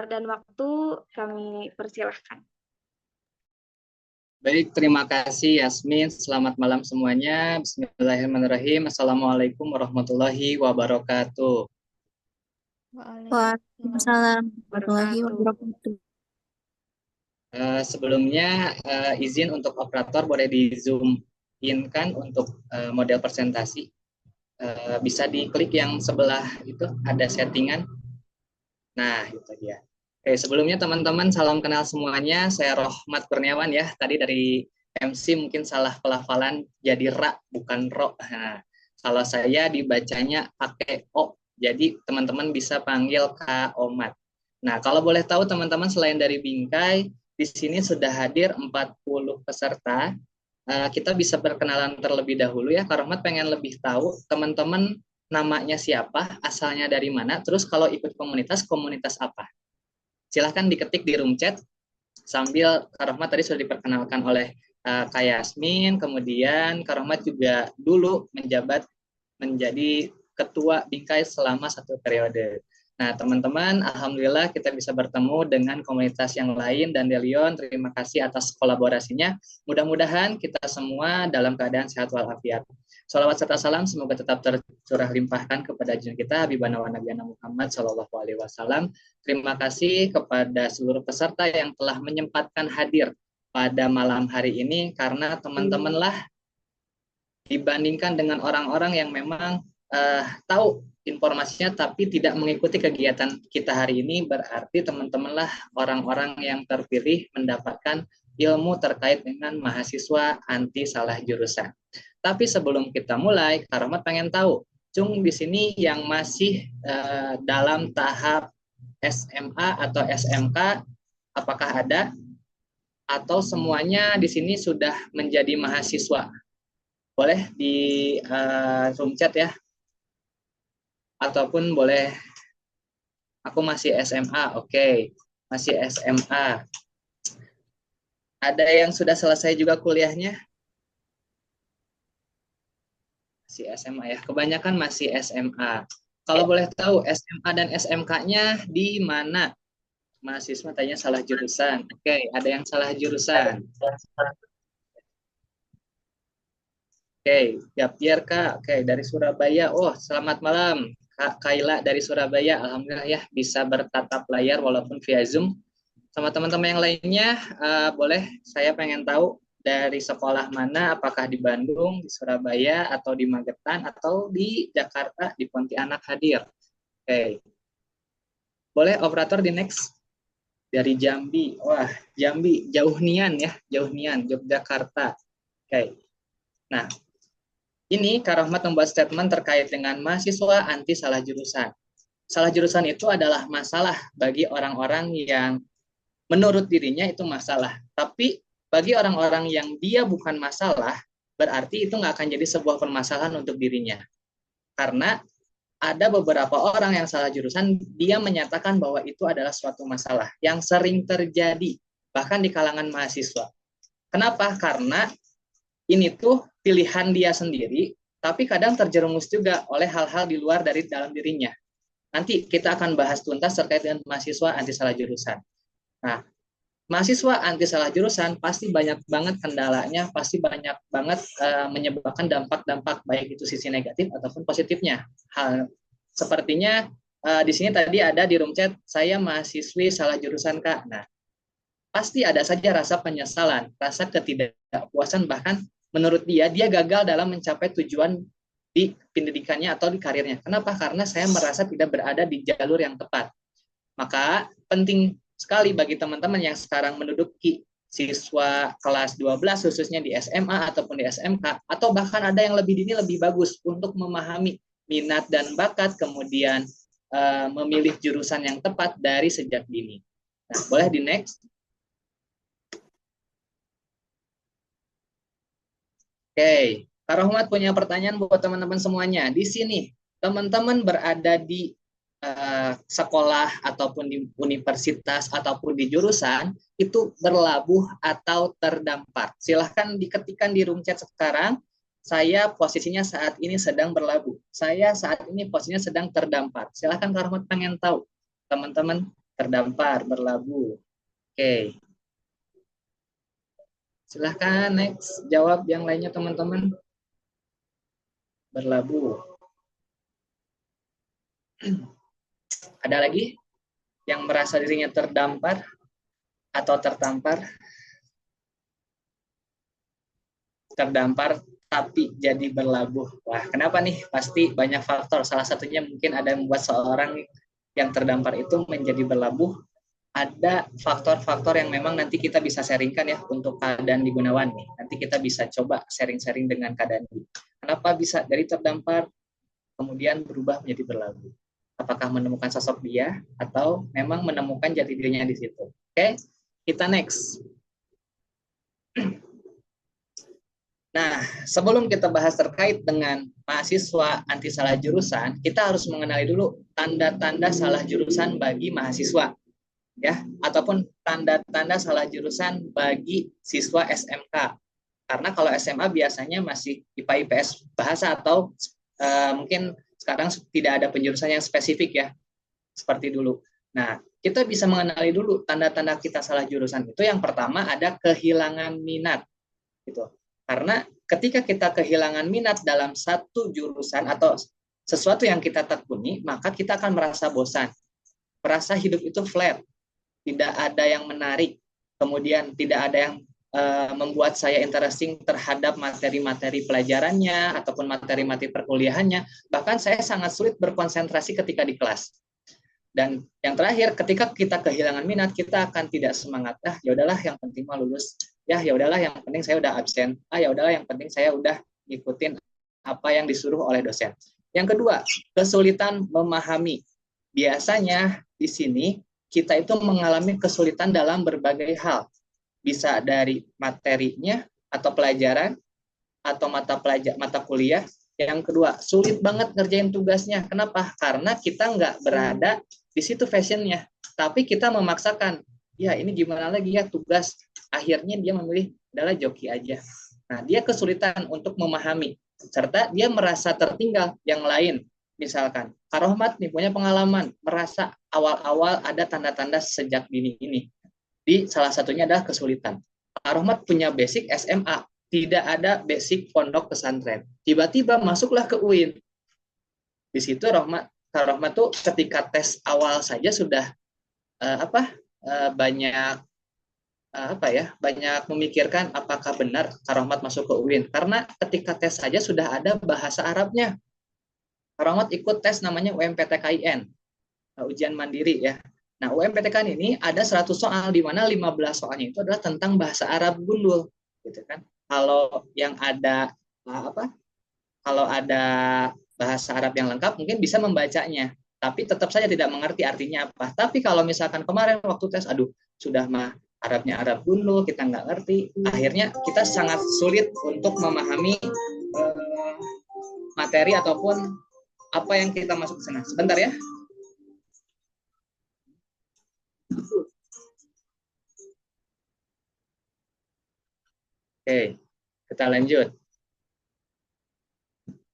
tempat dan waktu kami persilahkan. Baik, terima kasih Yasmin. Selamat malam semuanya. Bismillahirrahmanirrahim. Assalamualaikum warahmatullahi wabarakatuh. Waalaikumsalam warahmatullahi Wabarakatuh. wabarakatuh. Sebelumnya izin untuk operator boleh di zoom in kan untuk model presentasi. Bisa diklik yang sebelah itu ada settingan. Nah, itu dia. Oke, sebelumnya teman-teman salam kenal semuanya. Saya Rohmat Kurniawan ya. Tadi dari MC mungkin salah pelafalan jadi ra bukan ro. Nah, kalau saya dibacanya pakai o. Jadi teman-teman bisa panggil Kak Omat. Nah, kalau boleh tahu teman-teman selain dari Bingkai, di sini sudah hadir 40 peserta. Kita bisa perkenalan terlebih dahulu ya. Kak Rohmat pengen lebih tahu teman-teman namanya siapa, asalnya dari mana, terus kalau ikut komunitas apa. Silahkan diketik di room chat sambil Kak Rohmat tadi sudah diperkenalkan oleh Kak Yasmin, kemudian Kak Rohmat juga dulu menjabat menjadi ketua Bingkai selama 1 periode. Nah, teman-teman, alhamdulillah kita bisa bertemu dengan komunitas yang lain dan Delion, terima kasih atas kolaborasinya. Mudah-mudahan kita semua dalam keadaan sehat walafiat. Shalawat serta salam semoga tetap tercurah limpahkan kepada junjungan kita Habibana wa Nabiyana Muhammad sallallahu alaihi wasallam. Terima kasih kepada seluruh peserta yang telah menyempatkan hadir pada malam hari ini karena teman-teman lah dibandingkan dengan orang-orang yang memang tahu informasinya tapi tidak mengikuti kegiatan kita hari ini, berarti teman-teman lah orang-orang yang terpilih mendapatkan ilmu terkait dengan mahasiswa anti salah jurusan. Tapi sebelum kita mulai, Kak Rohmat pengen tahu, Cung di sini yang masih dalam tahap SMA atau SMK, apakah ada? Atau semuanya di sini sudah menjadi mahasiswa? Boleh di room chat ya. Ataupun boleh aku masih SMA. Oke, masih SMA. Ada yang sudah selesai juga kuliahnya? Masih SMA ya. Kebanyakan masih SMA. Kalau boleh tahu SMA dan SMK-nya di mana? Mahasiswa tanya salah jurusan. Oke, ada yang salah jurusan. Oke, Yaptier Kak. Oke, dari Surabaya. Oh, selamat malam. Kak Kaila dari Surabaya. Alhamdulillah ya bisa bertatap layar walaupun via Zoom. Sama teman-teman yang lainnya, boleh saya pengen tahu dari sekolah mana, apakah di Bandung, di Surabaya, atau di Magetan, atau di Jakarta, di Pontianak hadir. Oke. Boleh operator di next. Dari Jambi. Wah, Jambi jauh nian ya, jauh nian, Yogyakarta. Oke. Nah, ini Kak Rahmat membuat statement terkait dengan mahasiswa anti salah jurusan. Salah jurusan itu adalah masalah bagi orang-orang yang menurut dirinya itu masalah. Tapi bagi orang-orang yang dia bukan masalah, berarti itu nggak akan jadi sebuah permasalahan untuk dirinya. Karena ada beberapa orang yang salah jurusan, dia menyatakan bahwa itu adalah suatu masalah yang sering terjadi, bahkan di kalangan mahasiswa. Kenapa? Karena ini tuh pilihan dia sendiri, tapi kadang terjerumus juga oleh hal-hal di luar dari dalam dirinya. Nanti kita akan bahas tuntas terkait dengan mahasiswa anti salah jurusan. Nah, mahasiswa anti salah jurusan pasti banyak banget kendalanya, pasti banyak banget menyebabkan dampak-dampak baik itu sisi negatif ataupun positifnya. Hal sepertinya di sini tadi ada di room chat, saya mahasiswi salah jurusan Kak. Nah, pasti ada saja rasa penyesalan, rasa ketidakpuasan, bahkan menurut dia gagal dalam mencapai tujuan di pendidikannya atau di karirnya. Kenapa? Karena saya merasa tidak berada di jalur yang tepat. Maka penting sekali bagi teman-teman yang sekarang menduduki siswa kelas 12 khususnya di SMA ataupun di SMK, atau bahkan ada yang lebih dini lebih bagus untuk memahami minat dan bakat, kemudian memilih jurusan yang tepat dari sejak dini. Nah, boleh di next. Oke, Kak Rohmat punya pertanyaan buat teman-teman semuanya. Di sini, teman-teman berada di sekolah ataupun di universitas ataupun di jurusan, itu berlabuh atau terdampar. Silahkan diketikkan di room chat sekarang, saya posisinya saat ini sedang berlabuh. Saya saat ini posisinya sedang terdampar. Silahkan Kak Rohmat pengen tahu, teman-teman terdampar, berlabuh. Oke. Silahkan next, jawab yang lainnya teman-teman. Berlabuh. Ada lagi yang merasa dirinya terdampar atau tertampar? Terdampar tapi jadi berlabuh. Wah, kenapa nih? Pasti banyak faktor. Salah satunya mungkin ada yang membuat seorang yang terdampar itu menjadi berlabuh. Ada faktor-faktor yang memang nanti kita bisa sharingkan ya untuk keadaan di Gunawan nih. Nanti kita bisa coba sharing-sharing dengan keadaan. Kenapa bisa dari terdampar kemudian berubah menjadi berlabuh? Apakah menemukan sosok dia atau memang menemukan jati dirinya di situ? Oke, kita next. Nah, sebelum kita bahas terkait dengan mahasiswa anti salah jurusan, kita harus mengenali dulu tanda-tanda salah jurusan bagi mahasiswa, ya, ataupun tanda-tanda salah jurusan bagi siswa SMK. Karena kalau SMA biasanya masih IPA IPS bahasa atau mungkin sekarang tidak ada penjurusan yang spesifik ya, seperti dulu. Nah, kita bisa mengenali dulu tanda-tanda kita salah jurusan itu. Yang pertama ada kehilangan minat, gitu. Karena ketika kita kehilangan minat dalam satu jurusan atau sesuatu yang kita tekuni, maka kita akan merasa bosan, merasa hidup itu flat, tidak ada yang menarik, kemudian tidak ada yang membuat saya interesting terhadap materi-materi pelajarannya ataupun materi-materi perkuliahannya. Bahkan saya sangat sulit berkonsentrasi ketika di kelas. Dan yang terakhir, ketika kita kehilangan minat, kita akan tidak semangat. Ya udahlah, yang penting mah lulus. Ya udahlah, yang penting saya udah absen. Ya udahlah, yang penting saya udah ngikutin apa yang disuruh oleh dosen. Yang kedua, kesulitan memahami. Biasanya di sini kita itu mengalami kesulitan dalam berbagai hal. Bisa dari materinya atau pelajaran atau mata kuliah. Yang kedua, sulit banget ngerjain tugasnya. Kenapa? Karena kita nggak berada di situ fashionnya, tapi kita memaksakan. Ya ini gimana lagi ya tugas. Akhirnya dia memilih adalah joki aja. Nah, dia kesulitan untuk memahami, serta dia merasa tertinggal yang lain. Misalkan, Kak Rohmat nih punya pengalaman, merasa awal-awal ada tanda-tanda sejak dini ini. Di salah satunya adalah kesulitan. Kak Rohmat punya basic SMA, tidak ada basic pondok pesantren. Tiba-tiba masuklah ke UIN. Di situ Kak Rohmat tuh ketika tes awal saja sudah banyak banyak memikirkan apakah benar Kak Rohmat masuk ke UIN. Karena ketika tes saja sudah ada bahasa Arabnya. Kak Rohmat ikut tes namanya UMPTKIN, ujian mandiri ya. Nah, UMPTKIN ini ada 100 soal, di mana 15 soalnya itu adalah tentang bahasa Arab gundul, gitu kan. Kalau yang ada kalau ada bahasa Arab yang lengkap mungkin bisa membacanya, tapi tetap saja tidak mengerti artinya apa. Tapi kalau misalkan kemarin waktu tes, sudah mah Arabnya Arab gundul, kita nggak ngerti, akhirnya kita sangat sulit untuk memahami materi ataupun apa yang kita masuk ke sana. Sebentar ya. Oke, kita lanjut.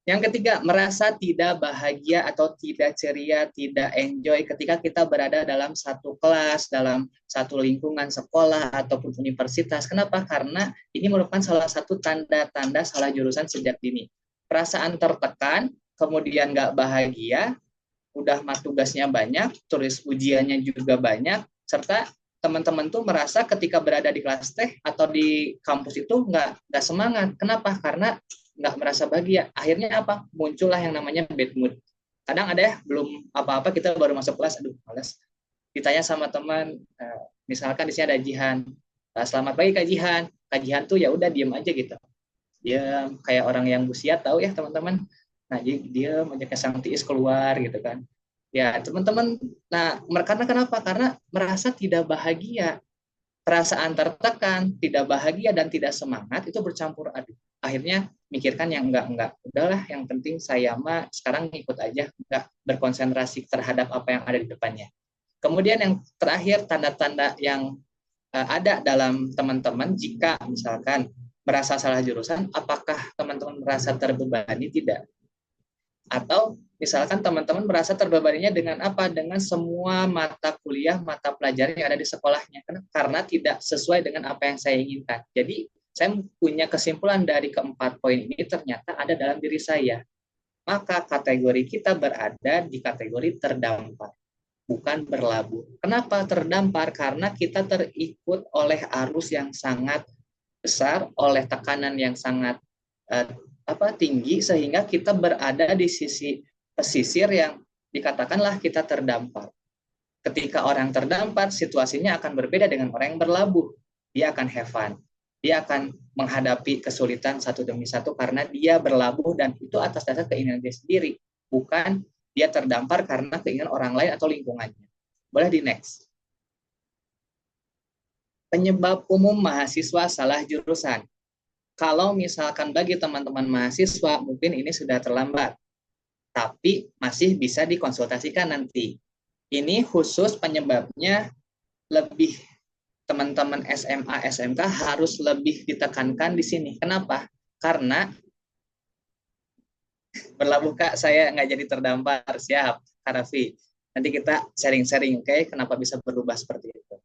Yang ketiga, merasa tidak bahagia atau tidak ceria, tidak enjoy ketika kita berada dalam satu kelas, dalam satu lingkungan sekolah ataupun universitas. Kenapa? Karena ini merupakan salah satu tanda-tanda salah jurusan sejak dini. Perasaan tertekan, kemudian nggak bahagia, udah tugasnya banyak, tulis ujiannya juga banyak, serta teman-teman tuh merasa ketika berada di kelas teh atau di kampus itu nggak semangat. Kenapa? Karena nggak merasa bahagia. Akhirnya apa? Muncullah yang namanya bad mood. Kadang ada ya, belum apa-apa kita baru masuk kelas, malas. Ditanya sama teman, misalkan di sini ada Jihan, selamat pagi Kak Jihan. Kak Jihan tuh ya udah diem aja gitu. Dia kayak orang yang busiat, tahu ya teman-teman. Nah, dia mengajak sang tiis keluar gitu kan. Ya, teman-teman, nah, karena kenapa? Karena merasa tidak bahagia. Perasaan tertekan, tidak bahagia, dan tidak semangat itu bercampur aduk. Akhirnya mikirkan yang enggak. Udahlah, yang penting saya mah sekarang ngikut aja, enggak berkonsentrasi terhadap apa yang ada di depannya. Kemudian yang terakhir, tanda-tanda yang ada dalam teman-teman jika misalkan merasa salah jurusan, apakah teman-teman merasa terbebani? Tidak. Atau misalkan teman-teman merasa terbebaninya dengan apa? Dengan semua mata kuliah, mata pelajaran yang ada di sekolahnya. Karena tidak sesuai dengan apa yang saya inginkan. Jadi, saya punya kesimpulan dari keempat poin ini ternyata ada dalam diri saya. Maka kategori kita berada di kategori terdampar, bukan berlabuh. Kenapa terdampar? Karena kita terikut oleh arus yang sangat besar, oleh tekanan yang sangat eh, tinggi, sehingga kita berada di sisi pesisir yang dikatakanlah kita terdampar. Ketika orang terdampar, situasinya akan berbeda dengan orang yang berlabuh. Dia akan have fun. Dia akan menghadapi kesulitan satu demi satu karena dia berlabuh dan itu atas dasar keinginan dia sendiri. Bukan dia terdampar karena keinginan orang lain atau lingkungannya. Boleh di next. Penyebab umum mahasiswa salah jurusan. Kalau misalkan bagi teman-teman mahasiswa, mungkin ini sudah terlambat. Tapi masih bisa dikonsultasikan nanti. Ini khusus penyebabnya lebih teman-teman SMA, SMK harus lebih ditekankan di sini. Kenapa? Karena berlabuh Kak, saya nggak jadi terdampar. Siap, Kak Raffi. Nanti kita sharing-sharing, oke? Kenapa bisa berubah seperti itu.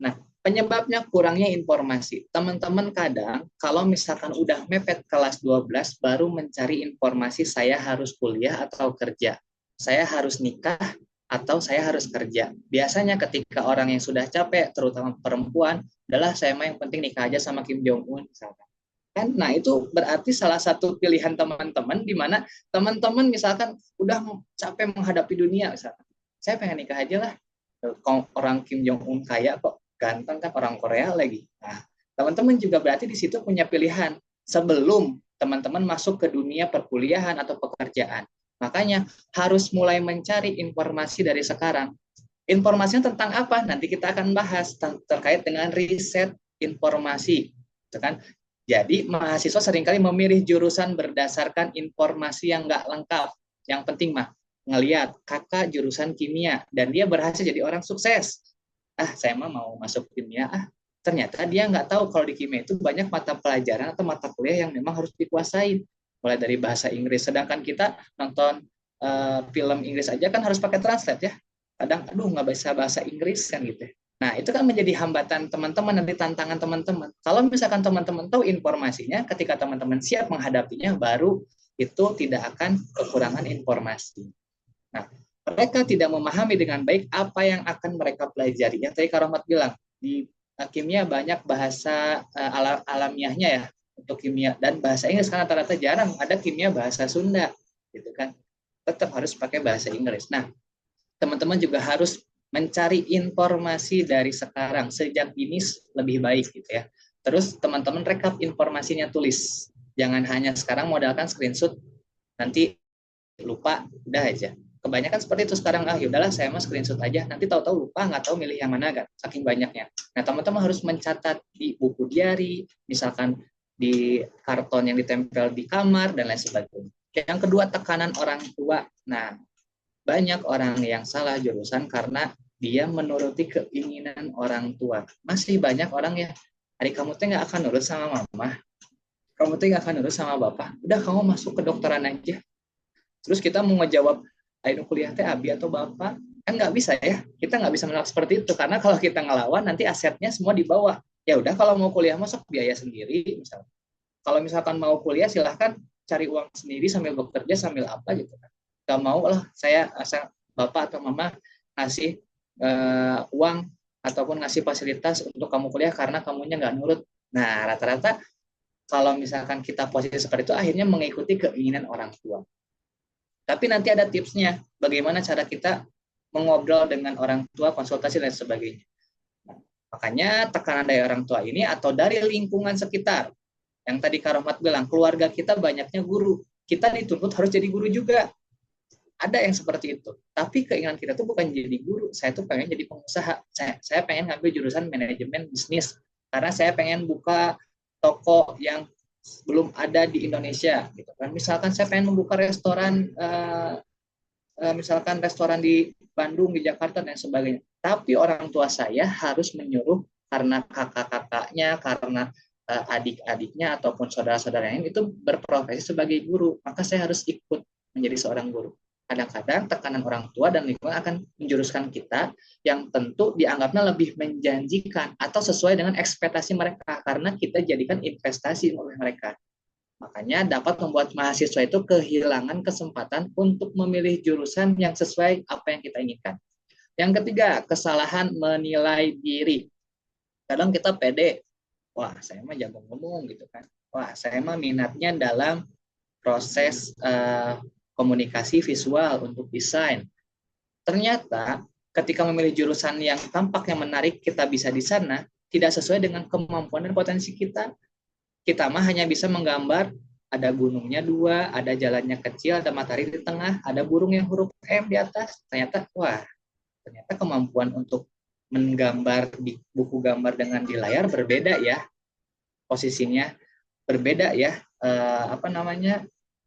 Nah, penyebabnya kurangnya informasi. Teman-teman kadang kalau misalkan udah mepet kelas 12 baru mencari informasi saya harus kuliah atau kerja. Saya harus nikah atau saya harus kerja. Biasanya ketika orang yang sudah capek, terutama perempuan, adalah saya mah yang penting nikah aja sama Kim Jong Un misalkan. Kan? Nah, itu berarti salah satu pilihan teman-teman di mana teman-teman misalkan udah capek menghadapi dunia misalkan. Saya pengen nikah aja lah. Orang Kim Jong Un kaya kok, ganteng kan, orang Korea lagi. Nah, teman-teman juga berarti di situ punya pilihan sebelum teman-teman masuk ke dunia perkuliahan atau pekerjaan. Makanya harus mulai mencari informasi dari sekarang. Informasinya tentang apa? Nanti kita akan bahas terkait dengan riset informasi. Kan? Jadi mahasiswa seringkali memilih jurusan berdasarkan informasi yang nggak lengkap. Yang penting mah ngelihat kakak jurusan kimia dan dia berhasil jadi orang sukses. Saya mah mau masuk kimia. Ternyata dia nggak tahu kalau di kimia itu banyak mata pelajaran atau mata kuliah yang memang harus dikuasain. Mulai dari bahasa Inggris. Sedangkan kita nonton film Inggris aja kan harus pakai translate ya. Kadang aduh nggak bisa bahasa Inggris kan gitu. Nah, itu kan menjadi hambatan teman-teman, nanti tantangan teman-teman. Kalau misalkan teman-teman tahu informasinya, ketika teman-teman siap menghadapinya, baru itu tidak akan kekurangan informasi. Nah, mereka tidak memahami dengan baik apa yang akan mereka pelajari. Yang tadi Kak Rahmat bilang, di kimia banyak bahasa alamiahnya ya, untuk kimia. Dan bahasa Inggris kan rata-rata jarang, ada kimia bahasa Sunda. Gitu kan. Tetap harus pakai bahasa Inggris. Nah, teman-teman juga harus mencari informasi dari sekarang. Sejak ini lebih baik gitu ya. Terus teman-teman rekap informasinya, tulis. Jangan hanya sekarang modalkan screenshot, nanti lupa, udah aja. Kebanyakan seperti itu sekarang, yaudahlah saya mah screenshot aja, nanti tahu-tahu lupa, nggak tahu milih yang mana kan, saking banyaknya. Nah, teman-teman harus mencatat di buku diary, misalkan di karton yang ditempel di kamar, dan lain sebagainya. Yang kedua, tekanan orang tua. Nah, banyak orang yang salah jurusan karena dia menuruti keinginan orang tua. Masih banyak orang ya, adik kamu tuh nggak akan nurut sama mama, kamu tuh nggak akan nurut sama bapak, udah kamu masuk ke dokteran aja. Terus kita mau ngejawab, ayo kuliah teh abi atau bapak? Kan nggak bisa ya. Kita nggak bisa menolak seperti itu. Karena kalau kita ngelawan, nanti asetnya semua di bawah. Ya udah kalau mau kuliah masuk biaya sendiri. Misalnya. Kalau misalkan mau kuliah, silahkan cari uang sendiri sambil bekerja, sambil apa gitu kan. Gak mau lah, saya asal bapak atau mama ngasih uang ataupun ngasih fasilitas untuk kamu kuliah karena kamunya nggak nurut. Nah, rata-rata kalau misalkan kita posisi seperti itu, akhirnya mengikuti keinginan orang tua. Tapi nanti ada tipsnya, bagaimana cara kita mengobrol dengan orang tua, konsultasi, dan sebagainya. Nah, makanya tekanan dari orang tua ini atau dari lingkungan sekitar. Yang tadi Kak Rahmat bilang, keluarga kita banyaknya guru. Kita dituntut harus jadi guru juga. Ada yang seperti itu. Tapi keinginan kita tuh bukan jadi guru. Saya tuh pengen jadi pengusaha. Saya pengen ngambil jurusan manajemen bisnis. Karena saya pengen buka toko yang belum ada di Indonesia gitu kan. Misalkan saya pengen membuka restoran misalkan restoran di Bandung, di Jakarta dan sebagainya. Tapi orang tua saya harus menyuruh karena kakak-kakaknya, karena adik-adiknya ataupun saudara-saudara yang itu berprofesi sebagai guru, maka saya harus ikut. menjadi seorang guru. Kadang-kadang tekanan orang tua dan lingkungan akan menjuruskan kita yang tentu dianggapnya lebih menjanjikan atau sesuai dengan ekspektasi mereka karena kita jadikan investasi oleh mereka. Makanya dapat membuat mahasiswa itu kehilangan kesempatan untuk memilih jurusan yang sesuai apa yang kita inginkan. Yang ketiga, kesalahan menilai diri. Kadang kita pede, wah saya mah jago ngomong gitu kan. Wah saya mah minatnya dalam proses komunikasi visual untuk desain. Ternyata ketika memilih jurusan yang tampaknya menarik kita bisa di sana, tidak sesuai dengan kemampuan dan potensi kita. Kita mah hanya bisa menggambar ada gunungnya dua, ada jalannya kecil, ada matahari di tengah, ada burung yang huruf M di atas. Ternyata kemampuan untuk menggambar di buku gambar dengan di layar berbeda ya, posisinya berbeda ya,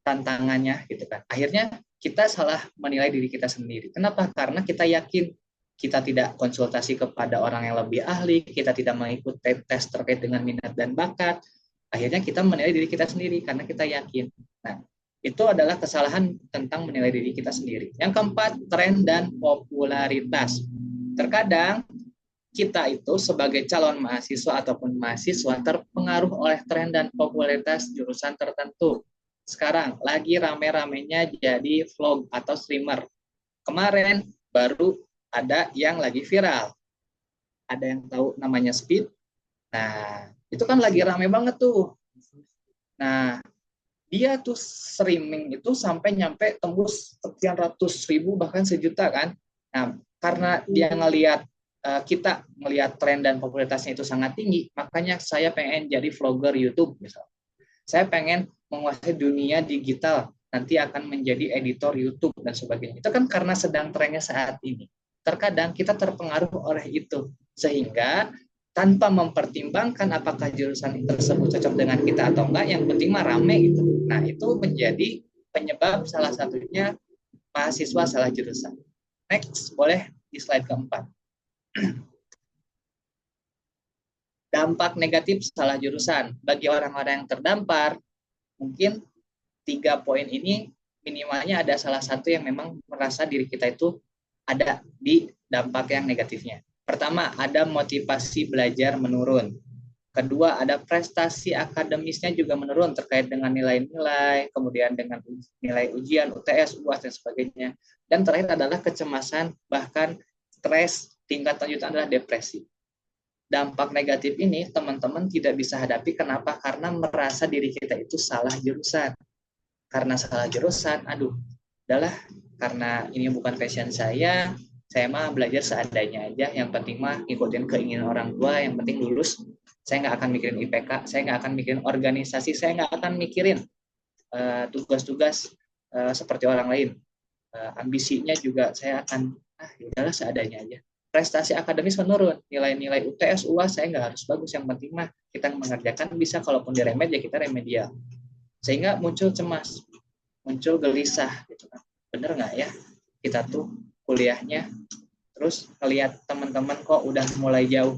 tantangannya gitu kan. Akhirnya kita salah menilai diri kita sendiri. Kenapa? Karena kita yakin kita tidak konsultasi kepada orang yang lebih ahli, kita tidak mengikuti tes terkait dengan minat dan bakat. Akhirnya kita menilai diri kita sendiri karena kita yakin. Nah, itu adalah kesalahan tentang menilai diri kita sendiri. Yang keempat, tren dan popularitas. Terkadang kita itu sebagai calon mahasiswa ataupun mahasiswa terpengaruh oleh tren dan popularitas jurusan tertentu. Sekarang lagi rame-ramenya jadi vlog atau streamer. Kemarin baru ada yang lagi viral. Ada yang tahu namanya Speed? Nah, itu kan lagi rame banget tuh. Nah, dia tuh streaming itu sampai nyampe tembus sekian ratus ribu bahkan sejuta kan. Nah, karena dia kita melihat tren dan popularitasnya itu sangat tinggi, makanya saya pengen jadi vlogger YouTube misalnya. Saya pengen menguasai dunia digital, nanti akan menjadi editor YouTube dan sebagainya. Itu kan karena sedang trennya saat ini. Terkadang kita terpengaruh oleh itu, sehingga tanpa mempertimbangkan apakah jurusan tersebut cocok dengan kita atau enggak, yang penting mah rame gitu. Nah, itu menjadi penyebab salah satunya mahasiswa salah jurusan. Next, boleh di slide keempat. Dampak negatif salah jurusan. Bagi orang-orang yang terdampar, mungkin 3 poin ini minimalnya ada salah satu yang memang merasa diri kita itu ada di dampak yang negatifnya. Pertama, ada motivasi belajar menurun. Kedua, ada prestasi akademisnya juga menurun terkait dengan nilai-nilai, kemudian dengan nilai ujian, UTS, UAS, dan sebagainya. Dan terakhir adalah kecemasan, bahkan stres, tingkat lanjutan adalah depresi. Dampak negatif ini teman-teman tidak bisa hadapi. Kenapa? Karena merasa diri kita itu salah jurusan. Karena salah jurusan, udahlah, karena ini bukan passion saya mah belajar seadanya aja, yang penting mah ngikutin keinginan orang tua, yang penting lulus. Saya nggak akan mikirin IPK, saya nggak akan mikirin organisasi, saya nggak akan mikirin tugas-tugas seperti orang lain. Ambisinya juga saya akan, udahlah seadanya aja. Prestasi akademis menurun, nilai-nilai UTS, UAS saya nggak harus bagus, yang penting mah kita mengerjakan bisa, kalaupun diremed ya kita remedial. Sehingga muncul cemas, muncul gelisah gitu kan. Bener nggak ya kita tuh kuliahnya, terus ngelihat teman-teman kok udah mulai jauh,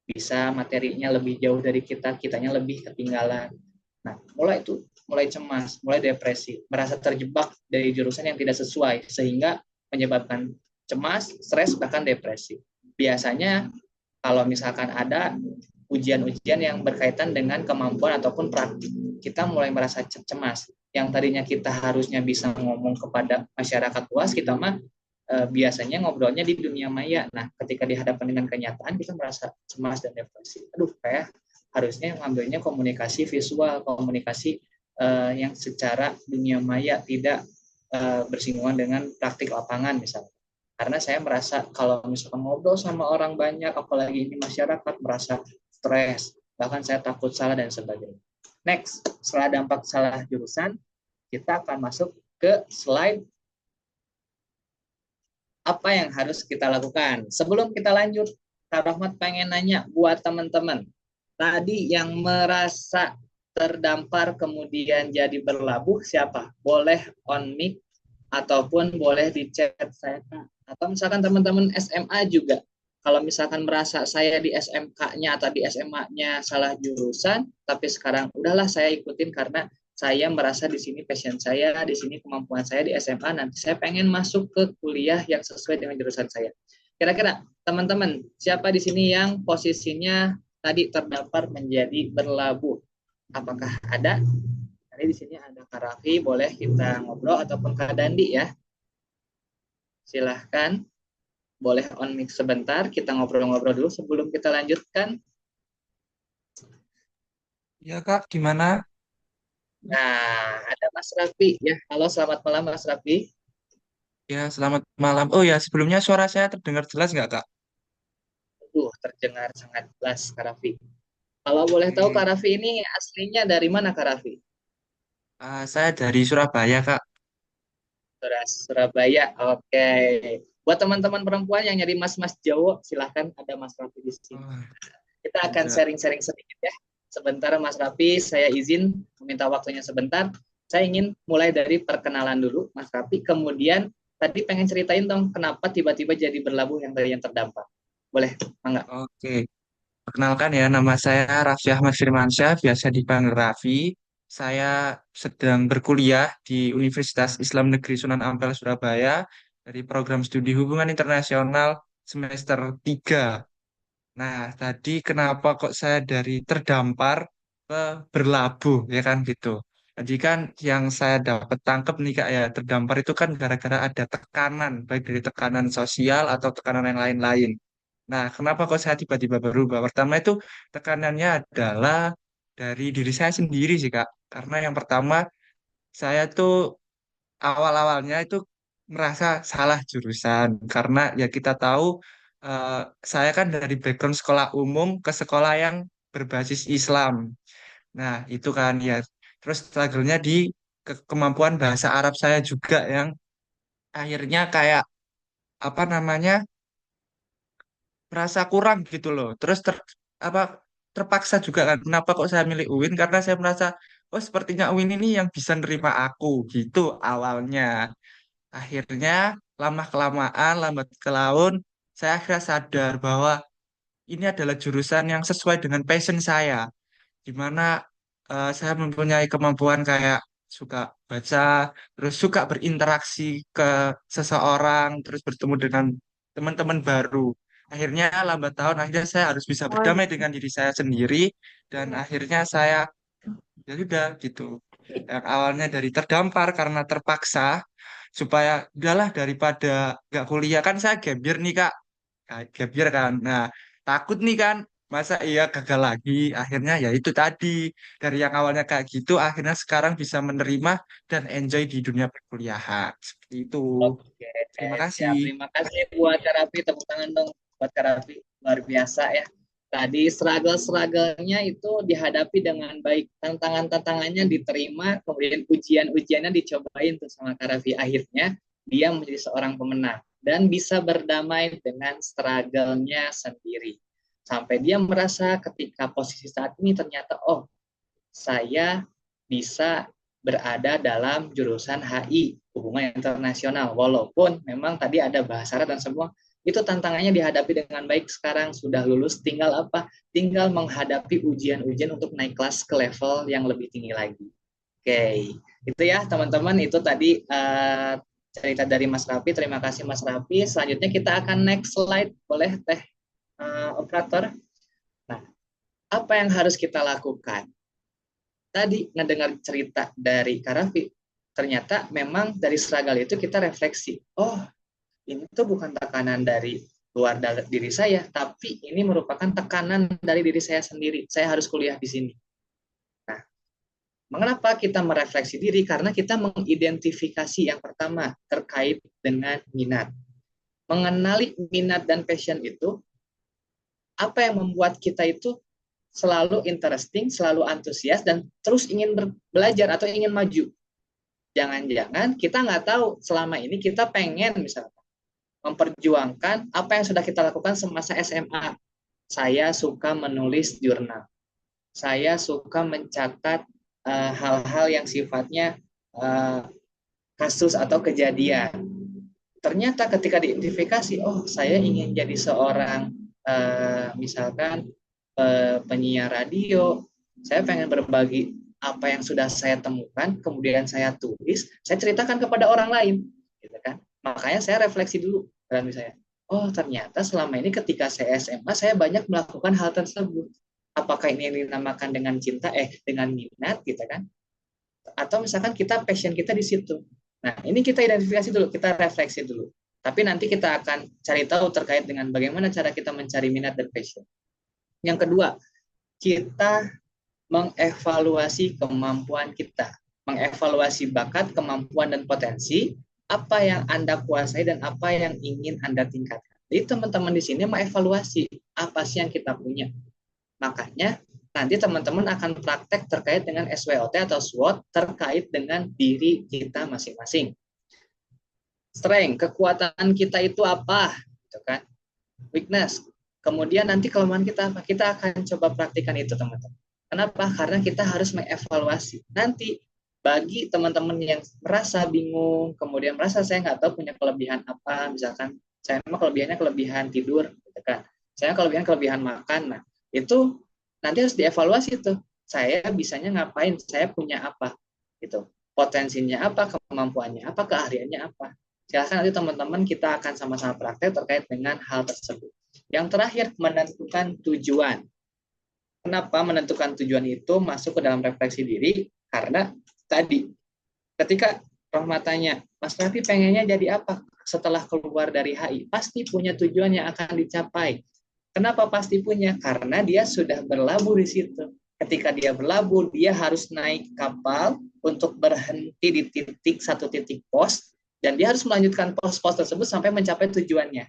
bisa materinya lebih jauh dari kita, kitanya lebih ketinggalan. Nah, mulai cemas, mulai depresi, merasa terjebak dari jurusan yang tidak sesuai, sehingga menyebabkan cemas, stres, bahkan depresi. Biasanya kalau misalkan ada ujian-ujian yang berkaitan dengan kemampuan ataupun praktik, kita mulai merasa cemas. Yang tadinya kita harusnya bisa ngomong kepada masyarakat luas, kita mah biasanya ngobrolnya di dunia maya. Nah, ketika dihadapkan dengan kenyataan, kita merasa cemas dan depresi. Kayak harusnya ngambilnya komunikasi visual, komunikasi yang secara dunia maya, tidak bersinggungan dengan praktik lapangan misalnya. Karena saya merasa kalau misalkan ngobrol sama orang banyak, apalagi ini masyarakat, merasa stres, bahkan saya takut salah dan sebagainya. Next, setelah dampak salah jurusan, kita akan masuk ke slide apa yang harus kita lakukan. Sebelum kita lanjut, Kak Rahmat pengen nanya buat teman-teman. Tadi yang merasa terdampar kemudian jadi berlabuh siapa? Boleh on mic ataupun boleh di chat saya. Atau misalkan teman-teman SMA juga. Kalau misalkan merasa saya di SMK-nya atau di SMA-nya salah jurusan, tapi sekarang udahlah saya ikutin karena saya merasa di sini passion saya, di sini kemampuan saya di SMA, nanti saya pengen masuk ke kuliah yang sesuai dengan jurusan saya. Kira-kira teman-teman, siapa di sini yang posisinya tadi terdampar menjadi berlabuh? Apakah ada? Tadi di sini ada Kak Raffi, boleh kita ngobrol ataupun Kak Dandi ya. Silahkan, boleh on mic sebentar, kita ngobrol-ngobrol dulu sebelum kita lanjutkan. Ya Kak, gimana? Nah, ada Mas Raffi ya. Halo, selamat malam Mas Raffi. Ya, selamat malam. Oh ya, sebelumnya suara saya terdengar jelas nggak Kak? Terdengar sangat jelas Kak Raffi. Kalau boleh tahu Kak Oke. Raffi ini aslinya dari mana Kak Raffi? Saya dari Surabaya Kak. Surabaya. Oke. Buat teman-teman perempuan yang nyari mas-mas Jawa, silahkan ada Mas Raffi di sini. Oh, Kita akan ada. sharing-sharing sedikit ya. Sebentar Mas Raffi, saya izin meminta waktunya sebentar. Saya ingin mulai dari perkenalan dulu Mas Raffi. Kemudian tadi pengen ceritain dong kenapa tiba-tiba jadi berlabuh yang dari yang terdampak. Boleh, enggak? Oke. Perkenalkan ya, nama saya Raffi Ahmad Firmansyah, biasa dipanggil Raffi. Saya sedang berkuliah di Universitas Islam Negeri Sunan Ampel, Surabaya, dari program studi Hubungan Internasional semester 3. Nah, tadi kenapa kok saya dari terdampar ke berlabuh, ya kan gitu. Jadi kan yang saya dapat tangkap nih Kak ya, terdampar itu kan gara-gara ada tekanan, baik dari tekanan sosial atau tekanan yang lain-lain. Nah, kenapa kok saya tiba-tiba berubah? Pertama itu tekanannya adalah dari diri saya sendiri sih Kak. Karena yang pertama, saya tuh awal-awalnya itu merasa salah jurusan karena ya kita tahu eh, saya kan dari background sekolah umum ke sekolah yang berbasis Islam. Nah, itu kan ya terus struggle-nya di kemampuan bahasa Arab saya juga yang akhirnya kayak apa namanya merasa kurang gitu loh. Terus apa terpaksa juga kan kenapa kok saya milih UIN karena saya merasa oh sepertinya UIN ini yang bisa nerima aku gitu awalnya. Akhirnya lama-kelamaan, lambat ke laun, saya akhirnya sadar bahwa ini adalah jurusan yang sesuai dengan passion saya, di mana saya mempunyai kemampuan kayak suka baca, terus suka berinteraksi ke seseorang, terus bertemu dengan teman-teman baru. Akhirnya lambat tahun, akhirnya saya harus bisa Oh, berdamai dengan diri saya sendiri, dan akhirnya saya ya udah gitu. Yang awalnya dari terdampar karena terpaksa supaya udahlah daripada nggak kuliah kan saya gap year nih Kak. Gap year kan. Nah, takut nih kan masa iya gagal lagi. Akhirnya ya itu tadi dari yang awalnya kayak gitu akhirnya sekarang bisa menerima dan enjoy di dunia perkuliahan. Seperti itu. Oke, Terima kasih. siap. Terima kasih buat Kak Raffi. Tepuk tangan dong buat Kak Raffi. Luar biasa ya. Tadi struggle-struggle-nya itu dihadapi dengan baik. Tantangan-tantangannya diterima, kemudian ujian-ujiannya dicobain tuh sama Kak Raffi. Akhirnya dia menjadi seorang pemenang dan bisa berdamai dengan struggle-nya sendiri. Sampai dia merasa ketika posisi saat ini ternyata, oh saya bisa berada dalam jurusan HI, Hubungan Internasional. Walaupun memang tadi ada bahasa Arab dan semua, itu tantangannya dihadapi dengan baik. Sekarang sudah lulus, tinggal apa? Tinggal menghadapi ujian-ujian untuk naik kelas ke level yang lebih tinggi lagi. Oke, itu ya teman-teman, itu tadi cerita dari Mas Raffi. Terima kasih Mas Raffi. Selanjutnya kita akan next slide, boleh teh operator? Nah, apa yang harus kita lakukan? Tadi ngedengar cerita dari Kak Raffi, ternyata memang dari struggle itu kita refleksi. Oh, ini tuh bukan tekanan dari luar diri saya, tapi ini merupakan tekanan dari diri saya sendiri. Saya harus kuliah di sini. Nah, mengapa kita merefleksi diri? Karena kita mengidentifikasi yang pertama terkait dengan minat. Mengenali minat dan passion itu, apa yang membuat kita itu selalu interesting, selalu antusias, dan terus ingin belajar atau ingin maju. Jangan-jangan kita nggak tahu selama ini kita pengen misalnya memperjuangkan apa yang sudah kita lakukan semasa SMA. Saya suka menulis jurnal. Saya suka mencatat hal-hal yang sifatnya kasus atau kejadian. Ternyata ketika diidentifikasi, oh saya ingin jadi seorang misalkan penyiar radio, saya pengen berbagi apa yang sudah saya temukan, kemudian saya tulis, saya ceritakan kepada orang lain, gitu kan? Makanya saya refleksi dulu dalam diri saya. Oh, ternyata selama ini ketika saya SMA, saya banyak melakukan hal tersebut. Apakah ini yang dinamakan dengan cinta, dengan minat, gitu kan? Atau misalkan kita passion kita di situ. Nah, ini kita identifikasi dulu, kita refleksi dulu. Tapi nanti kita akan cari tahu terkait dengan bagaimana cara kita mencari minat dan passion. Yang kedua, kita mengevaluasi kemampuan kita, mengevaluasi bakat, kemampuan, dan potensi, apa yang Anda kuasai dan apa yang ingin Anda tingkatkan. Jadi teman-teman di sini mengevaluasi apa sih yang kita punya. Makanya nanti teman-teman akan praktek terkait dengan SWOT atau SWOT terkait dengan diri kita masing-masing. Strength, kekuatan kita itu apa? Gitu kan? Weakness. Kemudian nanti kelemahan kita apa? Kita akan coba praktikan itu, teman-teman. Kenapa? Karena kita harus mengevaluasi. Nanti bagi teman-teman yang merasa bingung, kemudian merasa saya nggak tahu punya kelebihan apa, misalkan saya memang kelebihan tidur, gitu kan? Saya kelebihan makan. Nah, itu nanti harus dievaluasi tuh. Saya bisanya ngapain? Saya punya apa? Gitu. Potensinya apa? Kemampuannya apa? Keahliannya apa? Silahkan nanti teman-teman kita akan sama-sama praktek terkait dengan hal tersebut. Yang terakhir, menentukan tujuan. Kenapa menentukan tujuan itu masuk ke dalam refleksi diri? Karena tadi, ketika Rohmat tanya, Mas Raffi pengennya jadi apa setelah keluar dari HI? Pasti punya tujuan yang akan dicapai. Kenapa pasti punya? Karena dia sudah berlabuh di situ. Ketika dia berlabuh, dia harus naik kapal untuk berhenti di satu titik pos, dan dia harus melanjutkan pos-pos tersebut sampai mencapai tujuannya.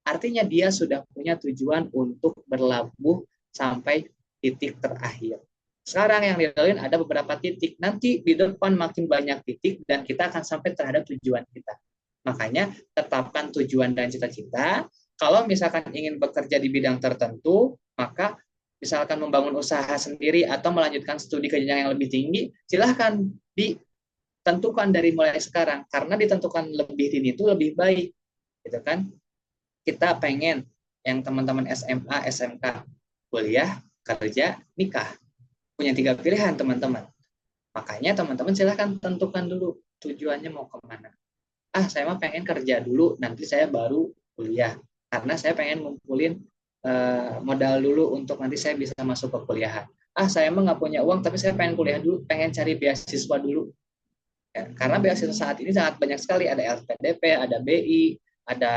Artinya dia sudah punya tujuan untuk berlabuh sampai titik terakhir. Sekarang yang dilalui ada beberapa titik. Nanti di depan makin banyak titik dan kita akan sampai terhadap tujuan kita. Makanya tetapkan tujuan dan cita-cita. Kalau misalkan ingin bekerja di bidang tertentu, maka misalkan membangun usaha sendiri atau melanjutkan studi ke jenjang yang lebih tinggi, silahkan ditentukan dari mulai sekarang. Karena ditentukan lebih dini itu lebih baik. Gitu kan? Kita pengen yang teman-teman SMA, SMK, kuliah, kerja, nikah. Punya 3 pilihan, teman-teman. Makanya teman-teman silahkan tentukan dulu tujuannya mau kemana. Saya mah pengen kerja dulu, nanti saya baru kuliah. Karena saya pengen ngumpulin modal dulu untuk nanti saya bisa masuk ke kuliahan. Saya mah nggak punya uang, tapi saya pengen kuliah dulu, pengen cari beasiswa dulu. Ya, karena beasiswa saat ini sangat banyak sekali. Ada LPDP, ada BI, ada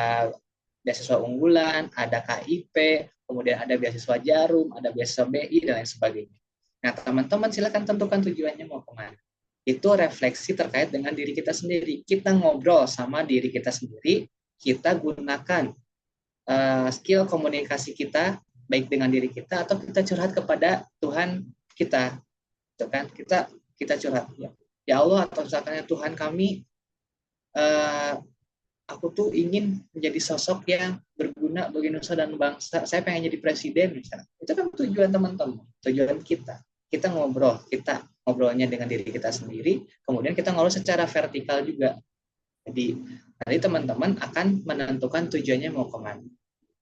beasiswa unggulan, ada KIP, kemudian ada beasiswa Jarum, ada beasiswa BI, dan lain sebagainya. Nah, teman-teman silakan tentukan tujuannya mau kemana. Itu refleksi terkait dengan diri kita sendiri. Kita ngobrol sama diri kita sendiri, kita gunakan skill komunikasi kita, baik dengan diri kita, atau kita curhat kepada Tuhan kita. Itu kan? Kita curhat. Ya Allah, atau misalkan Tuhan kami, aku tuh ingin menjadi sosok yang berguna bagi nusa dan bangsa. Saya pengen jadi presiden misalnya. Itu kan tujuan teman-teman, tujuan kita. Kita ngobrolnya dengan diri kita sendiri, kemudian kita ngobrol secara vertikal juga. Jadi nanti teman-teman akan menentukan tujuannya mau kemana.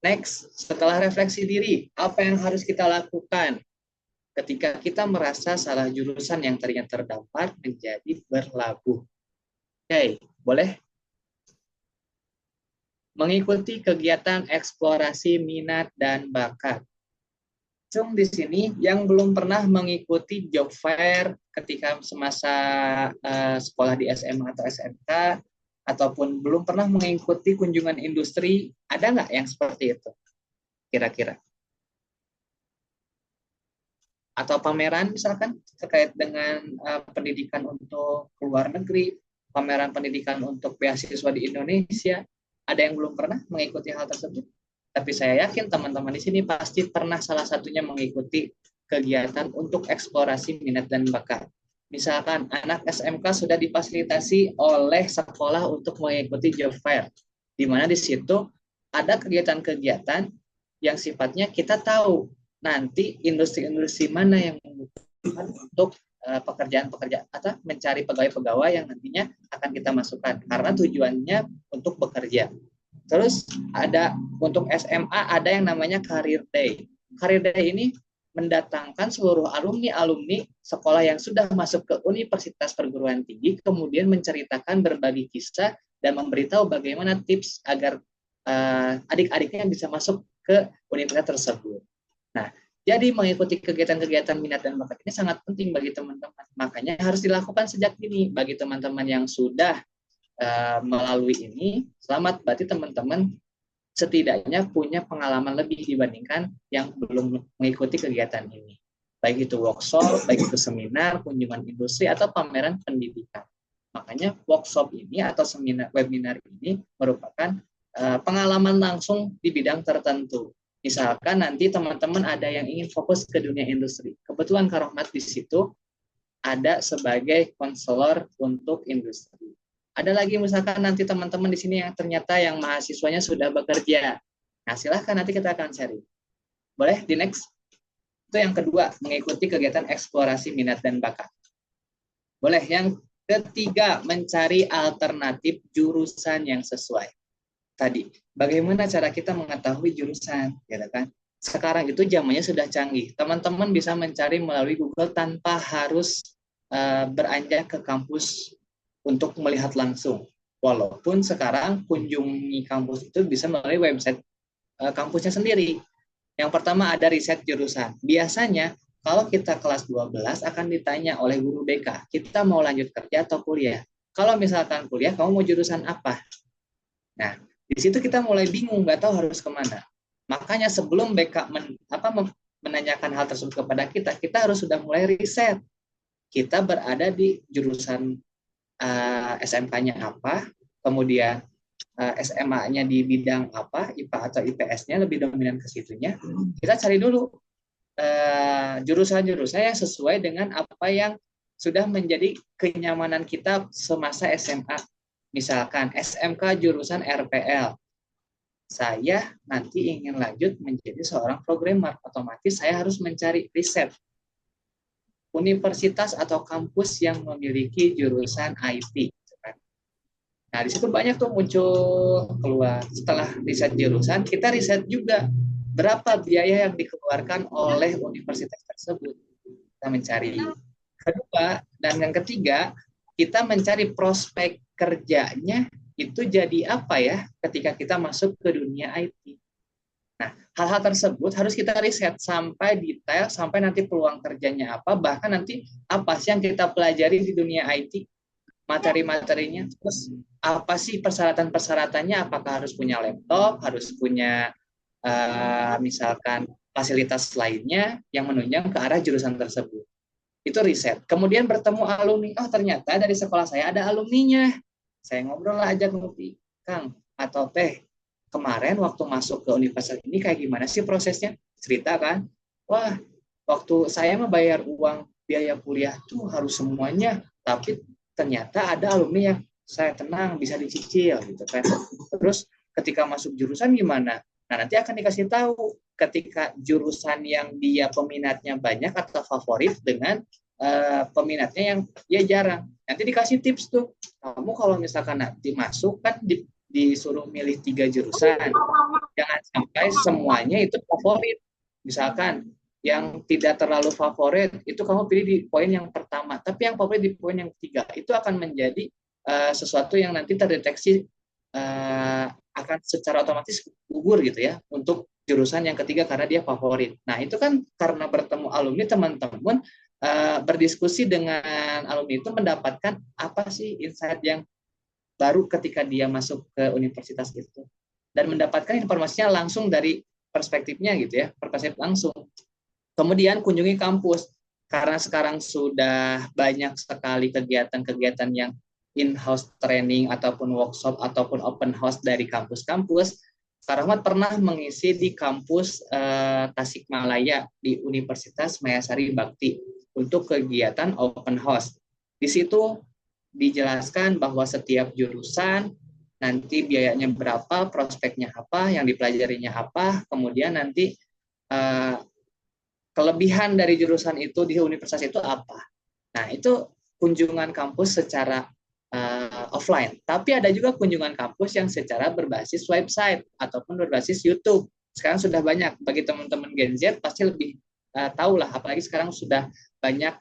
Next, setelah refleksi diri, apa yang harus kita lakukan ketika kita merasa salah jurusan yang tadinya terdampar menjadi berlabuh? Oke, boleh? Mengikuti kegiatan eksplorasi minat dan bakat. Cung di sini yang belum pernah mengikuti job fair ketika semasa sekolah di SMA atau SMK, ataupun belum pernah mengikuti kunjungan industri, ada nggak yang seperti itu? Kira-kira. Atau pameran misalkan terkait dengan pendidikan untuk luar negeri, pameran pendidikan untuk beasiswa di Indonesia. Ada yang belum pernah mengikuti hal tersebut? Tapi saya yakin teman-teman di sini pasti pernah salah satunya mengikuti kegiatan untuk eksplorasi minat dan bakat. Misalkan anak SMK sudah difasilitasi oleh sekolah untuk mengikuti job fair, di mana di situ ada kegiatan-kegiatan yang sifatnya kita tahu nanti industri-industri mana yang membutuhkan untuk pekerjaan-pekerjaan atau mencari pegawai-pegawai yang nantinya akan kita masukkan karena tujuannya untuk bekerja. Terus ada untuk SMA ada yang namanya Career Day. Career Day ini mendatangkan seluruh alumni-alumni sekolah yang sudah masuk ke universitas perguruan tinggi, kemudian menceritakan berbagi kisah dan memberitahu bagaimana tips agar adik-adiknya bisa masuk ke universitas tersebut. Nah, jadi mengikuti kegiatan-kegiatan minat dan bakat ini sangat penting bagi teman-teman. Makanya harus dilakukan sejak dini bagi teman-teman yang sudah melalui ini. Selamat, berarti teman-teman setidaknya punya pengalaman lebih dibandingkan yang belum mengikuti kegiatan ini. Baik itu workshop, baik itu seminar, kunjungan industri, atau pameran pendidikan. Makanya workshop ini atau seminar webinar ini merupakan pengalaman langsung di bidang tertentu. Misalkan nanti teman-teman ada yang ingin fokus ke dunia industri. Kebetulan Kak Rohmat di situ ada sebagai konselor untuk industri. Ada lagi misalkan nanti teman-teman di sini yang ternyata yang mahasiswanya sudah bekerja. Nah, silahkan nanti kita akan sharing. Boleh di next? Itu yang kedua, mengikuti kegiatan eksplorasi minat dan bakat. Boleh. Yang ketiga, mencari alternatif jurusan yang sesuai. Tadi, bagaimana cara kita mengetahui jurusan, ya kan? Sekarang itu zamannya sudah canggih. Teman-teman bisa mencari melalui Google tanpa harus beranjak ke kampus untuk melihat langsung. Walaupun sekarang kunjungi kampus itu bisa melalui website kampusnya sendiri. Yang pertama ada riset jurusan. Biasanya kalau kita kelas 12 akan ditanya oleh guru BK, kita mau lanjut kerja atau kuliah? Kalau misalkan kuliah, kamu mau jurusan apa? Nah, di situ kita mulai bingung, nggak tahu harus kemana. Makanya sebelum BK menanyakan hal tersebut kepada kita harus sudah mulai riset. Kita berada di jurusan SMK-nya apa, kemudian SMA-nya di bidang apa, IPA atau IPS-nya lebih dominan ke situnya. Kita cari dulu jurusan-jurusan yang sesuai dengan apa yang sudah menjadi kenyamanan kita semasa SMA. Misalkan SMK jurusan RPL. Saya nanti ingin lanjut menjadi seorang programmer, otomatis saya harus mencari riset universitas atau kampus yang memiliki jurusan IT. Nah, di situ banyak tuh muncul keluar. Setelah riset jurusan, kita riset juga berapa biaya yang dikeluarkan oleh universitas tersebut. Kita mencari. Kedua, dan yang ketiga, kita mencari prospek kerjanya itu jadi apa ya ketika kita masuk ke dunia IT. Nah, hal-hal tersebut harus kita riset sampai detail, sampai nanti peluang kerjanya apa, bahkan nanti apa sih yang kita pelajari di dunia IT, materi-materinya, terus apa sih persyaratan-persyaratannya, apakah harus punya laptop, harus punya misalkan fasilitas lainnya yang menunjang ke arah jurusan tersebut. Itu riset. Kemudian bertemu alumni, oh ternyata dari sekolah saya ada alumninya. Saya ngobrol lah, ajak ngopi, Kang atau Teh, kemarin waktu masuk ke universitas ini kayak gimana sih prosesnya? Cerita kan, wah waktu saya mah bayar uang biaya kuliah tuh harus semuanya, tapi ternyata ada alumni yang saya tenang bisa dicicil gitu kan. Terus ketika masuk jurusan gimana? Nah, nanti akan dikasih tahu ketika jurusan yang dia peminatnya banyak atau favorit dengan peminatnya yang dia jarang. Nanti dikasih tips tuh, kamu kalau misalkan nanti masuk kan disuruh milih 3 jurusan, jangan sampai semuanya itu favorit. Misalkan yang tidak terlalu favorit itu kamu pilih di poin yang pertama, tapi yang favorit di poin yang ketiga. Itu akan menjadi sesuatu yang nanti terdeteksi akan secara otomatis gugur gitu ya untuk jurusan yang ketiga karena dia favorit. Nah, itu kan karena bertemu alumni, teman-teman berdiskusi dengan alumni itu mendapatkan apa sih insight yang baru ketika dia masuk ke universitas itu, dan mendapatkan informasinya langsung dari perspektifnya gitu ya, perspektif langsung. Kemudian kunjungi kampus, karena sekarang sudah banyak sekali kegiatan-kegiatan yang in-house training ataupun workshop ataupun open house dari kampus-kampus. Kak Rahmat pernah mengisi di kampus Tasikmalaya di Universitas Mayasari Bakti untuk kegiatan open house. Di situ dijelaskan bahwa setiap jurusan nanti biayanya berapa, prospeknya apa, yang dipelajarinya apa, kemudian nanti kelebihan dari jurusan itu di universitas itu apa. Nah, itu kunjungan kampus secara offline. Tapi ada juga kunjungan kampus yang secara berbasis website ataupun berbasis YouTube. Sekarang sudah banyak, bagi teman-teman Gen Z pasti lebih tahulah, apalagi sekarang sudah banyak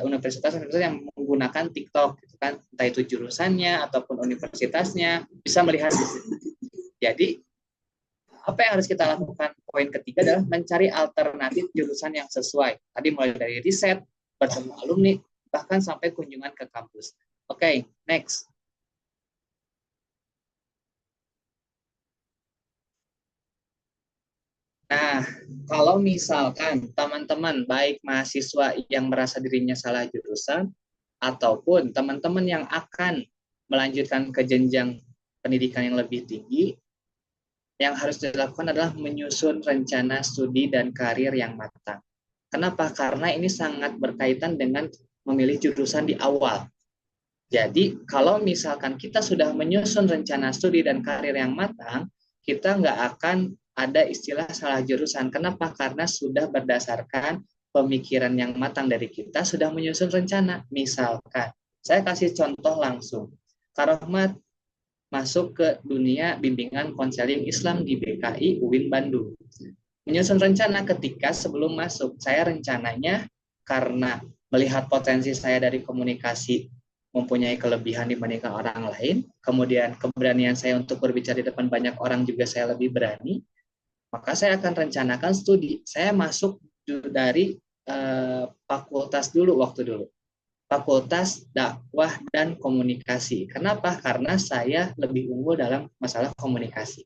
universitas-universitas yang menggunakan TikTok, gitu kan, entah itu jurusannya ataupun universitasnya bisa melihat di situ. Jadi apa yang harus kita lakukan? Poin ketiga adalah mencari alternatif jurusan yang sesuai. Tadi mulai dari riset, bertemu alumni, bahkan sampai kunjungan ke kampus. Oke, next. Nah, kalau misalkan teman-teman baik mahasiswa yang merasa dirinya salah jurusan ataupun teman-teman yang akan melanjutkan ke jenjang pendidikan yang lebih tinggi, yang harus dilakukan adalah menyusun rencana studi dan karir yang matang. Kenapa? Karena ini sangat berkaitan dengan memilih jurusan di awal. Jadi, kalau misalkan kita sudah menyusun rencana studi dan karir yang matang, kita nggak akan ada istilah salah jurusan. Kenapa? Karena sudah berdasarkan pemikiran yang matang dari kita, sudah menyusun rencana. Misalkan, saya kasih contoh langsung. Kak Rahmat masuk ke dunia bimbingan konseling Islam di BKI UIN Bandung. Menyusun rencana ketika sebelum masuk, saya rencananya karena melihat potensi saya dari komunikasi mempunyai kelebihan dibandingkan orang lain, kemudian keberanian saya untuk berbicara di depan banyak orang juga saya lebih berani, maka saya akan rencanakan studi. Saya masuk dari fakultas dulu waktu dulu. Fakultas Dakwah dan Komunikasi. Kenapa? Karena saya lebih unggul dalam masalah komunikasi.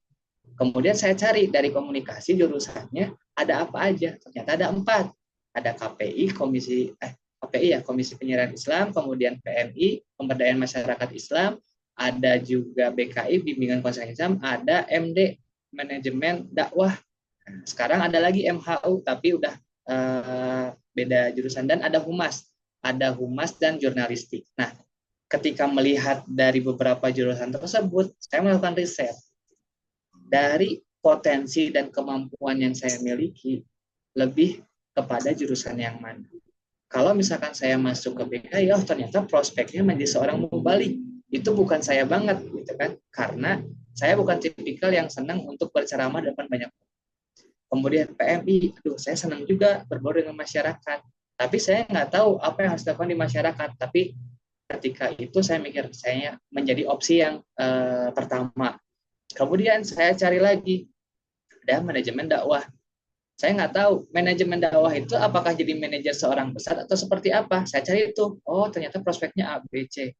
Kemudian saya cari dari komunikasi jurusannya ada apa aja. Ternyata ada 4. Ada KPI, KPI ya, Komisi Penyiaran Islam, kemudian PMI, Pemberdayaan Masyarakat Islam, ada juga BKI, Bimbingan Konseling Islam, ada MD, Manajemen Dakwah. Sekarang ada lagi MHU, tapi udah beda jurusan, dan ada Humas dan Jurnalistik. Nah, ketika melihat dari beberapa jurusan tersebut, saya melakukan riset. Dari potensi dan kemampuan yang saya miliki, lebih kepada jurusan yang mana. Kalau misalkan saya masuk ke BKI, ternyata prospeknya menjadi seorang mubalik. Itu bukan saya banget, gitu kan? Karena saya bukan tipikal yang senang untuk berceramah depan banyak orang. Kemudian PMI, saya senang juga berbaur dengan masyarakat. Tapi saya nggak tahu apa yang harus dilakukan di masyarakat. Tapi ketika itu saya mikir, saya menjadi opsi yang pertama. Kemudian saya cari lagi, ada manajemen dakwah. Saya nggak tahu manajemen dakwah itu apakah jadi manajer seorang besar atau seperti apa. Saya cari itu, ternyata prospeknya A, B, C.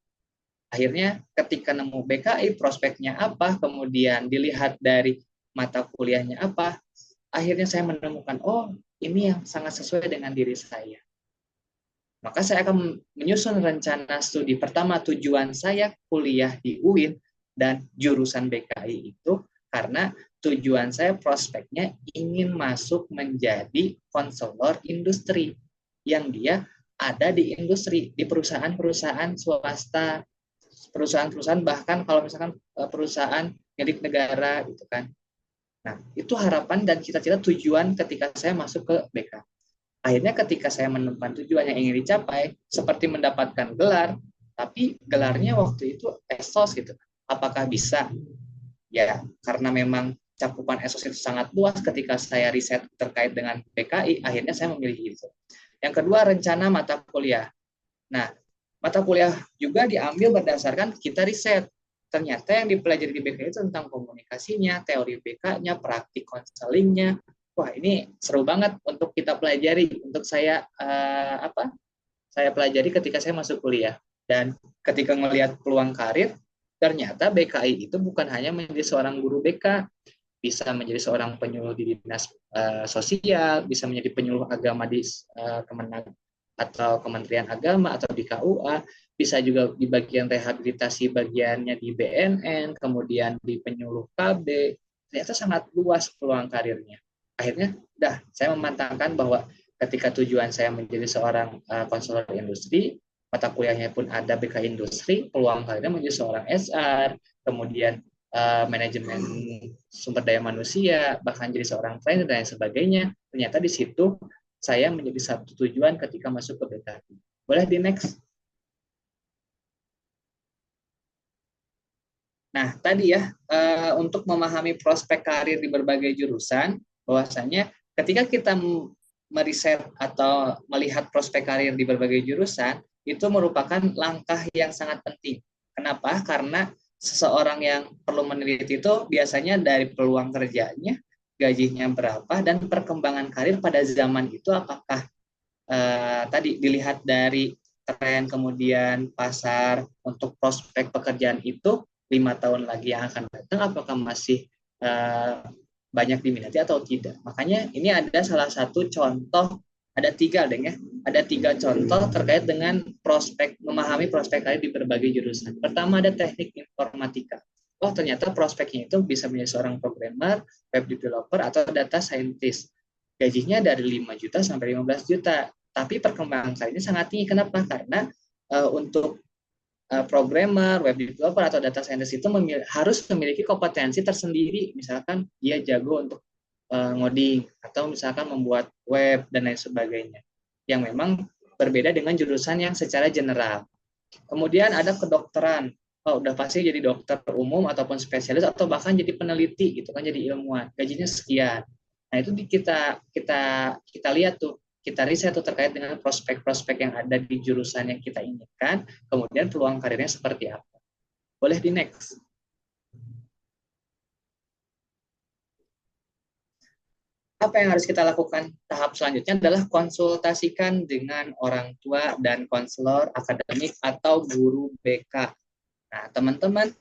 Akhirnya ketika nemu BKI, prospeknya apa, kemudian dilihat dari mata kuliahnya apa, akhirnya saya menemukan, ini yang sangat sesuai dengan diri saya. Maka saya akan menyusun rencana studi. Pertama, tujuan saya kuliah di UIN dan jurusan BKI itu karena tujuan saya prospeknya ingin masuk menjadi konselor industri yang dia ada di industri, di perusahaan-perusahaan swasta, perusahaan-perusahaan, bahkan kalau misalkan perusahaan milik negara gitu kan. Nah, itu harapan dan cita-cita tujuan ketika saya masuk ke BK. Akhirnya ketika saya menemukan tujuan yang ingin dicapai, seperti mendapatkan gelar, tapi gelarnya waktu itu ESOS gitu. Apakah bisa? Ya, karena memang cakupan ESOS itu sangat luas ketika saya riset terkait dengan PKI, akhirnya saya memilih itu. Yang kedua, rencana mata kuliah. Nah, mata kuliah juga diambil berdasarkan kita riset. Ternyata yang dipelajari di BK itu tentang komunikasinya, teori BK-nya, praktik konselingnya. Wah, ini seru banget untuk kita pelajari. Untuk saya saya pelajari ketika saya masuk kuliah. Dan ketika melihat peluang karir, ternyata BKI itu bukan hanya menjadi seorang guru BK, bisa menjadi seorang penyuluh di dinas sosial, bisa menjadi penyuluh agama di Kemenag atau Kementerian Agama atau di KUA, bisa juga di bagian rehabilitasi bagiannya di BNN, kemudian di penyuluh KB. Ternyata sangat luas peluang karirnya. Akhirnya saya memantangkan bahwa ketika tujuan saya menjadi seorang konselor industri, mata kuliahnya pun ada BK Industri, peluang karirnya menjadi seorang SR, kemudian manajemen sumber daya manusia, bahkan jadi seorang trainer dan sebagainya. Ternyata di situ saya menjadi satu tujuan ketika masuk ke BKI. Boleh di next? Nah, tadi ya, untuk memahami prospek karir di berbagai jurusan, bahwasanya ketika kita meriset atau melihat prospek karir di berbagai jurusan itu merupakan langkah yang sangat penting. Kenapa? Karena seseorang yang perlu meneliti itu biasanya dari peluang kerjanya, gajinya berapa, dan perkembangan karir pada zaman itu apakah tadi dilihat dari tren kemudian pasar untuk prospek pekerjaan itu 5 tahun lagi yang akan datang apakah masih banyak diminati atau tidak. Makanya ini ada salah satu contoh, ada tiga deh ya, ada 3 contoh terkait dengan prospek, memahami prospek karir di berbagai jurusan. Pertama ada teknik informatika. Oh ternyata prospeknya itu bisa menjadi seorang programmer, web developer, atau data scientist. Gajinya dari 5 juta sampai 15 juta. Tapi perkembangan karirnya sangat tinggi. Kenapa? Karena untuk programmer, web developer, atau data scientist itu harus memiliki kompetensi tersendiri. Misalkan dia jago untuk ngoding, atau misalkan membuat web, dan lain sebagainya. Yang memang berbeda dengan jurusan yang secara general. Kemudian ada kedokteran. Oh, udah pasti jadi dokter umum ataupun spesialis atau bahkan jadi peneliti gitu kan, jadi ilmuwan. Gajinya sekian. Nah, itu kita lihat tuh, kita riset tuh terkait dengan prospek-prospek yang ada di jurusan yang kita inginkan, kemudian peluang karirnya seperti apa. Boleh di next. Apa yang harus kita lakukan? Tahap selanjutnya adalah konsultasikan dengan orang tua dan konselor akademik atau guru BK. Nah, teman-teman,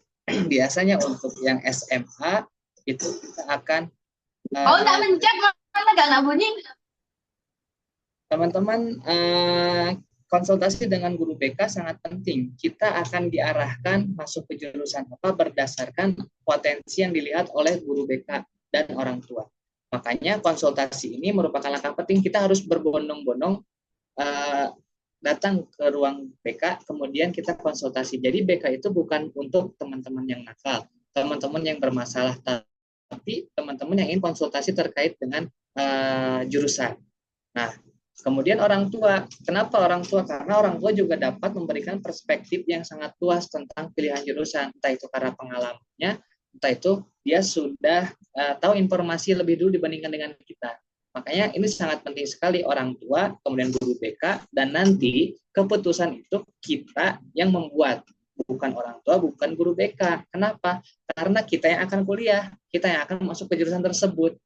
biasanya untuk yang SMA itu kita akan Oh, tak mencet mana gak bunyi. teman-teman konsultasi dengan guru BK sangat penting. Kita akan diarahkan masuk ke jurusan apa berdasarkan potensi yang dilihat oleh guru BK dan orang tua. Makanya konsultasi ini merupakan langkah penting. Kita harus berbondong-bondong datang ke ruang BK, kemudian kita konsultasi. Jadi BK itu bukan untuk teman-teman yang nakal, teman-teman yang bermasalah, tapi teman-teman yang ingin konsultasi terkait dengan jurusan. Nah, kemudian orang tua. Kenapa orang tua? Karena orang tua juga dapat memberikan perspektif yang sangat luas tentang pilihan jurusan. Entah itu karena pengalamannya, entah itu dia sudah tahu informasi lebih dulu dibandingkan dengan kita. Makanya ini sangat penting sekali orang tua, kemudian guru BK, dan nanti keputusan itu kita yang membuat. Bukan orang tua, bukan guru BK. Kenapa? Karena kita yang akan kuliah, kita yang akan masuk ke jurusan tersebut.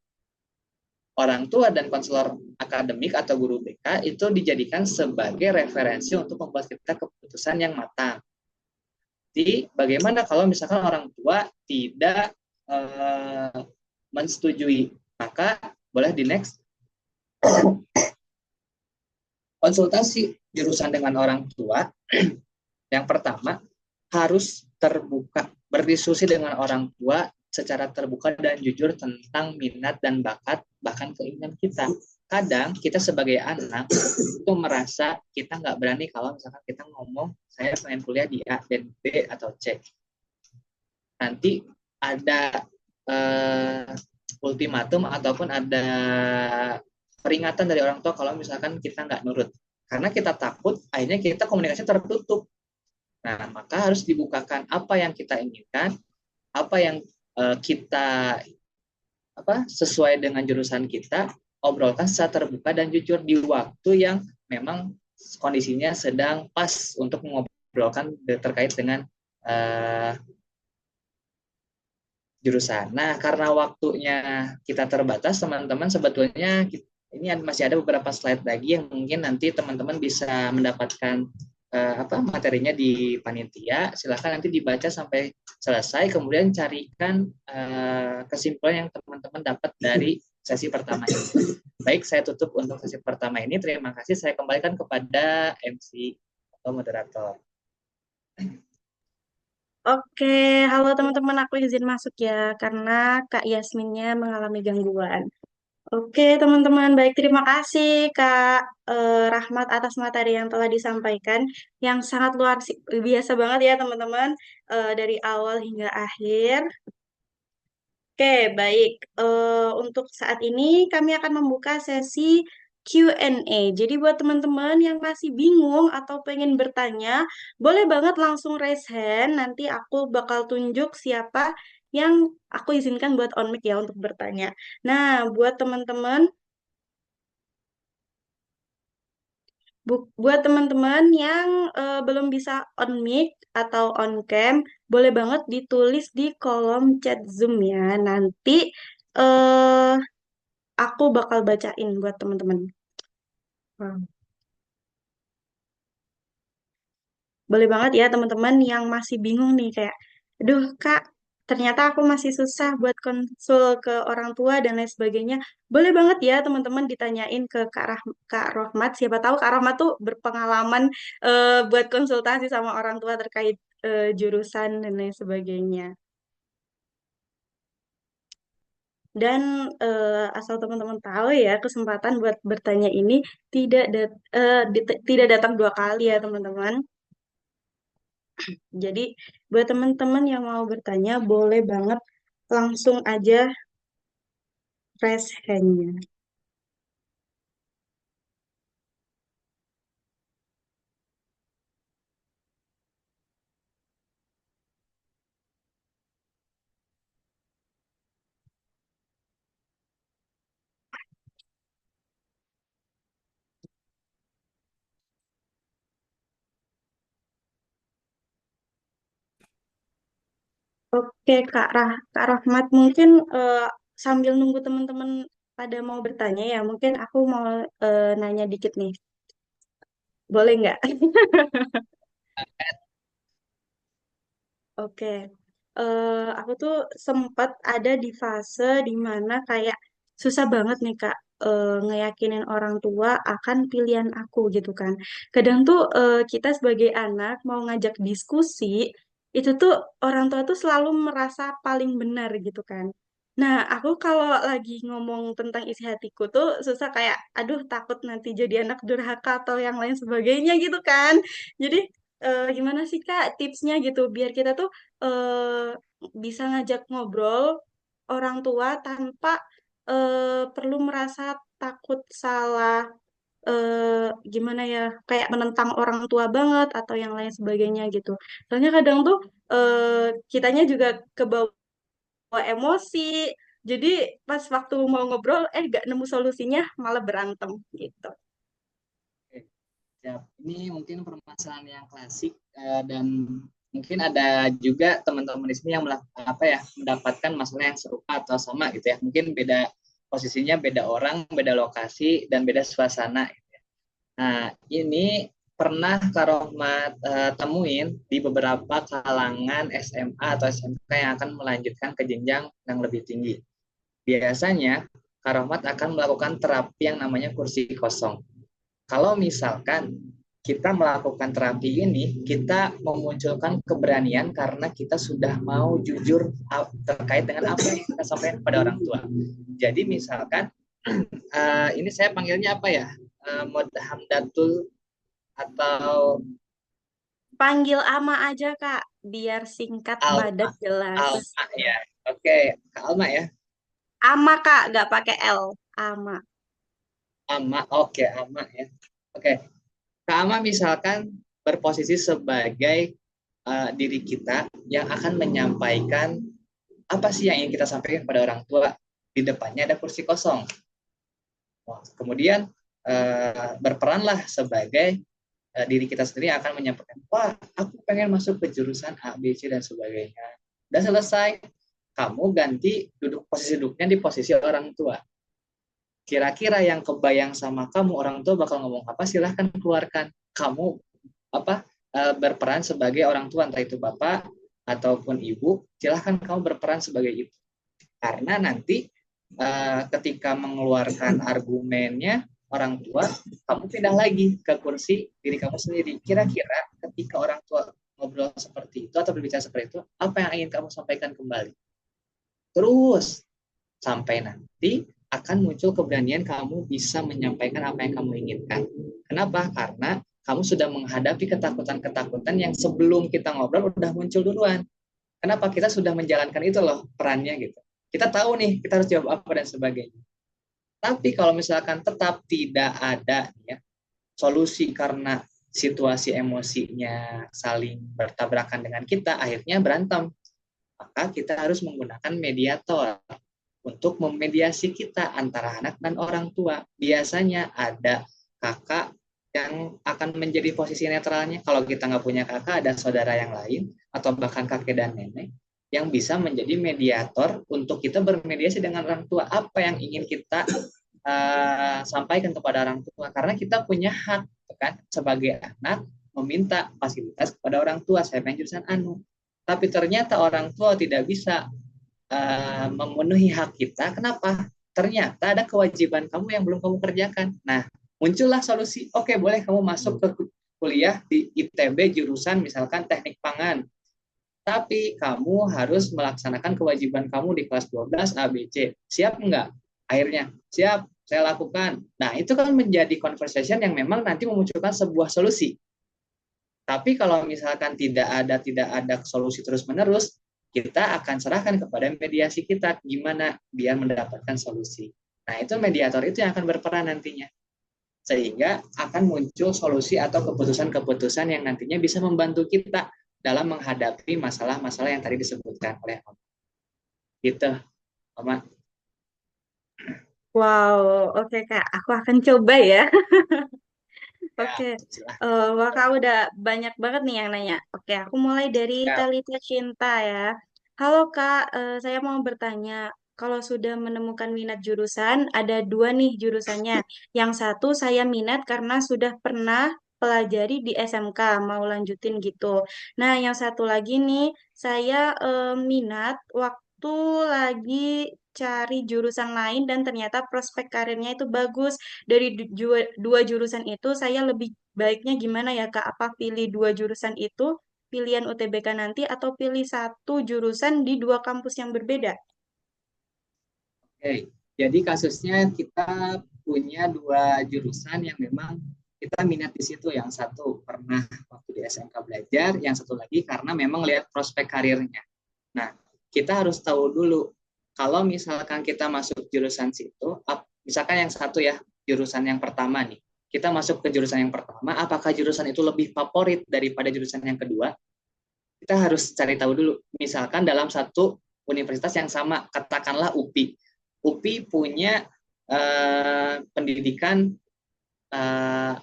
Orang tua dan konselor akademik atau guru BK itu dijadikan sebagai referensi untuk membuat kita keputusan yang matang. Jadi bagaimana kalau misalkan orang tua tidak mensetujui? Maka boleh di next. Konsultasi jurusan dengan orang tua. Yang pertama harus terbuka, berdiskusi dengan orang tua secara terbuka dan jujur tentang minat dan bakat, bahkan keinginan kita. Kadang kita sebagai anak itu merasa kita nggak berani kalau misalkan kita ngomong saya pengen kuliah di A dan B atau C. Nanti ada ultimatum ataupun ada peringatan dari orang tua kalau misalkan kita nggak nurut. Karena kita takut akhirnya kita komunikasi tertutup. Nah, maka harus dibukakan apa yang kita inginkan, apa yang kita sesuai dengan jurusan kita, obrolkan secara terbuka dan jujur di waktu yang memang kondisinya sedang pas untuk mengobrolkan terkait dengan jurusan. Nah, karena waktunya kita terbatas, teman-teman, sebetulnya ini masih ada beberapa slide lagi yang mungkin nanti teman-teman bisa mendapatkan materinya di panitia. Silahkan nanti dibaca sampai selesai, kemudian carikan kesimpulan yang teman-teman dapat dari sesi pertama ini. Baik, saya tutup untuk sesi pertama ini. Terima kasih. Saya kembalikan kepada MC atau moderator. Oke, halo teman-teman, aku izin masuk ya, karena Kak Yasminnya mengalami gangguan. Oke, teman-teman, baik, terima kasih Kak Rahmat atas materi yang telah disampaikan, yang sangat luar biasa banget ya teman-teman, dari awal hingga akhir. Oke, baik. Untuk saat ini kami akan membuka sesi Q&A. Jadi buat teman-teman yang masih bingung atau pengen bertanya, boleh banget langsung raise hand. Nanti aku bakal tunjuk siapa yang aku izinkan buat on mic ya untuk bertanya. Nah, buat teman-teman Buat teman-teman yang belum bisa on mic atau on cam, boleh banget ditulis di kolom chat Zoom ya. Nanti eh aku bakal bacain buat teman-teman. Hmm. Boleh banget ya teman-teman yang masih bingung nih kayak, aduh Kak, ternyata aku masih susah buat konsul ke orang tua dan lain sebagainya. Boleh banget ya teman-teman ditanyain ke Kak Rohmat. Siapa tahu Kak Rohmat tuh berpengalaman buat konsultasi sama orang tua terkait jurusan dan lain sebagainya. Dan asal teman-teman tahu ya, kesempatan buat bertanya ini tidak datang dua kali ya teman-teman. Jadi buat teman-teman yang mau bertanya, boleh banget langsung aja raise hand-nya. Oke, Kak Rahmat, mungkin sambil nunggu teman-teman pada mau bertanya ya, mungkin aku mau nanya dikit nih. Boleh nggak? Oke, aku tuh sempat ada di fase di mana kayak susah banget nih Kak ngeyakinin orang tua akan pilihan aku gitu kan. Kadang tuh kita sebagai anak mau ngajak diskusi, itu tuh orang tua tuh selalu merasa paling benar gitu kan. Nah, aku kalau lagi ngomong tentang isi hatiku tuh susah kayak, aduh takut nanti jadi anak durhaka atau yang lain sebagainya gitu kan. Jadi gimana sih Kak tipsnya gitu biar kita tuh bisa ngajak ngobrol orang tua tanpa perlu merasa takut salah gimana ya kayak menentang orang tua banget atau yang lain sebagainya gitu. Soalnya kadang tuh kitanya juga kebawa emosi. Jadi pas waktu mau ngobrol gak nemu solusinya malah berantem gitu. Oke, siap. Ini mungkin permasalahan yang klasik dan mungkin ada juga teman-teman di sini yang mendapatkan masalah yang serupa atau sama gitu ya. Mungkin beda posisinya, beda orang, beda lokasi dan beda suasana. Nah, ini pernah Kak Rohmat temuin di beberapa kalangan SMA atau SMK yang akan melanjutkan ke jenjang yang lebih tinggi. Biasanya Kak Rohmat akan melakukan terapi yang namanya kursi kosong. Kalau misalkan kita melakukan terapi ini, kita memunculkan keberanian karena kita sudah mau jujur terkait dengan apa yang kita sampaikan kepada orang tua. Jadi misalkan ini saya panggilnya apa ya? Hamdatul atau Panggil Ama aja Kak, biar singkat, Alma. padat, jelas. Alma ya. Oke, Kak Alma ya. Ama Kak, nggak pakai L. Ama. Alma, oke, Alma ya. Oke, Kak Alma misalkan berposisi sebagai diri kita yang akan menyampaikan apa sih yang ingin kita sampaikan kepada orang tua. Di depannya ada kursi kosong. Kemudian berperanlah sebagai diri kita sendiri akan menyampaikan, wah aku pengen masuk ke jurusan A, B, C, dan sebagainya. Udah selesai, kamu ganti posisi duduknya di posisi orang tua. Kira-kira yang kebayang sama kamu, orang tua bakal ngomong apa, silahkan keluarkan. Kamu berperan sebagai orang tua, entah itu bapak ataupun ibu, silahkan kamu berperan sebagai ibu. Karena nanti ketika mengeluarkan argumennya orang tua, kamu pindah lagi ke kursi diri kamu sendiri. Kira-kira ketika orang tua ngobrol seperti itu atau berbicara seperti itu, apa yang ingin kamu sampaikan kembali? Terus sampai nanti akan muncul keberanian kamu bisa menyampaikan apa yang kamu inginkan. Kenapa? Karena kamu sudah menghadapi ketakutan-ketakutan yang sebelum kita ngobrol udah muncul duluan. Kenapa? Kita sudah menjalankan itu loh perannya gitu. Kita tahu nih kita harus jawab apa dan sebagainya. Tapi kalau misalkan tetap tidak ada ya solusi karena situasi emosinya saling bertabrakan dengan kita, akhirnya berantem. Maka kita harus menggunakan mediator untuk memediasi kita antara anak dan orang tua. Biasanya ada kakak yang akan menjadi posisi netralnya kalau kita nggak punya kakak, ada saudara yang lain atau bahkan kakek dan nenek yang bisa menjadi mediator untuk kita bermediasi dengan orang tua apa yang ingin kita sampaikan kepada orang tua karena kita punya hak kan sebagai anak meminta fasilitas kepada orang tua saya pengen jurusan anu tapi ternyata orang tua tidak bisa memenuhi hak kita kenapa ternyata ada kewajiban kamu yang belum kamu kerjakan nah muncullah solusi oke boleh kamu masuk ke kuliah di ITB jurusan misalkan teknik pangan tapi kamu harus melaksanakan kewajiban kamu di kelas 12 ABC. Siap enggak? Akhirnya, siap, saya lakukan. Nah, itu kan menjadi conversation yang memang nanti memunculkan sebuah solusi. Tapi kalau misalkan tidak ada solusi terus-menerus, kita akan serahkan kepada mediasi kita gimana biar mendapatkan solusi. Nah, itu mediator itu yang akan berperan nantinya. Sehingga akan muncul solusi atau keputusan-keputusan yang nantinya bisa membantu kita dalam menghadapi masalah-masalah yang tadi disebutkan oleh Om. Gitu, Om. Wow, oke Kak, aku akan coba ya. Ya, Oke, silahkan. Wah Kak udah banyak banget nih yang nanya. Oke, aku mulai dari Ya, Talita Cinta ya. Halo Kak, saya mau bertanya. Kalau sudah menemukan minat jurusan, ada dua nih jurusannya. Yang satu saya minat karena sudah pernah pelajari di SMK, mau lanjutin gitu. Nah, yang satu lagi nih, saya minat waktu lagi cari jurusan lain dan ternyata prospek karirnya itu bagus dari dua jurusan itu saya lebih baiknya gimana ya Kak? Apa pilih dua jurusan itu pilihan UTBK nanti atau pilih satu jurusan di dua kampus yang berbeda? oke. Jadi kasusnya kita punya dua jurusan yang memang kita minat di situ. Yang satu pernah waktu di SMK belajar, yang satu lagi karena memang lihat prospek karirnya. Nah, kita harus tahu dulu kalau misalkan kita masuk jurusan situ, misalkan yang satu ya, jurusan yang pertama nih. Kita masuk ke jurusan yang pertama, apakah jurusan itu lebih favorit daripada jurusan yang kedua? Kita harus cari tahu dulu. Misalkan dalam satu universitas yang sama, katakanlah UPI. UPI punya pendidikan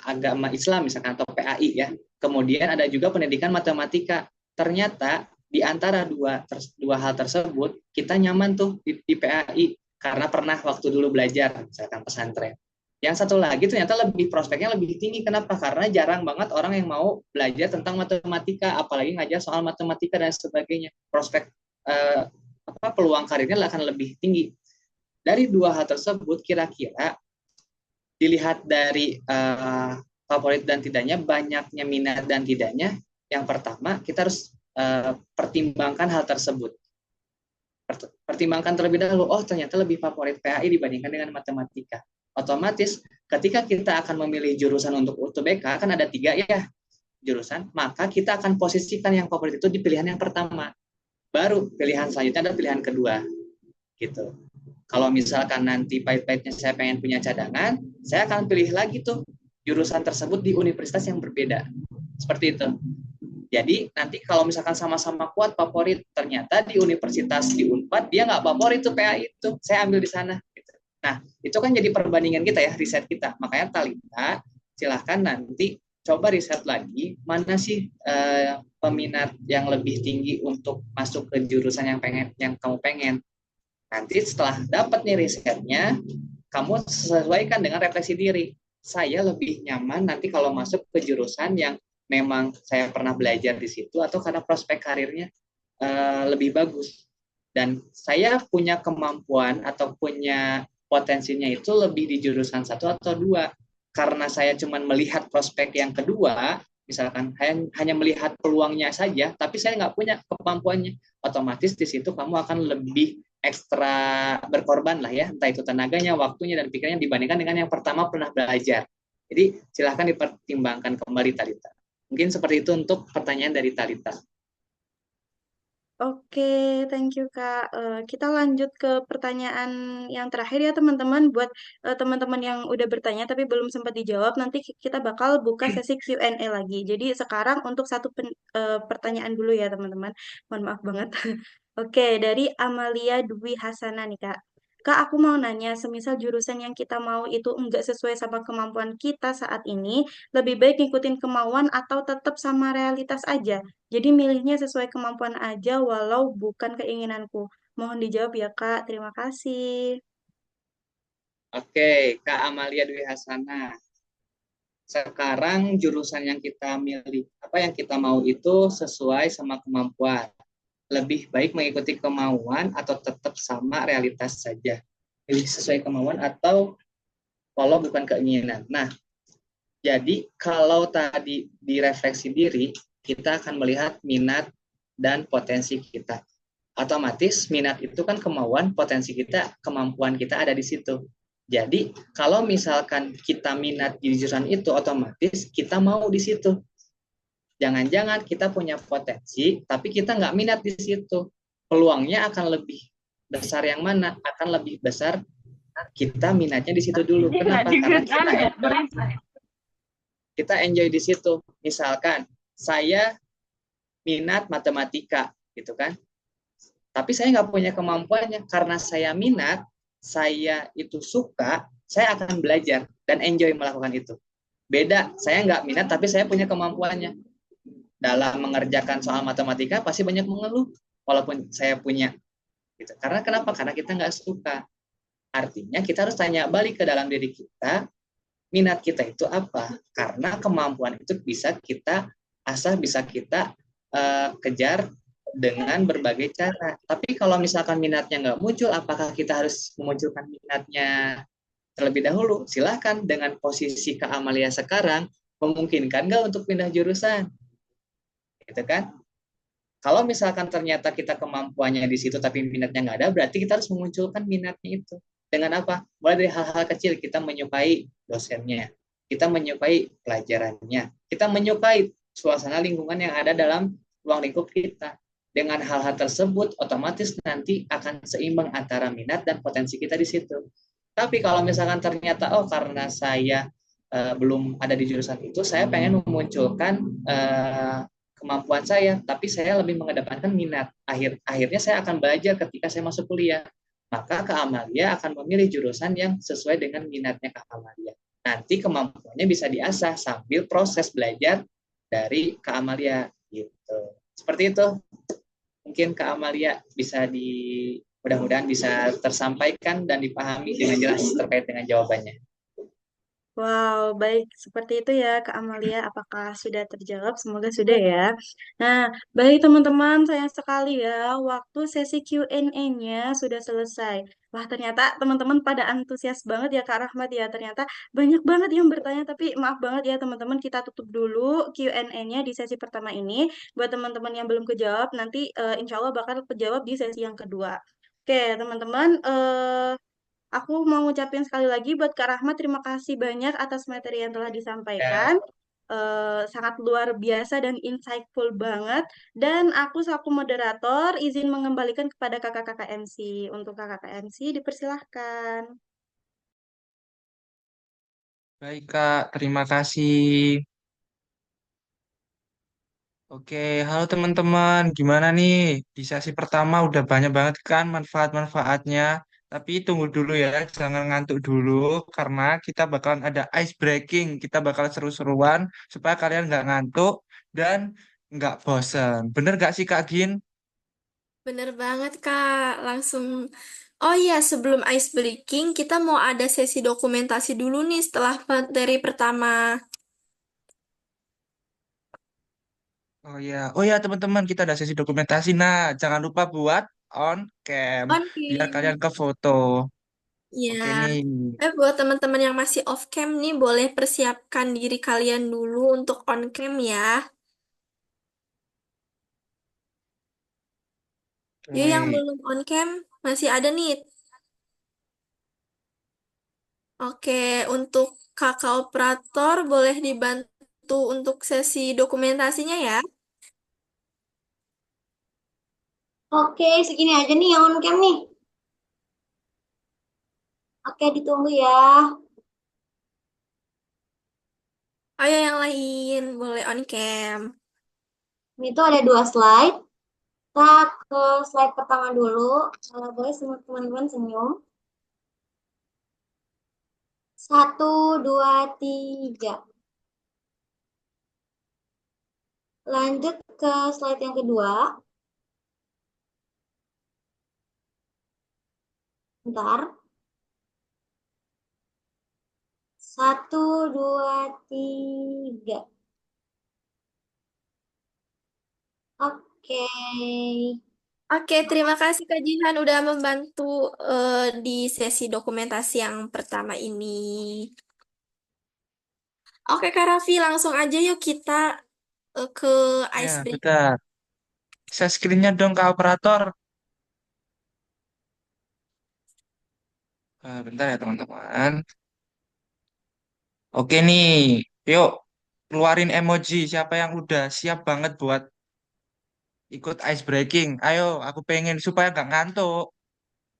agama Islam misalkan atau PAI ya. Kemudian ada juga pendidikan matematika. Ternyata di antara dua hal tersebut kita nyaman tuh di PAI karena pernah waktu dulu belajar misalkan pesantren. Yang satu lagi ternyata lebih prospeknya lebih tinggi. Kenapa? Karena jarang banget orang yang mau belajar tentang matematika, apalagi ngajar soal matematika dan sebagainya. Prospek peluang karirnya akan lebih tinggi. Dari dua hal tersebut, kira-kira dilihat dari favorit dan tidaknya, banyaknya minat dan tidaknya. Yang pertama, kita harus pertimbangkan hal tersebut. Pertimbangkan terlebih dahulu, oh ternyata lebih favorit PAI dibandingkan dengan matematika. Otomatis ketika kita akan memilih jurusan untuk UTBK, kan ada 3 ya jurusan, maka kita akan posisikan yang favorit itu di pilihan yang pertama. Baru pilihan selanjutnya ada pilihan kedua. Gitu. Kalau misalkan nanti pahit-pahitnya saya pengen punya cadangan, saya akan pilih lagi tuh jurusan tersebut di universitas yang berbeda. Seperti itu. Jadi nanti kalau misalkan sama-sama kuat favorit, ternyata di universitas di Unpad dia nggak favorit tuh PA itu, saya ambil di sana. Nah itu kan jadi perbandingan kita ya, riset kita. Makanya Talita silahkan nanti coba riset lagi mana sih peminat yang lebih tinggi untuk masuk ke jurusan yang kamu pengen. Nanti setelah dapat nih risetnya, kamu sesuaikan dengan refleksi diri. Saya lebih nyaman nanti kalau masuk ke jurusan yang memang saya pernah belajar di situ atau karena prospek karirnya lebih bagus. Dan saya punya kemampuan atau punya potensinya itu lebih di jurusan satu atau dua. Karena saya cuma melihat prospek yang kedua, misalkan hanya melihat peluangnya saja, tapi saya nggak punya kemampuannya, otomatis di situ kamu akan lebih ekstra berkorban lah ya, entah itu tenaganya, waktunya, dan pikirannya dibandingkan dengan yang pertama pernah belajar. Jadi silahkan dipertimbangkan kembali Talita. Mungkin seperti itu untuk pertanyaan dari Talita. Oke, thank you Kak. Kita lanjut ke pertanyaan yang terakhir ya teman-teman. Buat teman-teman yang udah bertanya tapi belum sempat dijawab, nanti kita bakal buka sesi Q&A lagi. Jadi sekarang untuk satu pertanyaan dulu ya teman-teman. Mohon maaf banget. Oke, dari Amalia Dwi Hasana nih Kak. Kak, aku mau nanya, semisal jurusan yang kita mau itu enggak sesuai sama kemampuan kita saat ini, lebih baik ngikutin kemauan atau tetap sama realitas aja? Jadi milihnya sesuai kemampuan aja walau bukan keinginanku. Mohon dijawab ya, Kak. Terima kasih. Oke, Kak Amalia Dwi Hasana. Sekarang jurusan yang kita milih, apa yang kita mau itu sesuai sama kemampuan. Lebih baik mengikuti kemauan atau tetap sama realitas saja. Pilih sesuai kemauan atau walau bukan keinginan. Nah, jadi kalau tadi direfleksi diri, kita akan melihat minat dan potensi kita. Otomatis minat itu kan kemauan, potensi kita, kemampuan kita ada di situ. Jadi kalau misalkan kita minat di jurusan itu, otomatis kita mau di situ. Jangan-jangan kita punya potensi, tapi kita nggak minat di situ. Peluangnya akan lebih besar yang mana? Akan lebih besar kita minatnya di situ dulu. Kenapa? Karena kita enjoy di situ. Misalkan saya minat matematika, gitu kan? Tapi saya nggak punya kemampuannya. Karena saya minat, saya itu suka, saya akan belajar dan enjoy melakukan itu. Beda, saya nggak minat tapi saya punya kemampuannya. Dalam mengerjakan soal matematika pasti banyak mengeluh, walaupun saya punya. Gitu. Karena kenapa? Karena kita nggak suka. Artinya kita harus tanya balik ke dalam diri kita, minat kita itu apa? Karena kemampuan itu bisa kita asah, bisa kita kejar dengan berbagai cara. Tapi kalau misalkan minatnya nggak muncul, apakah kita harus memunculkan minatnya terlebih dahulu? Silahkan dengan posisi Kak Amalia sekarang, memungkinkan nggak untuk pindah jurusan? Gitu kan? Kalau misalkan ternyata kita kemampuannya di situ tapi minatnya nggak ada, berarti kita harus memunculkan minatnya itu. Dengan apa? Mulai dari hal-hal kecil, kita menyukai dosennya, kita menyukai pelajarannya, kita menyukai suasana lingkungan yang ada dalam ruang lingkup kita. Dengan hal-hal tersebut, otomatis nanti akan seimbang antara minat dan potensi kita di situ. Tapi kalau misalkan ternyata, oh karena saya belum ada di jurusan itu, saya pengen memunculkan kemampuan saya, tapi saya lebih mengedepankan minat. Akhirnya saya akan belajar ketika saya masuk kuliah. Maka Kak Amalia akan memilih jurusan yang sesuai dengan minatnya Kak Amalia. Nanti kemampuannya bisa diasah sambil proses belajar dari Kak Amalia gitu. Seperti itu. Mungkin Kak Amalia bisa mudah-mudahan bisa tersampaikan dan dipahami dengan jelas terkait dengan jawabannya. Wow, baik. Seperti itu ya, Kak Amalia. Apakah sudah terjawab? Semoga sudah ya. Nah, baik teman-teman, sayang sekali ya, waktu sesi Q&A-nya sudah selesai. Wah, ternyata teman-teman pada antusias banget ya, Kak Rahmat ya. Ternyata banyak banget yang bertanya, tapi maaf banget ya teman-teman, kita tutup dulu Q&A-nya di sesi pertama ini. Buat teman-teman yang belum kejawab, nanti insya Allah bakal kejawab di sesi yang kedua. Oke, teman-teman, aku mau ngucapin sekali lagi buat Kak Rahmat, terima kasih banyak atas materi yang telah Ya, disampaikan. Sangat luar biasa dan insightful banget. Dan aku selaku moderator izin mengembalikan kepada kakak-kakak MC. Untuk kakak-kakak MC dipersilahkan. Baik, Kak. Terima kasih. Oke, halo teman-teman. Gimana nih? Di sesi pertama udah banyak banget kan manfaat-manfaatnya. Tapi tunggu dulu ya, jangan ngantuk dulu karena kita bakalan ada ice breaking. Kita bakal seru-seruan supaya kalian nggak ngantuk dan nggak bosen. Bener gak sih Kak Gin? Bener banget, Kak. Langsung. Oh iya, sebelum ice breaking, kita mau ada sesi dokumentasi dulu nih setelah materi pertama. Oh ya teman-teman, kita ada sesi dokumentasi. Nah, jangan lupa buat on cam biar Oke. kalian ke foto. Ya. Oke nih. Buat teman-teman yang masih off cam nih, boleh persiapkan diri kalian dulu untuk on cam ya. Yuk, yang Oke. belum on cam, masih ada nih. Oke, untuk kakak operator boleh dibantu untuk sesi dokumentasinya ya. Oke, segini aja nih yang on cam nih. Oke, ditunggu ya. Ayo yang lain, boleh on cam. Ini tuh ada 2 slide. Kita ke slide pertama dulu. Boleh semua teman-teman senyum. Satu, dua, tiga. Lanjut ke slide yang kedua. Bentar. Satu, dua, tiga. Oke. Oke, terima kasih Kak Jihan udah membantu di sesi dokumentasi yang pertama ini. Oke Kak Raffi, langsung aja yuk kita ke Ya, icebreaker. bentar. Share screen-nya dong ke operator. Bentar ya teman-teman. Oke nih, yuk keluarin emoji. Siapa yang udah siap banget buat ikut ice breaking? Ayo, aku pengen supaya gak ngantuk.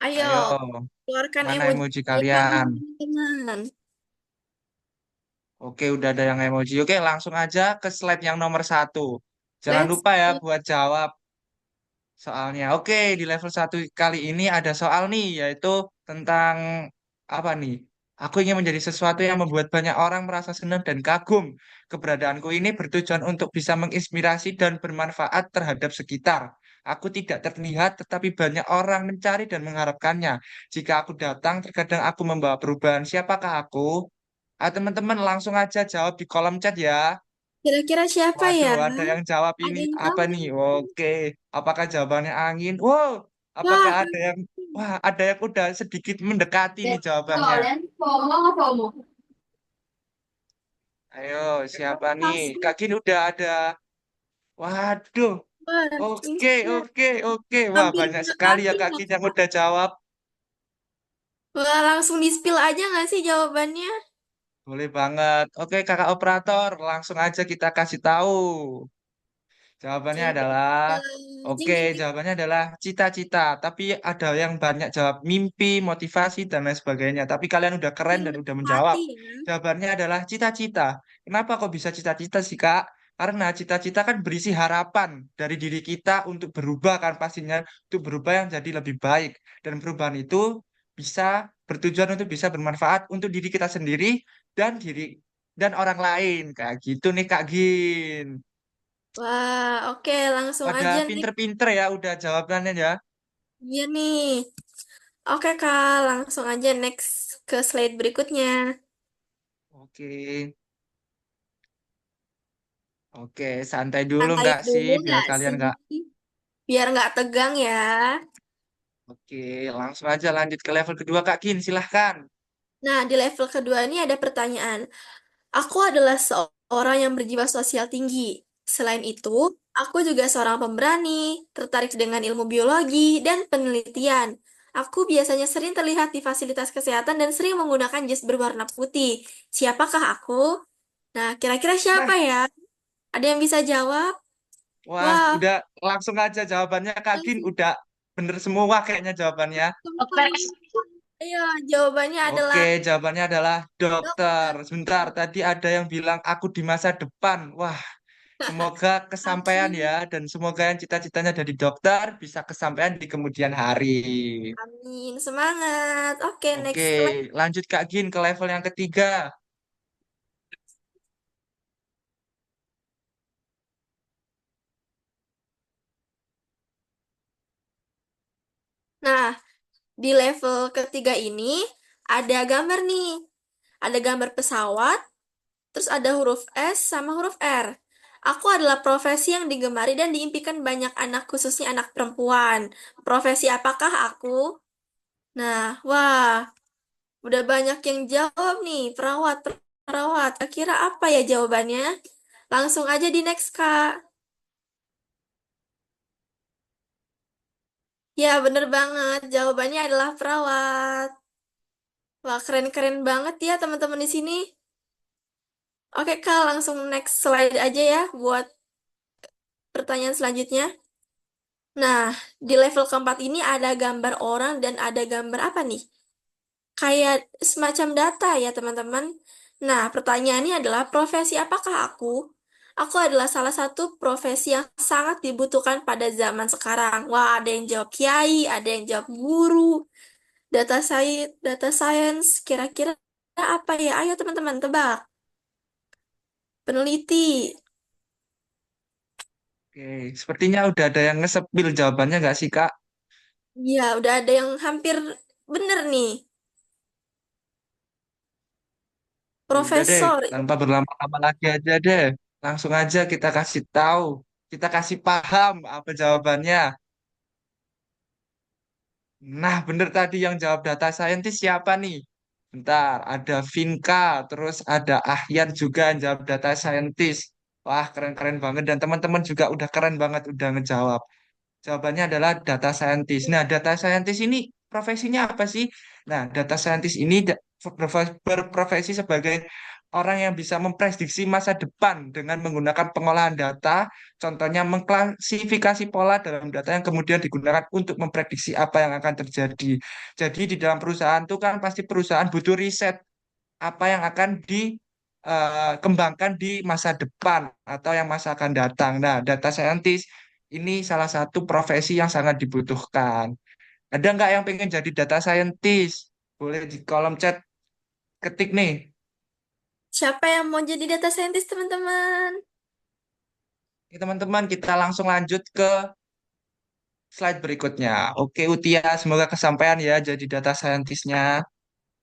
Ayo, Ayo, keluarkan mana emoji emoji mereka nih, kalian? teman-teman. Oke, udah ada yang emoji. Oke, langsung aja ke slide yang nomor satu. Jangan Let's lupa ya go. buat jawab soalnya. Oke, di level satu kali ini ada soal nih, yaitu tentang apa nih? Aku ingin menjadi sesuatu yang membuat banyak orang merasa senang dan kagum. Keberadaanku ini bertujuan untuk bisa menginspirasi dan bermanfaat terhadap sekitar. Aku tidak terlihat, tetapi banyak orang mencari dan mengharapkannya. Jika aku datang, terkadang aku membawa perubahan. Siapakah aku? Teman-teman langsung aja jawab di kolom chat ya. Kira-kira siapa ya? Waduh, ada yang jawab Ada ini yang tahu apa nih? nggak? Oke, apakah jawabannya angin? Wow, apakah Wah, ada yang wah, ada yang udah sedikit mendekati nih jawabannya. Kalian FOMO nggak FOMO? Ayo, siapa nih? langsung. Kak Gin udah ada. Waduh, Wah, oke, instan. oke, oke. Wah, Hampir banyak dua sekali ya kali Kak loh. Gin yang udah jawab. Wah, langsung di-spill aja nggak sih jawabannya? Boleh banget. Oke, Kakak operator, langsung aja kita kasih tahu. Jawabannya Oke. adalah, Jing, oke, jing, jing. jawabannya adalah cita-cita. Tapi ada yang banyak jawab mimpi, motivasi, dan lain sebagainya. Tapi kalian udah keren dan udah menjawab. Hati ya. Jawabannya adalah cita-cita. Kenapa kok bisa cita-cita sih, Kak? Karena cita-cita kan berisi harapan dari diri kita untuk berubah kan pastinya, untuk berubah yang jadi lebih baik. Dan perubahan itu bisa bertujuan untuk bisa bermanfaat untuk diri kita sendiri dan orang lain. Kayak gitu nih, Kak Gin. Wah, oke, langsung Pada aja nih. pinter-pinter ya udah jawabannya ya. Iya nih. Oke, Kak, langsung aja next ke slide berikutnya. Oke, oke, santai dulu Santai nggak sih dulu biar nggak kalian sih? nggak. Biar nggak tegang ya. Oke, langsung aja lanjut ke level kedua Kak Gin, silahkan. Nah, di level kedua ini ada pertanyaan. Aku adalah seorang yang berjiwa sosial tinggi. Selain itu, aku juga seorang pemberani, tertarik dengan ilmu biologi dan penelitian. Aku biasanya sering terlihat di fasilitas kesehatan dan sering menggunakan jas berwarna putih. Siapakah aku? Nah, kira-kira Nah, siapa ya? Ada yang bisa jawab? wah, Wah, udah langsung aja jawabannya Kak Gin, langsung udah bener semua kayaknya jawabannya. Oke. semua. Ayo, jawabannya Oke, adalah jawabannya adalah dokter. dokter. Sebentar, tadi ada yang bilang aku di masa depan. Wah, semoga kesampaian Amin. ya, dan semoga yang cita-citanya jadi dokter bisa kesampaian di kemudian hari. Amin. Semangat. Oke, Oke, next. lanjut Kak Gin ke level yang ketiga. Nah, di level ketiga ini ada gambar nih. Ada gambar pesawat, terus ada huruf S sama huruf R. Aku adalah profesi yang digemari dan diimpikan banyak anak, khususnya anak perempuan. Profesi apakah aku? Nah, wah, udah banyak yang jawab nih. Perawat, perawat. Kira apa ya jawabannya? Langsung aja di next, Kak. Ya, bener banget. Jawabannya adalah perawat. Wah, keren-keren banget ya teman-teman di sini. Oke, Kak, langsung next slide aja ya buat pertanyaan selanjutnya. Nah, di level keempat ini ada gambar orang dan ada gambar apa nih? Kayak semacam data ya, teman-teman. Nah, pertanyaannya adalah profesi apakah aku? Aku adalah salah satu profesi yang sangat dibutuhkan pada zaman sekarang. Wah, ada yang jawab kiai, ada yang jawab guru, data science. Kira-kira apa ya? Ayo teman-teman tebak. Peneliti. Oke, sepertinya udah ada yang ngesepil jawabannya nggak sih, Kak? Iya, udah ada yang hampir bener nih. Ya udah deh, Profesor. tanpa berlama-lama lagi aja deh. Langsung aja kita kasih tahu, kita kasih paham apa jawabannya. Nah, bener tadi yang jawab data scientist siapa nih? Bentar, ada Vinka, terus ada Ahyan juga yang jawab data scientist. Wah, keren-keren banget. Dan teman-teman juga udah keren banget, udah ngejawab. Jawabannya adalah data scientist. Nah, data scientist ini profesinya apa sih? Nah, data scientist ini berprofesi sebagai orang yang bisa memprediksi masa depan dengan menggunakan pengolahan data, contohnya mengklasifikasi pola dalam data yang kemudian digunakan untuk memprediksi apa yang akan terjadi. Jadi di dalam perusahaan itu kan pasti perusahaan butuh riset apa yang akan dikembangkan di masa depan atau yang masa akan datang. Nah, data scientist ini salah satu profesi yang sangat dibutuhkan. Ada nggak yang pengen jadi data scientist? Boleh di kolom chat ketik nih. Siapa yang mau jadi data scientist, teman-teman? Oke, teman-teman, kita langsung lanjut ke slide berikutnya. Oke, Utia, semoga kesampaian ya jadi data scientistnya.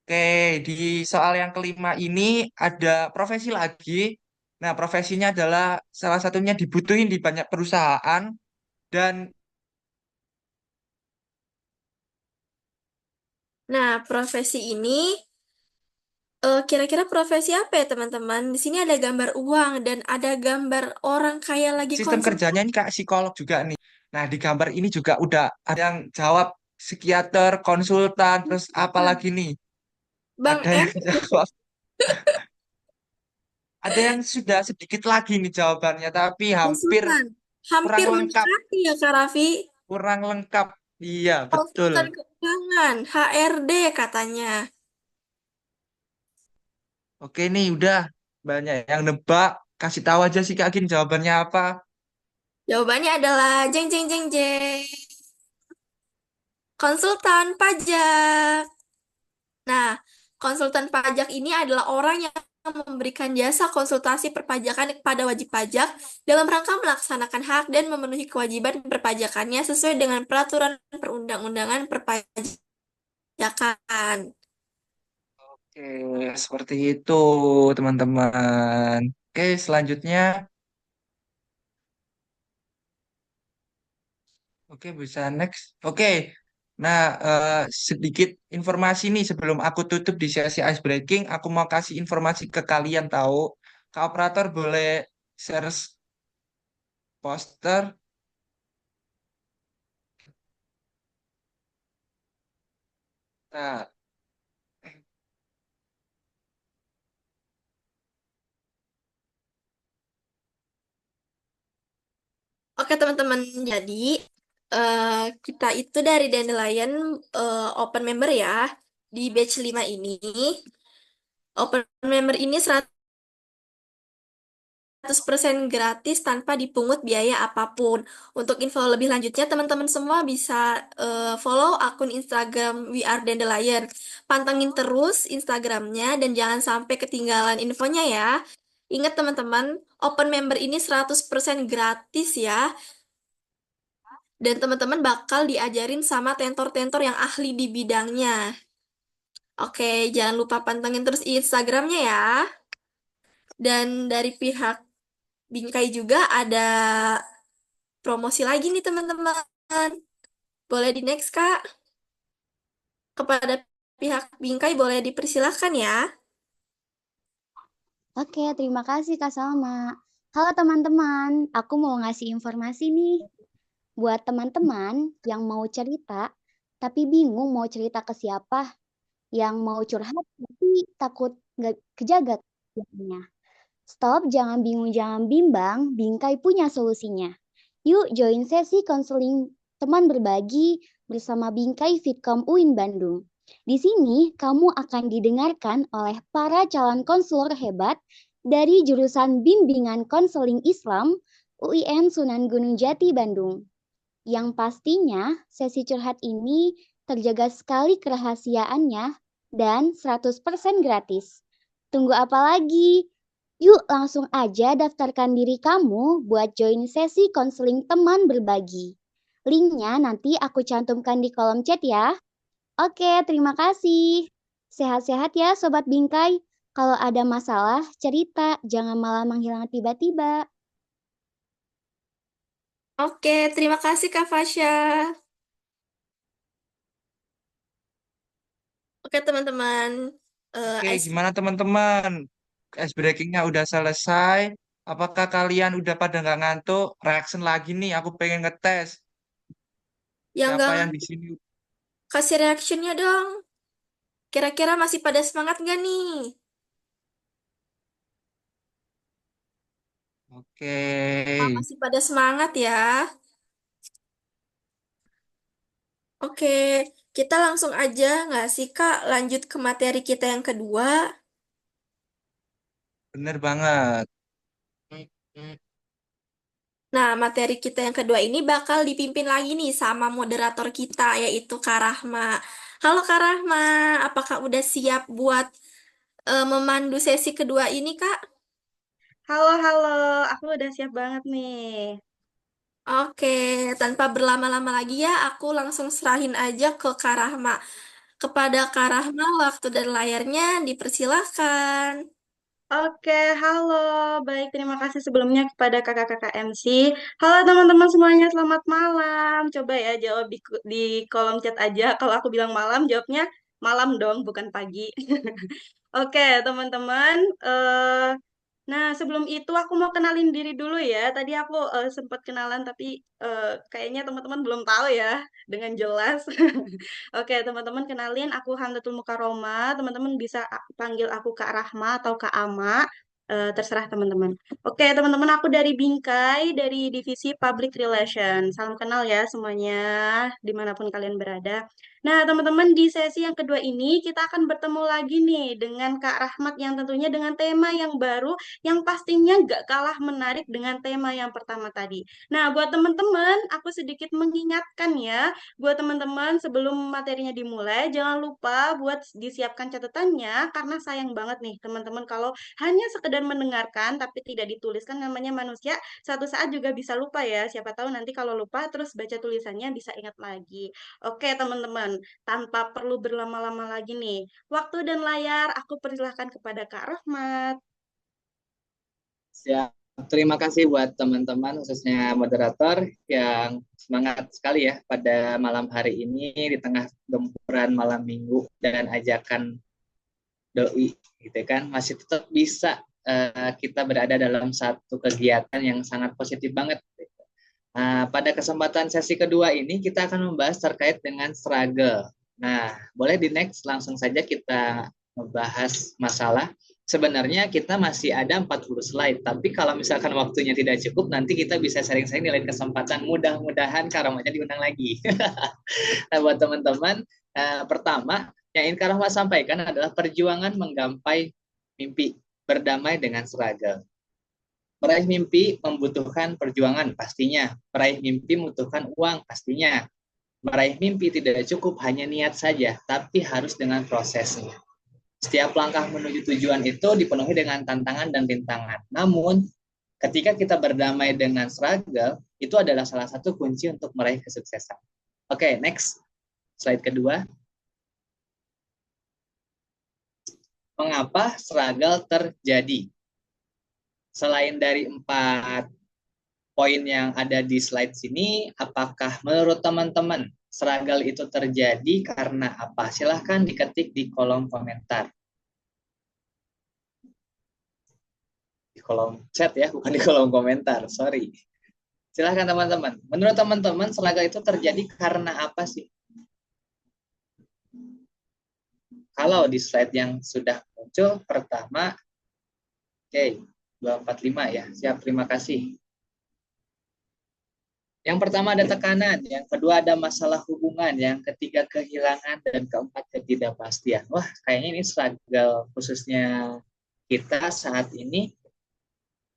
Oke, di soal yang kelima ini ada profesi lagi. Nah, profesinya adalah salah satunya dibutuhin di banyak perusahaan dan Nah, profesi ini kira-kira profesi apa ya, teman-teman? Di sini ada gambar uang dan ada gambar orang kaya lagi sistem konsultan. kerjanya ini kayak psikolog juga nih. Nah, di gambar ini juga udah ada yang jawab psikiater, konsultan, terus apa lagi nih? Bang Ada M, yang jawab, ada yang sudah sedikit lagi nih jawabannya, tapi hampir konsultan. kurang Hampir lengkap, mendekati ya, Kak Raffi. kurang lengkap. Iya, betul. Konsultan keuangan, HRD katanya. Oke nih, udah banyak yang nebak. Kasih tahu aja sih Kak Gin jawabannya apa. Jawabannya adalah jeng jeng jeng jeng. Konsultan pajak. Nah, konsultan pajak ini adalah orang yang memberikan jasa konsultasi perpajakan kepada wajib pajak dalam rangka melaksanakan hak dan memenuhi kewajiban perpajakannya sesuai dengan peraturan perundang-undangan perpajakan. Oke, seperti itu teman-teman. Oke, selanjutnya. Oke, bisa next. Oke, nah sedikit informasi nih sebelum aku tutup di sesi ice breaking, aku mau kasih informasi ke kalian tahu. Kak operator boleh share poster. Nah, Oke teman-teman, jadi eh, kita itu dari Dandelion open member ya di batch 5 ini. Open member ini 100% gratis tanpa dipungut biaya apapun. Untuk info lebih lanjutnya, teman-teman semua bisa follow akun Instagram We Are Dandelion. Pantengin terus Instagramnya dan jangan sampai ketinggalan infonya ya. Ingat teman-teman, open member ini 100% gratis ya. Dan teman-teman bakal diajarin sama tentor-tentor yang ahli di bidangnya. Oke, jangan lupa pantengin terus Instagramnya ya. Dan dari pihak Bingkai juga ada promosi lagi nih teman-teman. Boleh di next, Kak. Kepada pihak Bingkai boleh dipersilahkan ya. Oke, terima kasih Kak Salma. Halo teman-teman, aku mau ngasih informasi nih. Buat teman-teman yang mau cerita, tapi bingung mau cerita ke siapa, yang mau curhat tapi takut nggak kejaga kejahatannya. Stop, jangan bingung, jangan bimbang, Bingkai punya solusinya. Yuk join sesi konseling teman berbagi bersama Bingkai Fitkom UIN Bandung. Di sini kamu akan didengarkan oleh para calon konselor hebat dari jurusan Bimbingan Konseling Islam UIN Sunan Gunung Jati Bandung. Yang pastinya sesi curhat ini terjaga sekali kerahasiaannya dan 100% gratis. Tunggu apa lagi? Yuk langsung aja daftarkan diri kamu buat join sesi konseling teman berbagi. Linknya nanti aku cantumkan di kolom chat ya. Oke, terima kasih. Sehat-sehat ya Sobat Bingkai. Kalau ada masalah, cerita. Jangan malah menghilang tiba-tiba. Oke, terima kasih Kak Fasya. Oke teman-teman, Oke, ice gimana teman-teman? Ice breakingnya udah selesai. Apakah kalian udah pada nggak ngantuk? Reaction lagi nih, aku pengen ngetes. yang Siapa gak yang di sini? kasih reactionnya dong. Kira-kira masih pada semangat gak nih? Oke, Nah, masih pada semangat ya. Oke, kita langsung aja nggak sih Kak lanjut ke materi kita yang kedua. bener banget. Nah, materi kita yang kedua ini bakal dipimpin lagi nih sama moderator kita yaitu Kak Rahma. Halo Kak Rahma, apakah udah siap buat memandu sesi kedua ini Kak? Halo, halo, aku udah siap banget nih. Oke, tanpa berlama-lama lagi ya, aku langsung serahin aja ke Kak Rahma. Kepada Kak Rahma, waktu dan layarnya dipersilahkan. Oke, halo. Baik, terima kasih sebelumnya kepada kakak-kakak MC. Halo teman-teman semuanya, selamat malam. Coba ya jawab di kolom chat aja. Kalau aku bilang malam, jawabnya malam dong, bukan pagi. Oke, teman-teman. Nah, sebelum itu aku mau kenalin diri dulu ya. Tadi aku sempat kenalan, tapi kayaknya teman-teman belum tahu ya dengan jelas. Oke, teman-teman kenalin aku Hamdatul Mukaroma. Teman-teman bisa panggil aku Kak Rahma atau Kak Ama. Terserah teman-teman. Oke, teman-teman aku dari Bingkai, dari Divisi Public Relation. Salam kenal ya semuanya, dimanapun kalian berada. Nah, teman-teman di sesi yang kedua ini kita akan bertemu lagi nih dengan Kak Rahmat yang tentunya dengan tema yang baru yang pastinya gak kalah menarik dengan tema yang pertama tadi. Nah, buat teman-teman, aku sedikit mengingatkan ya, buat teman-teman sebelum materinya dimulai, jangan lupa buat disiapkan catatannya, karena sayang banget nih teman-teman kalau hanya sekedar mendengarkan tapi tidak dituliskan namanya manusia, satu saat juga bisa lupa ya, siapa tahu nanti kalau lupa terus baca tulisannya bisa ingat lagi. Oke teman-teman, tanpa perlu berlama-lama lagi nih, waktu dan layar aku persilahkan kepada Kak Rahmat. Siap. Terima kasih buat teman-teman, khususnya moderator yang semangat sekali ya pada malam hari ini di tengah gempuran malam minggu dan ajakan doi, gitu kan, masih tetap bisa kita berada dalam satu kegiatan yang sangat positif banget. Nah, pada kesempatan sesi kedua ini kita akan membahas terkait dengan struggle. Nah, boleh di next langsung saja kita membahas masalah. Sebenarnya kita masih ada 40 slide, tapi kalau misalkan waktunya tidak cukup, nanti kita bisa sharing-sharing di lain kesempatan. Mudah-mudahan Karomanya diundang lagi. Nah, buat teman-teman, pertama yang ingin Karoma sampaikan adalah perjuangan menggapai mimpi, berdamai dengan struggle. Meraih mimpi membutuhkan perjuangan pastinya. Meraih mimpi membutuhkan uang pastinya. Meraih mimpi tidak cukup hanya niat saja, tapi harus dengan prosesnya. Setiap langkah menuju tujuan itu dipenuhi dengan tantangan dan rintangan. Namun, ketika kita berdamai dengan struggle, itu adalah salah satu kunci untuk meraih kesuksesan. Oke, next. Slide kedua. Mengapa struggle terjadi? Selain dari 4 poin yang ada di slide sini, apakah menurut teman-teman struggle itu terjadi karena apa? Silahkan diketik di kolom komentar. Di kolom chat ya, bukan di kolom komentar, sorry. Silahkan teman-teman. Menurut teman-teman, struggle itu terjadi karena apa sih? Kalau di slide yang sudah muncul, pertama, oke, 245 ya, siap, terima kasih. Yang pertama ada tekanan, yang kedua ada masalah hubungan, yang ketiga kehilangan, dan keempat ketidakpastian. Wah, kayaknya ini struggle khususnya kita saat ini.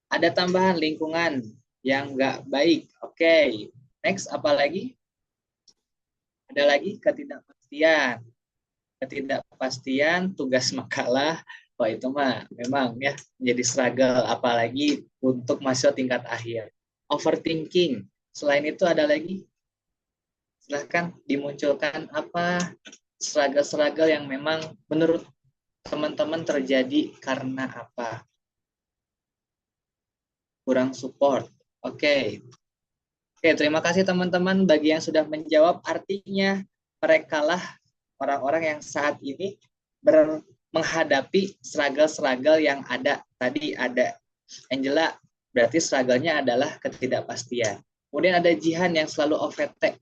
Ada tambahan lingkungan yang nggak baik. Oke, next apa lagi? Ada lagi ketidakpastian. ketidakpastian, tugas makalah, wah itu mah memang ya menjadi struggle, apalagi untuk mahasiswa tingkat akhir. Overthinking, selain itu ada lagi, silahkan dimunculkan apa struggle-struggle yang memang menurut teman-teman terjadi karena apa? Kurang support. Oke. Oke, terima kasih teman-teman bagi yang sudah menjawab. Artinya merekalah orang-orang yang saat ini menghadapi struggle-struggle yang ada. Tadi ada Angela, berarti struggle-nya adalah ketidakpastian. Kemudian ada Jihan yang selalu OVT,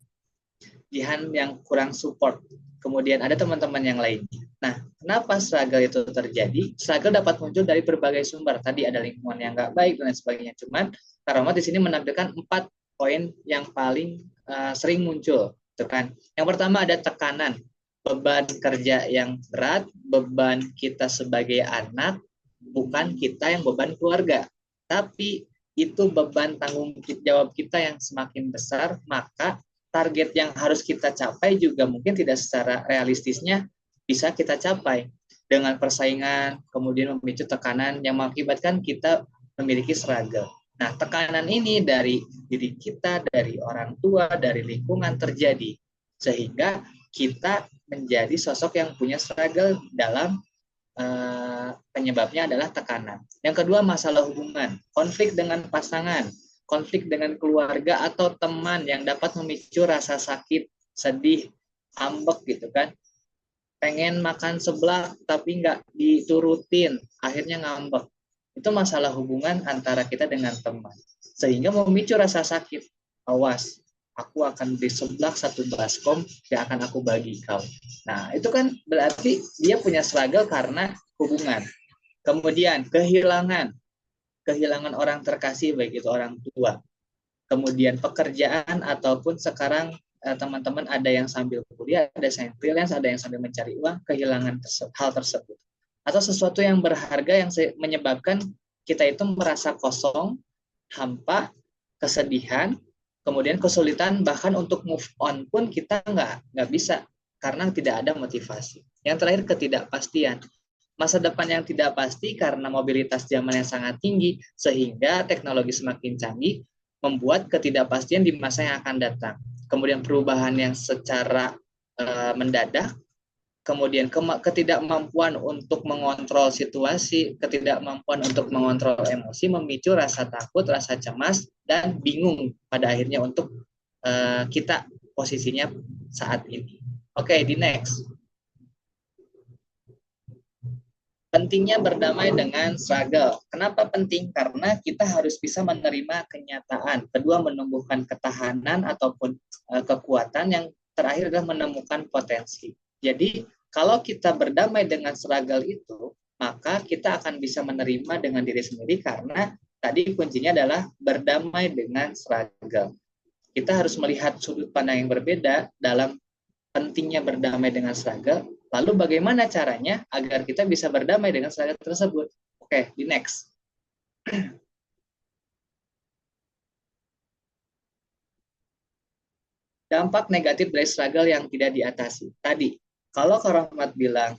Jihan yang kurang support. Kemudian ada teman-teman yang lain. Nah, kenapa struggle itu terjadi? Struggle dapat muncul dari berbagai sumber. Tadi ada lingkungan yang nggak baik dan sebagainya. Cuman Kak Rahmat di sini menampilkan 4 poin yang paling sering muncul. Kan? Yang pertama ada tekanan, beban kerja yang berat, beban kita sebagai anak, bukan kita yang beban keluarga. Tapi itu beban tanggung jawab kita yang semakin besar, maka target yang harus kita capai juga mungkin tidak secara realistisnya bisa kita capai dengan persaingan, kemudian memicu tekanan yang mengakibatkan kita memiliki struggle. Nah, tekanan ini dari diri kita, dari orang tua, dari lingkungan terjadi, sehingga kita menjadi sosok yang punya struggle dalam penyebabnya adalah tekanan. Yang kedua, masalah hubungan, konflik dengan pasangan, konflik dengan keluarga atau teman yang dapat memicu rasa sakit, sedih, ambek gitu kan. Pengen makan seblak tapi nggak diturutin, akhirnya ngambek. Itu masalah hubungan antara kita dengan teman. Sehingga memicu rasa sakit. Awas, aku akan beli seblak 1 baskom yang akan aku bagi kau. Nah, itu kan berarti dia punya struggle karena hubungan. Kemudian kehilangan orang terkasih, baik itu orang tua. Kemudian pekerjaan ataupun sekarang teman-teman ada yang sambil kuliah, ada yang freelance, ada yang sambil mencari uang, kehilangan hal tersebut. Atau sesuatu yang berharga yang menyebabkan kita itu merasa kosong, hampa, kesedihan, kemudian kesulitan bahkan untuk move on pun kita nggak bisa karena tidak ada motivasi. Yang terakhir ketidakpastian. Masa depan yang tidak pasti karena mobilitas zaman yang sangat tinggi sehingga teknologi semakin canggih membuat ketidakpastian di masa yang akan datang. Kemudian perubahan yang secara mendadak, kemudian ketidakmampuan untuk mengontrol situasi, ketidakmampuan untuk mengontrol emosi memicu rasa takut, rasa cemas dan bingung pada akhirnya untuk kita posisinya saat ini. Oke, di next. Pentingnya berdamai dengan struggle. Kenapa penting? Karena kita harus bisa menerima kenyataan. Kedua, menumbuhkan ketahanan ataupun kekuatan. Yang terakhir adalah menemukan potensi. Jadi, kalau kita berdamai dengan struggle itu, maka kita akan bisa menerima dengan diri sendiri karena tadi kuncinya adalah berdamai dengan struggle. Kita harus melihat sudut pandang yang berbeda dalam pentingnya berdamai dengan struggle. Lalu bagaimana caranya agar kita bisa berdamai dengan struggle tersebut? Oke, di next. Dampak negatif dari struggle yang tidak diatasi. Tadi, kalau Kak Rahmat bilang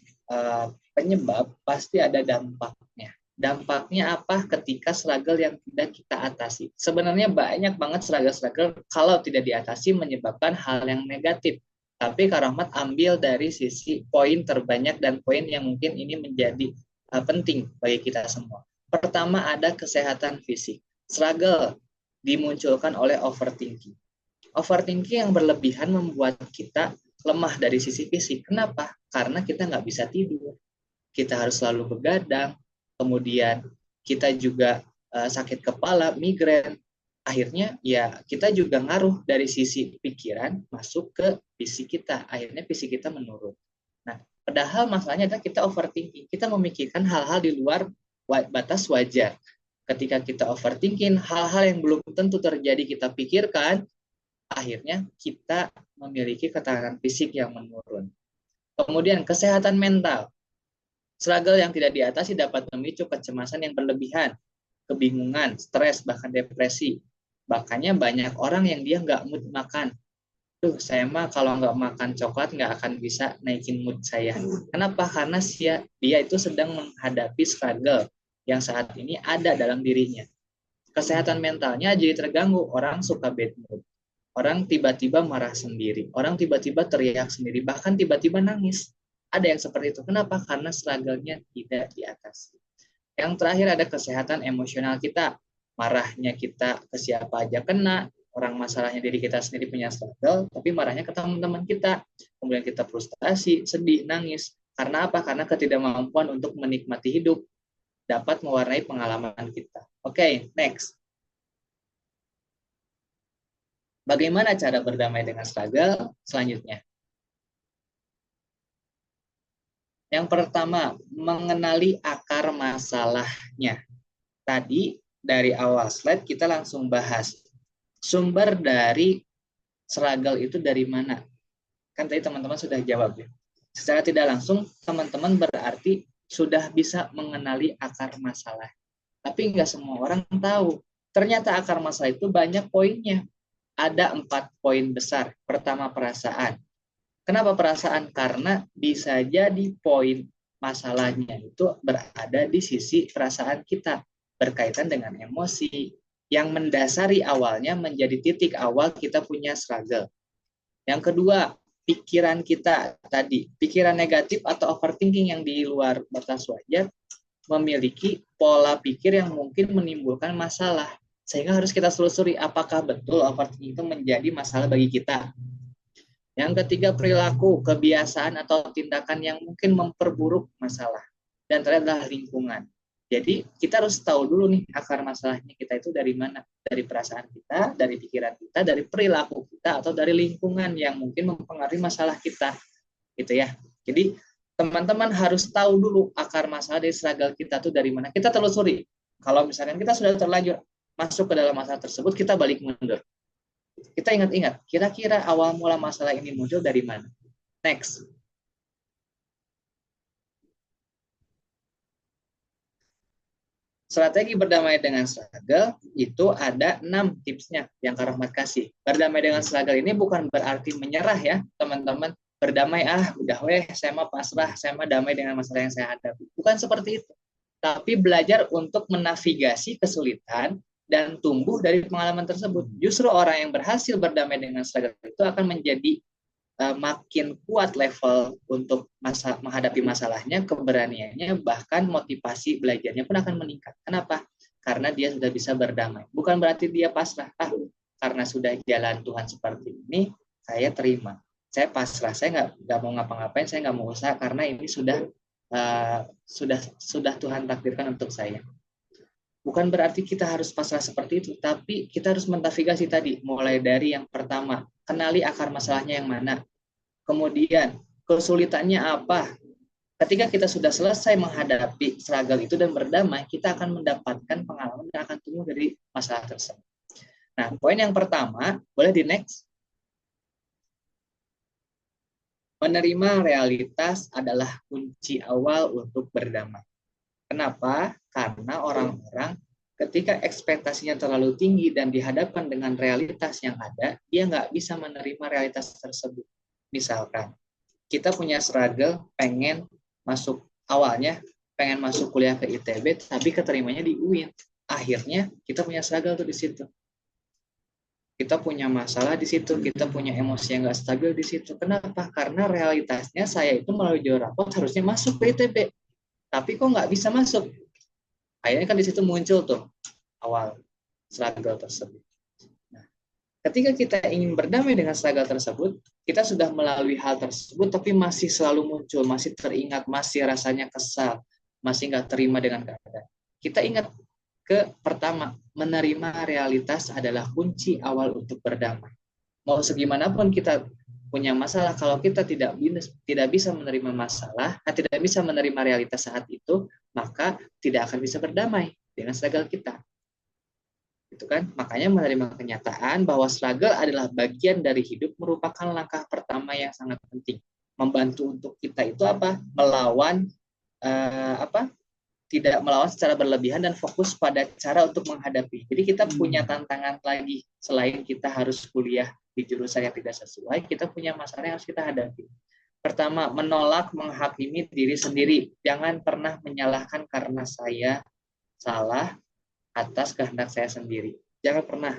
penyebab, pasti ada dampaknya. Dampaknya apa ketika struggle yang tidak kita atasi? Sebenarnya banyak banget struggle-struggle kalau tidak diatasi menyebabkan hal yang negatif. Tapi Kak Rahmat ambil dari sisi poin terbanyak dan poin yang mungkin ini menjadi penting bagi kita semua. Pertama ada kesehatan fisik. Struggle dimunculkan oleh overthinking. Overthinking yang berlebihan membuat kita lemah dari sisi fisik. Kenapa? Karena kita nggak bisa tidur. Kita harus selalu begadang. Kemudian kita juga sakit kepala, migrain. Akhirnya ya kita juga ngaruh dari sisi pikiran masuk ke fisik kita. Akhirnya fisik kita menurun. Nah, padahal masalahnya adalah kita overthinking. Kita memikirkan hal-hal di luar batas wajar. Ketika kita overthinking, hal-hal yang belum tentu terjadi kita pikirkan, akhirnya kita memiliki ketahanan fisik yang menurun. Kemudian kesehatan mental. Struggle yang tidak diatasi dapat memicu kecemasan yang berlebihan, kebingungan, stres, bahkan depresi. Makanya banyak orang yang dia nggak mood makan. Duh, saya mah kalau nggak makan coklat nggak akan bisa naikin mood saya. Kenapa? Karena dia itu sedang menghadapi struggle yang saat ini ada dalam dirinya. Kesehatan mentalnya jadi terganggu. Orang suka bad mood. Orang tiba-tiba marah sendiri. Orang tiba-tiba teriak sendiri. Bahkan tiba-tiba nangis. Ada yang seperti itu. Kenapa? Karena struggle-nya tidak diatasi. Yang terakhir ada kesehatan emosional kita. Marahnya kita ke siapa aja kena, orang masalahnya diri kita sendiri punya struggle, tapi marahnya ke teman-teman kita. Kemudian kita frustasi, sedih, nangis. Karena apa? Karena ketidakmampuan untuk menikmati hidup dapat mewarnai pengalaman kita. Oke, next. Bagaimana cara berdamai dengan struggle? Selanjutnya. Yang pertama, mengenali akar masalahnya. Tadi dari awal slide kita langsung bahas sumber dari struggle itu dari mana. Kan tadi teman-teman sudah jawab ya. Secara tidak langsung teman-teman berarti sudah bisa mengenali akar masalah. Tapi nggak semua orang tahu. Ternyata akar masalah itu banyak poinnya. Ada 4 poin besar. Pertama, perasaan. Kenapa perasaan? Karena bisa jadi poin masalahnya itu berada di sisi perasaan kita, berkaitan dengan emosi, yang mendasari awalnya menjadi titik awal kita punya struggle. Yang kedua, pikiran kita tadi, pikiran negatif atau overthinking yang di luar batas wajar, memiliki pola pikir yang mungkin menimbulkan masalah. Sehingga harus kita telusuri apakah betul overthinking itu menjadi masalah bagi kita. Yang ketiga, perilaku, kebiasaan atau tindakan yang mungkin memperburuk masalah. Dan terakhir adalah lingkungan. Jadi kita harus tahu dulu nih akar masalahnya kita itu dari mana. Dari perasaan kita, dari pikiran kita, dari perilaku kita, atau dari lingkungan yang mungkin mempengaruhi masalah kita. Gitu ya. Jadi teman-teman harus tahu dulu akar masalah dari struggle kita tuh dari mana. Kita telusuri. Kalau misalkan kita sudah terlanjur masuk ke dalam masalah tersebut, kita balik mundur. Kita ingat-ingat, kira-kira awal mula masalah ini muncul dari mana? Next. Strategi berdamai dengan struggle itu ada 6 tipsnya yang Kak Rahmat kasih. Berdamai dengan struggle ini bukan berarti menyerah ya, teman-teman. Berdamai, udah saya mah pasrah, saya mah damai dengan masalah yang saya hadapi. Bukan seperti itu. Tapi belajar untuk menavigasi kesulitan dan tumbuh dari pengalaman tersebut. Justru orang yang berhasil berdamai dengan struggle itu akan menjadi makin kuat level untuk menghadapi masalahnya, keberaniannya, bahkan motivasi belajarnya pun akan meningkat. Kenapa? Karena dia sudah bisa berdamai. Bukan berarti dia pasrah. Karena sudah jalan Tuhan seperti ini, saya terima. Saya pasrah. Saya nggak mau ngapa-ngapain. Saya nggak mau usaha karena ini sudah Tuhan takdirkan untuk saya. Bukan berarti kita harus pasrah seperti itu, tapi kita harus menavigasi tadi, mulai dari yang pertama, kenali akar masalahnya yang mana. Kemudian, kesulitannya apa? Ketika kita sudah selesai menghadapi struggle itu dan berdamai, kita akan mendapatkan pengalaman yang akan tumbuh dari masalah tersebut. Nah, poin yang pertama, boleh di next. Menerima realitas adalah kunci awal untuk berdamai. Kenapa? Karena orang-orang ketika ekspektasinya terlalu tinggi dan dihadapkan dengan realitas yang ada, dia nggak bisa menerima realitas tersebut. Misalkan, kita punya struggle pengen masuk kuliah ke ITB, tapi keterimanya di UIN. Akhirnya kita punya struggle tuh di situ. Kita punya masalah di situ, kita punya emosi yang nggak stabil di situ. Kenapa? Karena realitasnya saya itu melalui jalur rapot harusnya masuk ke ITB. Tapi kok nggak bisa masuk? Akhirnya kan di situ muncul tuh awal struggle tersebut. Nah, ketika kita ingin berdamai dengan struggle tersebut, kita sudah melalui hal tersebut, tapi masih selalu muncul, masih teringat, masih rasanya kesal, masih nggak terima dengan keadaan. Kita ingat pertama, menerima realitas adalah kunci awal untuk berdamai. Mau segimanapun kita punya masalah, kalau kita tidak bisa menerima masalah, tidak bisa menerima realitas saat itu, maka tidak akan bisa berdamai dengan struggle kita. Itu kan? Makanya menerima kenyataan bahwa struggle adalah bagian dari hidup merupakan langkah pertama yang sangat penting. Membantu untuk kita itu apa? Melawan tidak melawan secara berlebihan dan fokus pada cara untuk menghadapi. Jadi kita punya tantangan lagi selain kita harus kuliah di jurusan yang tidak sesuai, kita punya masalah yang harus kita hadapi. Pertama, menolak menghakimi diri sendiri. Jangan pernah menyalahkan karena saya salah atas kehendak saya sendiri. Jangan pernah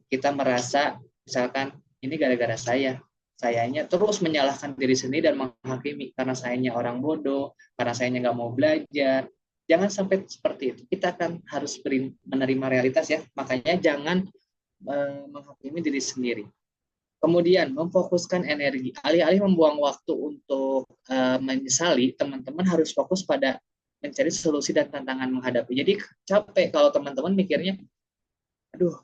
kita merasa misalkan ini gara-gara sayanya terus menyalahkan diri sendiri dan menghakimi karena sayanya orang bodoh, karena sayanya nggak mau belajar. Jangan sampai seperti itu. Kita akan harus menerima realitas ya. Makanya jangan menghakimi diri sendiri. Kemudian memfokuskan energi. Alih-alih membuang waktu untuk menyesali, teman-teman harus fokus pada mencari solusi dan tantangan menghadapi. Jadi capek kalau teman-teman mikirnya, aduh,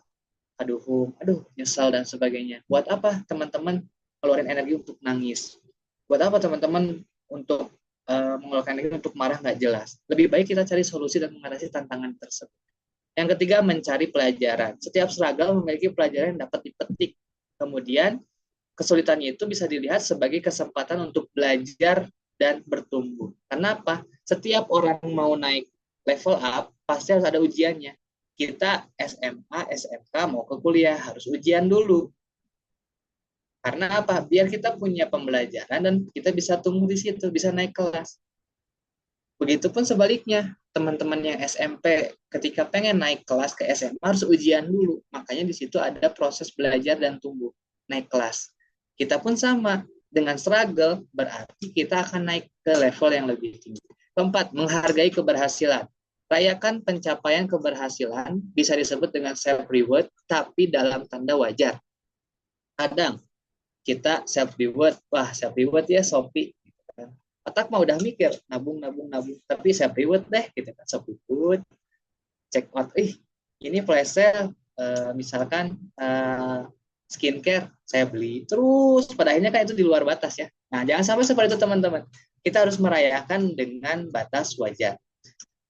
nyesal dan sebagainya. Buat apa teman-teman keluarin energi untuk nangis? Buat apa teman-teman untuk mengeluarkan energi untuk marah nggak jelas? Lebih baik kita cari solusi dan mengatasi tantangan tersebut. Yang ketiga, mencari pelajaran. Setiap struggle memiliki pelajaran yang dapat dipetik. Kemudian kesulitannya itu bisa dilihat sebagai kesempatan untuk belajar dan bertumbuh. Kenapa? Setiap orang mau naik level up, pasti harus ada ujiannya. Kita SMA, SMK mau ke kuliah, harus ujian dulu. Karena apa? Biar kita punya pembelajaran dan kita bisa tumbuh di situ, bisa naik kelas. Begitupun sebaliknya, teman-teman yang SMP ketika pengen naik kelas ke SMA harus ujian dulu. Makanya di situ ada proses belajar dan tumbuh, naik kelas. Kita pun sama, dengan struggle berarti kita akan naik ke level yang lebih tinggi. Keempat, menghargai keberhasilan. Rayakan pencapaian keberhasilan bisa disebut dengan self reward, tapi dalam tanda wajar. Kadang kita self reward, wah self reward ya Shopee. Otak mah udah mikir nabung, tapi self reward deh, gitu kan, self reward, check out, ini flash sale, misalkan skincare saya beli terus, pada akhirnya kan itu di luar batas ya. Nah jangan sampai seperti itu teman-teman. Kita harus merayakan dengan batas wajar.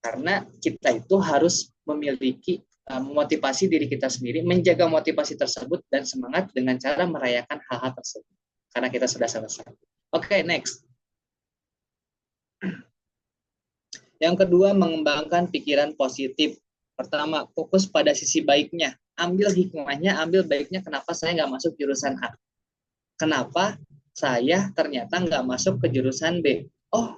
Karena kita itu harus memiliki memotivasi diri kita sendiri, menjaga motivasi tersebut dan semangat dengan cara merayakan hal-hal tersebut. Karena kita sudah selesai. Oke, next. Yang kedua, mengembangkan pikiran positif. Pertama, fokus pada sisi baiknya. Ambil hikmahnya, ambil baiknya. Kenapa saya nggak masuk jurusan A? Kenapa saya ternyata nggak masuk ke jurusan B? Oh,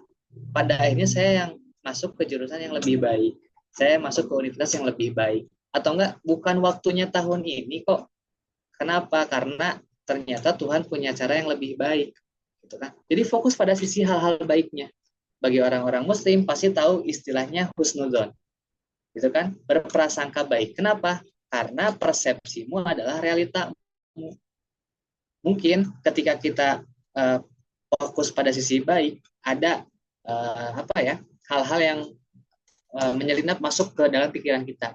pada akhirnya saya yang masuk ke jurusan yang lebih baik. Saya masuk ke universitas yang lebih baik. Atau enggak, bukan waktunya tahun ini kok. Kenapa? Karena ternyata Tuhan punya cara yang lebih baik. Gitu kan? Jadi fokus pada sisi hal-hal baiknya. Bagi orang-orang muslim pasti tahu istilahnya husnudzon. Gitu kan? Berprasangka baik. Kenapa? Karena persepsimu adalah realitamu. Mungkin ketika kita fokus pada sisi baik, ada hal-hal yang menyelinap masuk ke dalam pikiran kita,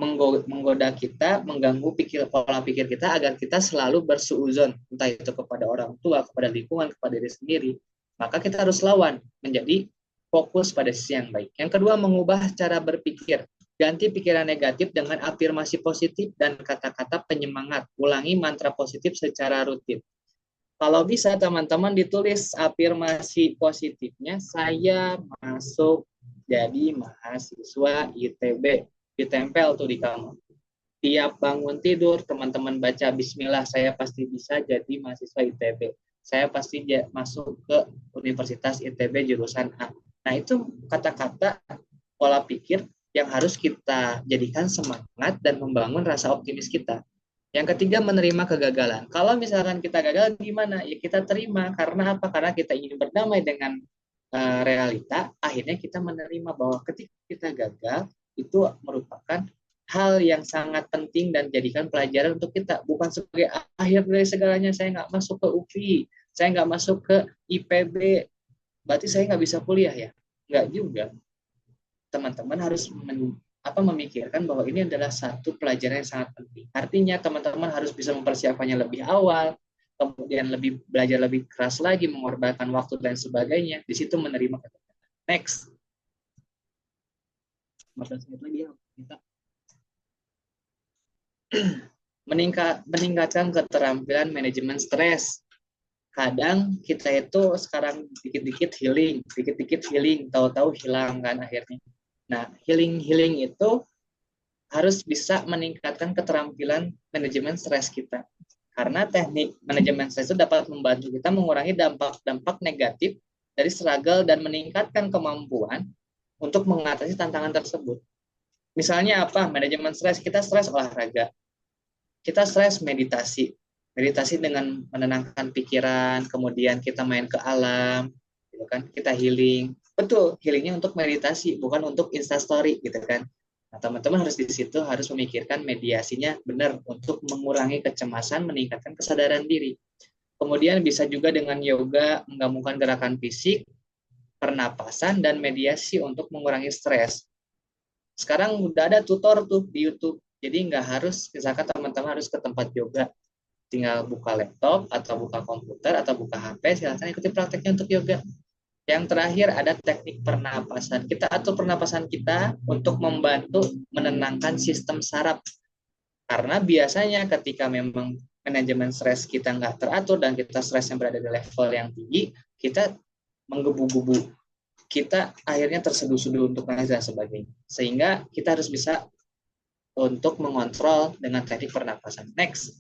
menggoda kita, mengganggu pola pikir kita agar kita selalu bersuuzon, entah itu kepada orang tua, kepada lingkungan, kepada diri sendiri. Maka kita harus lawan, menjadi fokus pada sisi yang baik. Yang kedua, mengubah cara berpikir. Ganti pikiran negatif dengan afirmasi positif dan kata-kata penyemangat. Ulangi mantra positif secara rutin. Kalau bisa teman-teman ditulis afirmasi positifnya, saya masuk jadi mahasiswa ITB. Ditempel tuh di kamu. Tiap bangun tidur, teman-teman baca bismillah, saya pasti bisa jadi mahasiswa ITB. Saya pasti masuk ke Universitas ITB jurusan A. Nah, itu kata-kata pola pikir yang harus kita jadikan semangat dan membangun rasa optimis kita. Yang ketiga, menerima kegagalan. Kalau misalkan kita gagal, gimana? Ya kita terima. Karena apa? Karena kita ingin berdamai dengan realita. Akhirnya kita menerima bahwa ketika kita gagal, itu merupakan hal yang sangat penting dan jadikan pelajaran untuk kita. Bukan sebagai akhir dari segalanya. Saya nggak masuk ke UPI, saya nggak masuk ke IPB, berarti saya nggak bisa kuliah ya? Nggak juga. Teman-teman harus memikirkan bahwa ini adalah satu pelajaran yang sangat penting. Artinya teman-teman harus bisa mempersiapkannya lebih awal, kemudian belajar lebih keras lagi, mengorbankan waktu dan sebagainya. Di situ menerima kegagalan. Next. 15 menit lagi ya kita. Meningkatkan keterampilan manajemen stres. kadang kita itu sekarang dikit-dikit healing, tahu-tahu hilang kan akhirnya. Nah, healing itu harus bisa meningkatkan keterampilan manajemen stres kita. Karena teknik manajemen stres itu dapat membantu kita mengurangi dampak-dampak negatif dari struggle dan meningkatkan kemampuan untuk mengatasi tantangan tersebut. Misalnya apa? Manajemen stres, kita stres olahraga. Kita stres meditasi dengan menenangkan pikiran, kemudian kita main ke alam, gitu kan? Kita healing. Betul, healingnya untuk meditasi, bukan untuk instastory, gitu kan? Nah, teman-teman harus di situ harus memikirkan mediasinya benar untuk mengurangi kecemasan, meningkatkan kesadaran diri. Kemudian bisa juga dengan yoga, menggabungkan gerakan fisik, pernapasan, dan mediasi untuk mengurangi stres. Sekarang udah ada tutor tuh di YouTube, jadi nggak harus, misalkan teman-teman harus ke tempat yoga, tinggal buka laptop atau buka komputer atau buka HP, silakan ikuti prakteknya untuk yoga. Yang terakhir ada teknik pernapasan. Kita atur pernapasan kita untuk membantu menenangkan sistem saraf. Karena biasanya ketika memang manajemen stres kita nggak teratur dan kita stresnya berada di level yang tinggi, kita menggebu-gebu. Kita akhirnya terseduh-seduh untuk nangis dan sebagainya. Sehingga kita harus bisa untuk mengontrol dengan teknik pernapasan. Next.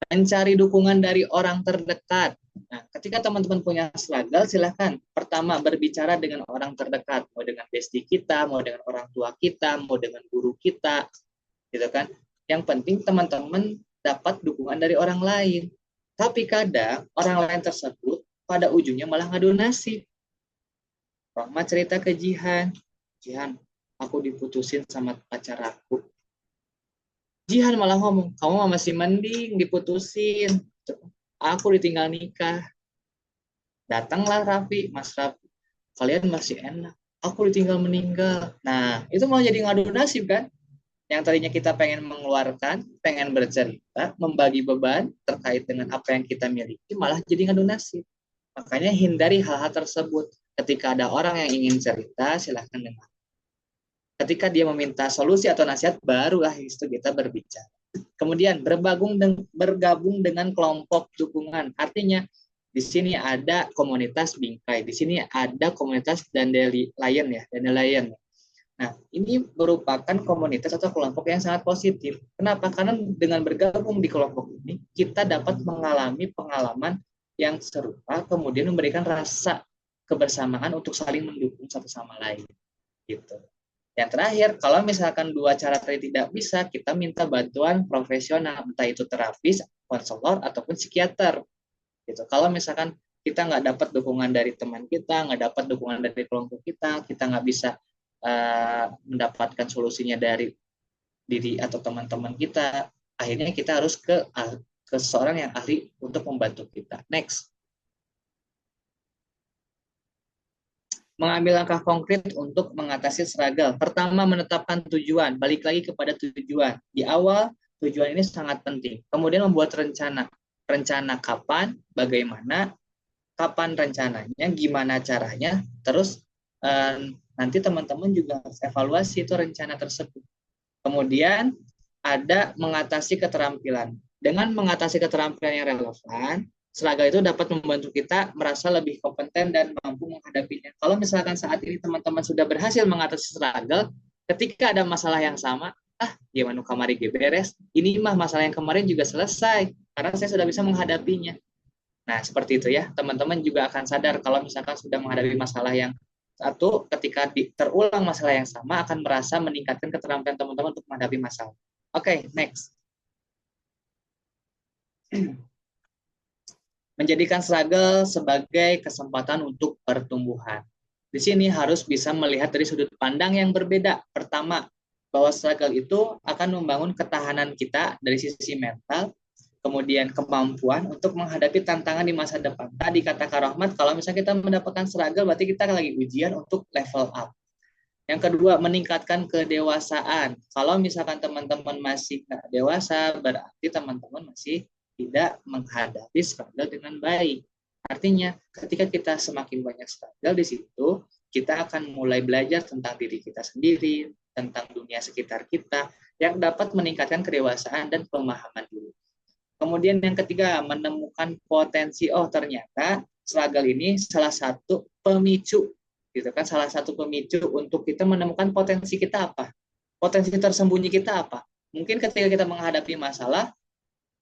Mencari dukungan dari orang terdekat. Nah, ketika teman-teman punya struggle, silahkan pertama berbicara dengan orang terdekat, mau dengan bestie kita, mau dengan orang tua kita, mau dengan guru kita, gitu kan. Yang penting teman-teman dapat dukungan dari orang lain. Tapi kadang orang lain tersebut pada ujungnya malah ngadu nasib. Rahmat cerita ke Jihan, aku diputusin sama pacar aku. Jihan malah ngomong, kamu masih mending diputusin, aku ditinggal nikah. Datanglah Mas Raffi, kalian masih enak, aku ditinggal meninggal. Nah, itu malah jadi ngadu nasib kan? Yang tadinya kita pengen mengeluarkan, pengen bercerita, membagi beban terkait dengan apa yang kita miliki, malah jadi ngadu nasib. Makanya hindari hal-hal tersebut. Ketika ada orang yang ingin cerita, silahkan dengar. Ketika dia meminta solusi atau nasihat, barulah itu kita berbicara. Kemudian bergabung dengan kelompok dukungan. Artinya di sini ada komunitas bingkai, di sini ada komunitas dandelion. Nah, ini merupakan komunitas atau kelompok yang sangat positif. Kenapa? Karena dengan bergabung di kelompok ini, kita dapat mengalami pengalaman yang serupa, kemudian memberikan rasa kebersamaan untuk saling mendukung satu sama lain. Gitu. Yang terakhir, kalau misalkan dua cara tadi tidak bisa, kita minta bantuan profesional, entah itu terapis, konselor, ataupun psikiater. Gitu. Kalau misalkan kita nggak dapat dukungan dari teman kita, nggak dapat dukungan dari kelompok kita nggak bisa mendapatkan solusinya dari diri atau teman-teman kita, akhirnya kita harus ke seseorang yang ahli untuk membantu kita. Next. Mengambil langkah konkret untuk mengatasi struggle. Pertama, menetapkan tujuan. Balik lagi kepada tujuan. Di awal, tujuan ini sangat penting. Kemudian membuat rencana. Rencana kapan, bagaimana, kapan rencananya, gimana caranya. Terus nanti teman-teman juga harus evaluasi itu rencana tersebut. Kemudian ada mengatasi keterampilan. Dengan mengatasi keterampilan yang relevan, struggle itu dapat membantu kita merasa lebih kompeten dan mampu menghadapinya. Kalau misalkan saat ini teman-teman sudah berhasil mengatasi struggle, ketika ada masalah yang sama, gimana kamari beres, ini mah masalah yang kemarin juga selesai, karena saya sudah bisa menghadapinya. Nah, seperti itu ya, teman-teman juga akan sadar kalau misalkan sudah menghadapi masalah yang satu, ketika terulang masalah yang sama, akan merasa meningkatkan keterampilan teman-teman untuk menghadapi masalah. Oke, next. Menjadikan struggle sebagai kesempatan untuk pertumbuhan. Di sini harus bisa melihat dari sudut pandang yang berbeda. Pertama, bahwa struggle itu akan membangun ketahanan kita dari sisi mental, kemudian kemampuan untuk menghadapi tantangan di masa depan. Tadi kata Kak Rahmat, kalau misalnya kita mendapatkan struggle, berarti kita lagi ujian untuk level up. Yang kedua, meningkatkan kedewasaan. Kalau misalkan teman-teman masih nggak dewasa, berarti teman-teman masih tidak menghadapi struggle dengan baik. Artinya, ketika kita semakin banyak struggle di situ, kita akan mulai belajar tentang diri kita sendiri, tentang dunia sekitar kita, yang dapat meningkatkan kedewasaan dan pemahaman diri. Kemudian yang ketiga, menemukan potensi, oh ternyata struggle ini salah satu pemicu, gitu kan, salah satu pemicu untuk kita menemukan potensi kita apa, potensi tersembunyi kita apa. Mungkin ketika kita menghadapi masalah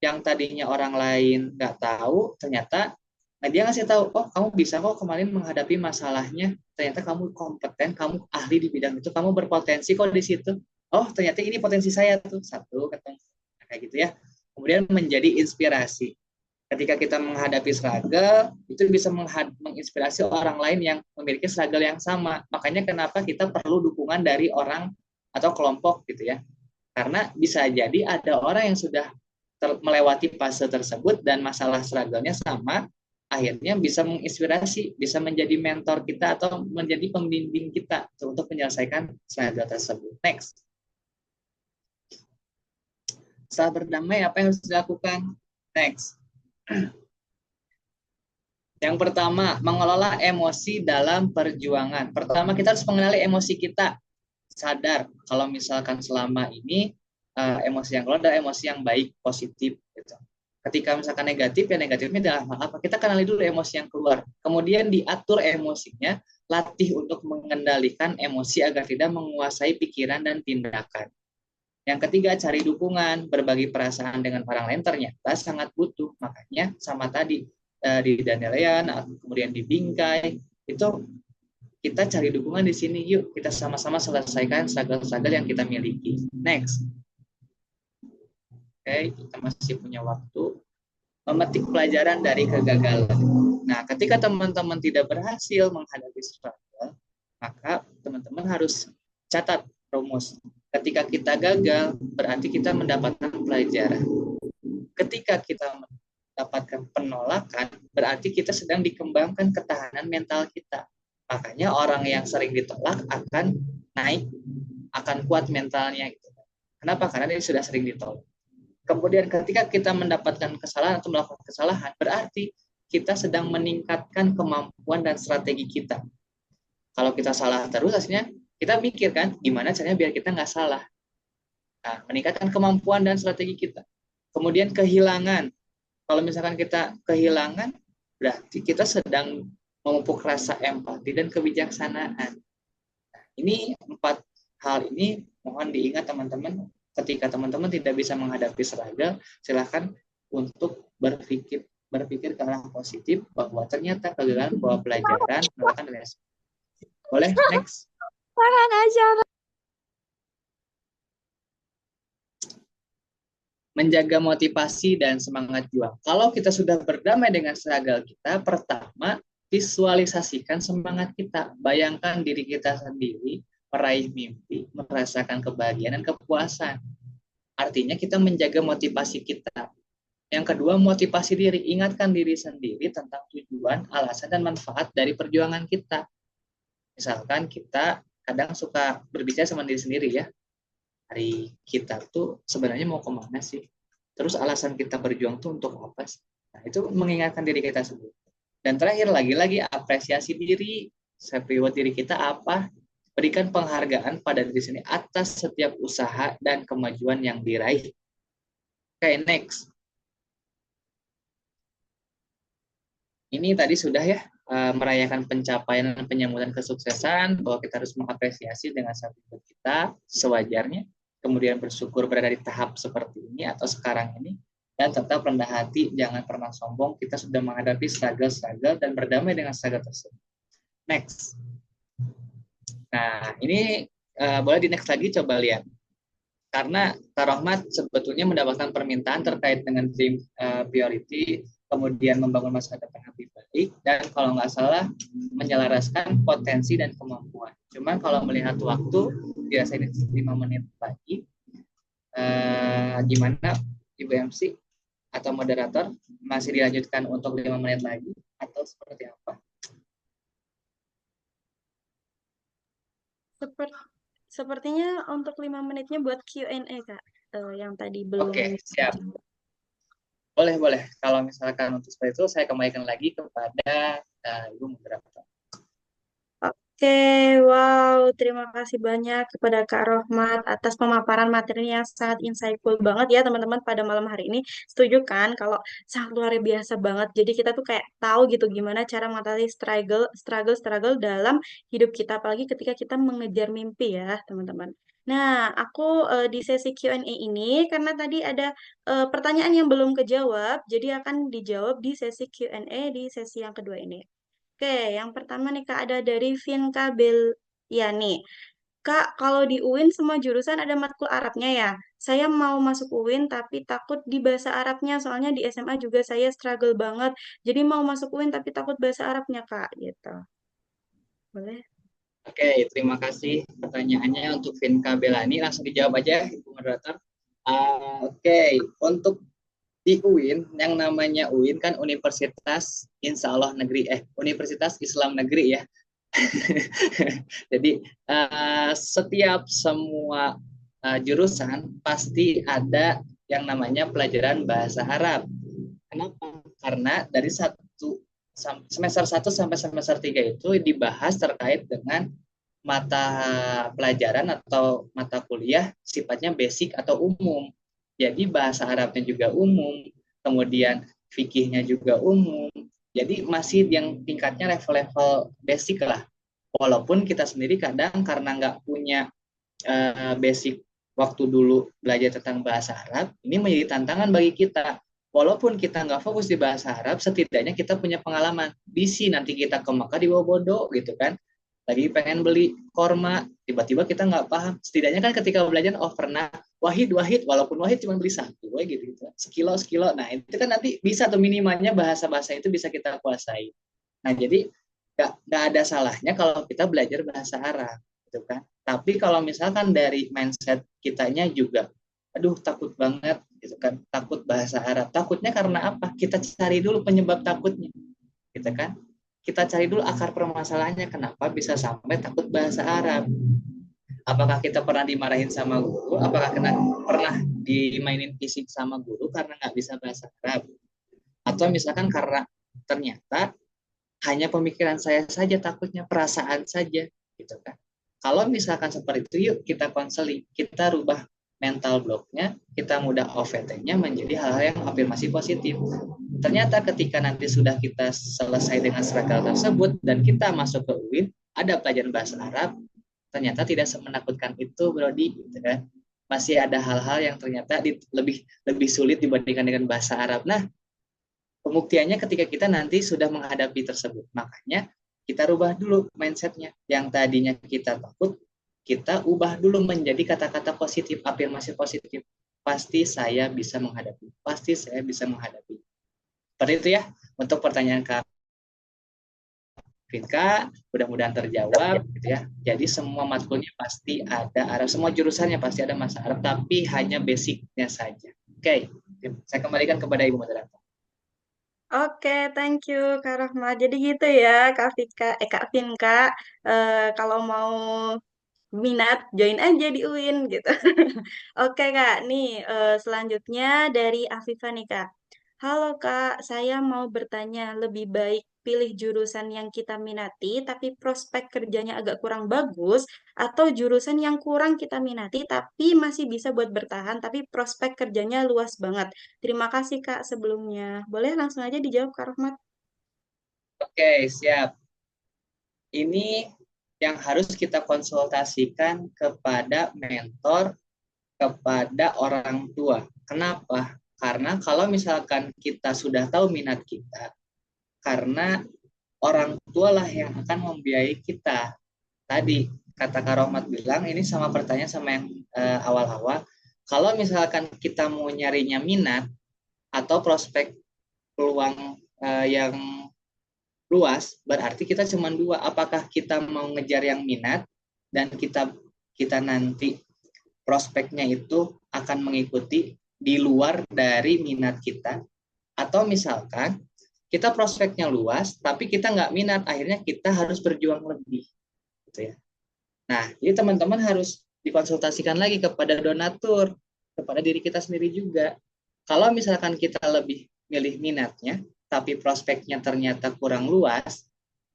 yang tadinya orang lain nggak tahu, ternyata nah dia ngasih tahu, oh kamu bisa kok kemarin menghadapi masalahnya, ternyata kamu kompeten, kamu ahli di bidang itu, kamu berpotensi kok di situ. Oh ternyata ini potensi saya tuh, satu ketemu kayak gitu ya. Kemudian menjadi inspirasi. Ketika kita menghadapi struggle, itu bisa menginspirasi orang lain yang memiliki struggle yang sama. Makanya kenapa kita perlu dukungan dari orang atau kelompok gitu ya. Karena bisa jadi ada orang yang sudah melewati fase tersebut dan masalah struggle-nya sama, akhirnya bisa menginspirasi, bisa menjadi mentor kita atau menjadi pembimbing kita untuk menyelesaikan struggle tersebut. Next. Setelah berdamai, apa yang harus dilakukan? Next. Yang pertama, mengelola emosi dalam perjuangan. Pertama, kita harus mengenali emosi kita. Sadar kalau misalkan selama ini emosi yang keluar adalah emosi yang baik, positif. Gitu. Ketika misalkan negatif, ya negatifnya adalah apa? Kita kenali dulu emosi yang keluar. Kemudian diatur emosinya, latih untuk mengendalikan emosi agar tidak menguasai pikiran dan tindakan. Yang ketiga, cari dukungan, berbagi perasaan dengan orang lain ternyata sangat butuh. Makanya sama tadi di Danelian, kemudian di Bingkai, itu kita cari dukungan di sini. Yuk kita sama-sama selesaikan struggle-struggle yang kita miliki. Next. Oke, kita masih punya waktu. Memetik pelajaran dari kegagalan. Nah, ketika teman-teman tidak berhasil menghadapi struggle, maka teman-teman harus catat rumus. Ketika kita gagal, berarti kita mendapatkan pelajaran. Ketika kita mendapatkan penolakan, berarti kita sedang dikembangkan ketahanan mental kita. Makanya orang yang sering ditolak akan naik, akan kuat mentalnya. Kenapa? Karena dia sudah sering ditolak. Kemudian ketika kita mendapatkan kesalahan atau melakukan kesalahan, berarti kita sedang meningkatkan kemampuan dan strategi kita. Kalau kita salah terus, hasilnya kita mikir kan, gimana caranya biar kita nggak salah. Nah, meningkatkan kemampuan dan strategi kita. Kemudian kehilangan. Kalau misalkan kita kehilangan, berarti kita sedang memupuk rasa empati dan kebijaksanaan. Nah, ini 4 hal ini mohon diingat teman-teman. Ketika teman-teman tidak bisa menghadapi struggle, silahkan untuk berpikir ke arah positif bahwa ternyata kegagalan membawa pelajaran, melakukan lesson. Boleh next. Menjaga motivasi dan semangat juang. Kalau kita sudah berdamai dengan struggle kita, pertama visualisasikan semangat kita. Bayangkan diri kita sendiri meraih mimpi, merasakan kebahagiaan dan kepuasan. Artinya kita menjaga motivasi kita. Yang kedua, motivasi diri. Ingatkan diri sendiri tentang tujuan, alasan, dan manfaat dari perjuangan kita. Misalkan kita kadang suka berbicara sama diri sendiri ya. Hari kita tuh sebenarnya mau kemana sih? Terus alasan kita berjuang tuh untuk apa sih? Nah, itu mengingatkan diri kita sendiri. Dan terakhir lagi-lagi apresiasi diri. Self-reward diri kita apa? Berikan penghargaan pada diri sendiri atas setiap usaha dan kemajuan yang diraih. Oke, next. Ini tadi sudah ya, merayakan pencapaian dan penyambutan kesuksesan, bahwa kita harus mengapresiasi dengan self-reward kita sewajarnya, kemudian bersyukur berada di tahap seperti ini atau sekarang ini, dan tetap rendah hati, jangan pernah sombong, kita sudah menghadapi struggle dan berdamai dengan struggle tersebut. Next. Nah, ini boleh di next lagi, coba lihat. Karena Kak Rohmat sebetulnya mendapatkan permintaan terkait dengan dream priority, kemudian membangun masa depan yang lebih baik, dan kalau nggak salah menyelaraskan potensi dan kemampuan. Cuman kalau melihat waktu, biasanya 5 menit lagi, gimana Ibu MC atau moderator, masih dilanjutkan untuk 5 menit lagi, atau seperti apa? Sepertinya untuk 5 menitnya buat Q&A, Kak. Yang tadi belum. Oke, siap. Boleh. Kalau misalkan untuk seperti itu, saya kembalikan lagi kepada Ibu moderator. Oke, wow, terima kasih banyak kepada Kak Rohmat atas pemaparan materi yang sangat insightful banget ya teman-teman pada malam hari ini. Setuju kan kalau sangat luar biasa banget. Jadi kita tuh kayak tahu gitu gimana cara mengatasi struggle dalam hidup kita, apalagi ketika kita mengejar mimpi ya teman-teman. Nah, aku di sesi Q&A ini karena tadi ada pertanyaan yang belum kejawab, jadi akan dijawab di sesi Q&A di sesi yang kedua ini. Oke, yang pertama nih Kak ada dari Vinka Beliani. Kak, kalau di UIN semua jurusan ada matkul Arabnya ya. Saya mau masuk UIN tapi takut di bahasa Arabnya, soalnya di SMA juga saya struggle banget. Jadi mau masuk UIN tapi takut bahasa Arabnya Kak, gitu. Boleh? Oke, terima kasih pertanyaannya untuk Vinka Belani. Langsung dijawab aja, Ibu Moderator. Oke, untuk di UIN, yang namanya UIN kan Universitas Insya Allah Negeri, Universitas Islam Negeri ya. Jadi setiap semua jurusan pasti ada yang namanya pelajaran bahasa Arab. Kenapa? Karena dari semester 1 sampai semester 3 itu dibahas terkait dengan mata pelajaran atau mata kuliah sifatnya basic atau umum. Jadi bahasa Arabnya juga umum, kemudian fikihnya juga umum. Jadi masih yang tingkatnya level-level basic lah. Walaupun kita sendiri kadang karena nggak punya basic waktu dulu belajar tentang bahasa Arab, ini menjadi tantangan bagi kita. Walaupun kita nggak fokus di bahasa Arab, setidaknya kita punya pengalaman. Bisi nanti kita ke Mekah di bodoh gitu kan. Lagi pengen beli korma, tiba-tiba kita nggak paham. Setidaknya kan ketika belajar, oh pernah wahid, walaupun wahid cuma beli satu, gitu. Sekilo. Nah itu kan nanti bisa tuh minimalnya bahasa-bahasa itu bisa kita kuasai. Nah jadi nggak ada salahnya kalau kita belajar bahasa Arab, gitu kan. Tapi kalau misalkan dari mindset kitanya juga, aduh takut banget, gitu kan, takut bahasa Arab. Takutnya karena apa? Kita cari dulu penyebab takutnya, gitu kan. Kita cari dulu akar permasalahannya, kenapa bisa sampai takut bahasa Arab. Apakah kita pernah dimarahin sama guru? Apakah pernah dimainin fisik sama guru karena nggak bisa bahasa Arab? Atau misalkan karena ternyata hanya pemikiran saya saja takutnya, perasaan saja, gitu kan. Kalau misalkan seperti itu, yuk kita konseling, kita rubah mental blocknya, kita mudah OVT-nya menjadi hal-hal yang afirmasi positif. Ternyata ketika nanti sudah kita selesai dengan struggle tersebut dan kita masuk ke UIN, ada pelajaran bahasa Arab, ternyata tidak semenakutkan itu, Brody, gitu kan. Masih ada hal-hal yang ternyata lebih sulit dibandingkan dengan bahasa Arab. Nah, pembuktiannya ketika kita nanti sudah menghadapi tersebut. Makanya kita rubah dulu mindsetnya. Yang tadinya kita takut, kita ubah dulu menjadi kata-kata positif, afirmasi positif. Pasti saya bisa menghadapi. Pasti saya bisa menghadapi. Seperti itu ya untuk pertanyaan Kak Vinka, mudah-mudahan terjawab gitu ya. Jadi semua matkulnya pasti ada Arab, semua jurusannya pasti ada masa Arab, tapi hanya basicnya saja. Oke, saya kembalikan kepada Ibu Moderator. Oke, thank you Kak Rahmat. Jadi gitu ya Kak Vinka, kalau mau minat join aja di UIN gitu. Oke Kak, nih selanjutnya dari Afifa nih Kak. Halo Kak, saya mau bertanya lebih baik pilih jurusan yang kita minati tapi prospek kerjanya agak kurang bagus atau jurusan yang kurang kita minati tapi masih bisa buat bertahan tapi prospek kerjanya luas banget. Terima kasih Kak sebelumnya. Boleh langsung aja dijawab Kak Rahmat. Oke, siap. Ini yang harus kita konsultasikan kepada mentor, kepada orang tua. Kenapa? Karena kalau misalkan kita sudah tahu minat kita, karena orang tua lah yang akan membiayai kita. Tadi kata Kak Rohmat bilang, ini sama pertanyaan sama yang awal-awal. Kalau misalkan kita mau nyarinya minat atau prospek peluang yang luas, berarti kita cuma dua. Apakah kita mau ngejar yang minat dan kita nanti prospeknya itu akan mengikuti di luar dari minat kita, atau misalkan kita prospeknya luas tapi kita nggak minat, akhirnya kita harus berjuang lebih, gitu ya. Nah, jadi teman-teman harus dikonsultasikan lagi kepada donatur, kepada diri kita sendiri juga. Kalau misalkan kita lebih milih minatnya tapi prospeknya ternyata kurang luas,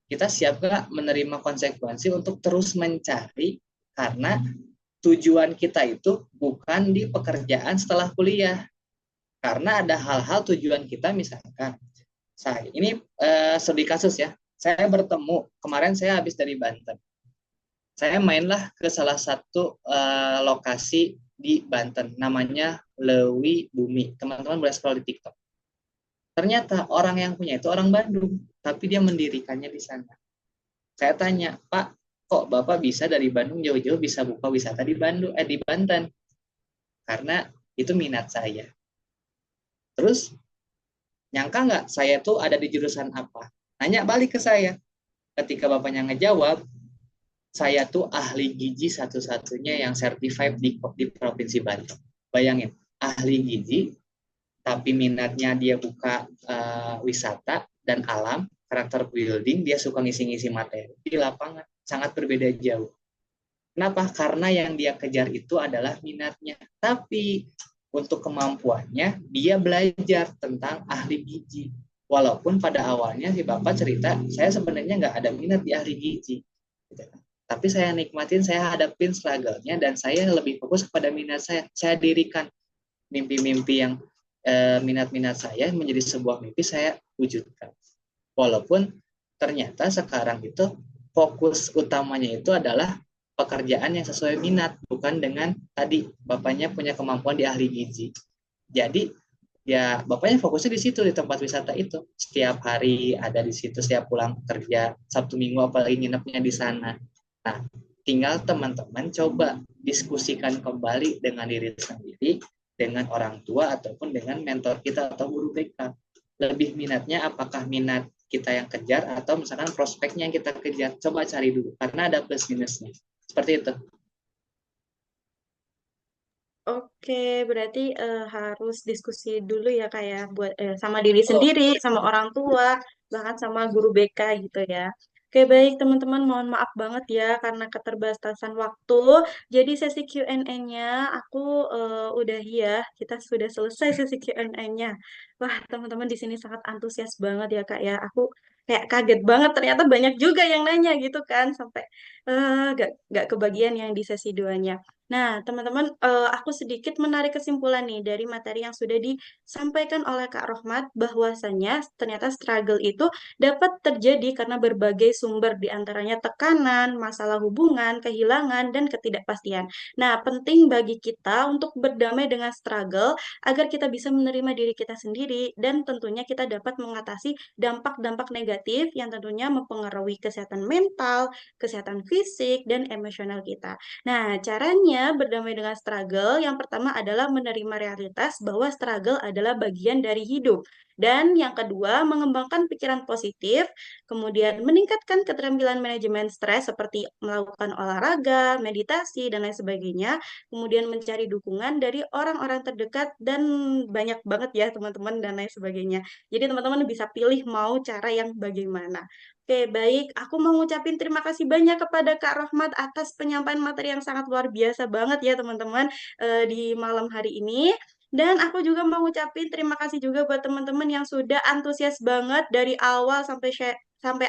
kita siap nggak menerima konsekuensi untuk terus mencari, karena tujuan kita itu bukan di pekerjaan setelah kuliah. Karena ada hal-hal tujuan kita, misalkan saya ini studi kasus ya. Saya bertemu kemarin, saya habis dari Banten. Saya mainlah ke salah satu lokasi di Banten, namanya Lewi Bumi. Teman-teman boleh scroll di TikTok. Ternyata orang yang punya itu orang Bandung, tapi dia mendirikannya di sana. Saya tanya, Pak, kok Bapak bisa dari Bandung jauh-jauh bisa buka wisata di di Banten? Karena itu minat saya. Terus nyangka nggak saya tuh ada di jurusan apa? Nanya balik ke saya. Ketika bapaknya ngejawab, saya tuh ahli gizi satu-satunya yang certified di Provinsi Banten. Bayangin, ahli gizi, tapi minatnya dia buka wisata dan alam, karakter building, dia suka ngisi-ngisi materi di lapangan. Sangat berbeda jauh. Kenapa? Karena yang dia kejar itu adalah minatnya. Tapi untuk kemampuannya, dia belajar tentang ahli gizi. Walaupun pada awalnya si Bapak cerita, saya sebenarnya nggak ada minat di ahli gizi. Tapi saya nikmatin, saya hadapin struggle-nya, dan saya lebih fokus kepada minat saya. Saya dirikan mimpi-mimpi yang minat-minat saya menjadi sebuah mimpi, saya wujudkan. Walaupun ternyata sekarang itu fokus utamanya itu adalah pekerjaan yang sesuai minat, bukan dengan tadi bapaknya punya kemampuan di ahli gizi. Jadi ya bapaknya fokusnya di situ, di tempat wisata itu. Setiap hari ada di situ, setiap pulang kerja, Sabtu Minggu apalagi nginepnya di sana. Nah, tinggal teman-teman coba diskusikan kembali dengan diri sendiri, dengan orang tua ataupun dengan mentor kita atau guru BK. Lebih minatnya apakah minat kita yang kejar atau misalkan prospeknya yang kita kejar. Coba cari dulu, karena ada plus minusnya. Seperti itu. Oke, berarti harus diskusi dulu ya Kak ya, buat sama diri sendiri, sama orang tua, bahkan sama guru BK gitu ya. Oke, baik teman-teman, mohon maaf banget ya karena keterbatasan waktu. Jadi sesi Q&A-nya aku udahi ya. Kita sudah selesai sesi Q&A-nya. Wah, teman-teman di sini sangat antusias banget ya Kak ya. Aku kayak kaget banget, ternyata banyak juga yang nanya gitu kan, sampai gak kebagian yang di sesi 2-nya. Nah, teman-teman, aku sedikit menarik kesimpulan nih dari materi yang sudah disampaikan oleh Kak Rohmat, bahwasanya ternyata struggle itu dapat terjadi karena berbagai sumber, di antaranya tekanan, masalah hubungan, kehilangan, dan ketidakpastian. Nah, penting bagi kita untuk berdamai dengan struggle agar kita bisa menerima diri kita sendiri, dan tentunya kita dapat mengatasi dampak-dampak negatif yang tentunya mempengaruhi kesehatan mental, kesehatan fisik, dan emosional kita. Nah, caranya berdamai dengan struggle yang pertama adalah menerima realitas bahwa struggle adalah bagian dari hidup. Dan yang kedua, mengembangkan pikiran positif, kemudian meningkatkan keterampilan manajemen stres seperti melakukan olahraga, meditasi, dan lain sebagainya. Kemudian mencari dukungan dari orang-orang terdekat, dan banyak banget ya teman-teman dan lain sebagainya. Jadi teman-teman bisa pilih mau cara yang bagaimana. Oke, baik. Aku mau ngucapin terima kasih banyak kepada Kak Rohmat atas penyampaian materi yang sangat luar biasa banget ya teman-teman di malam hari ini. Dan aku juga mau ngucapin terima kasih juga buat teman-teman yang sudah antusias banget dari awal sampai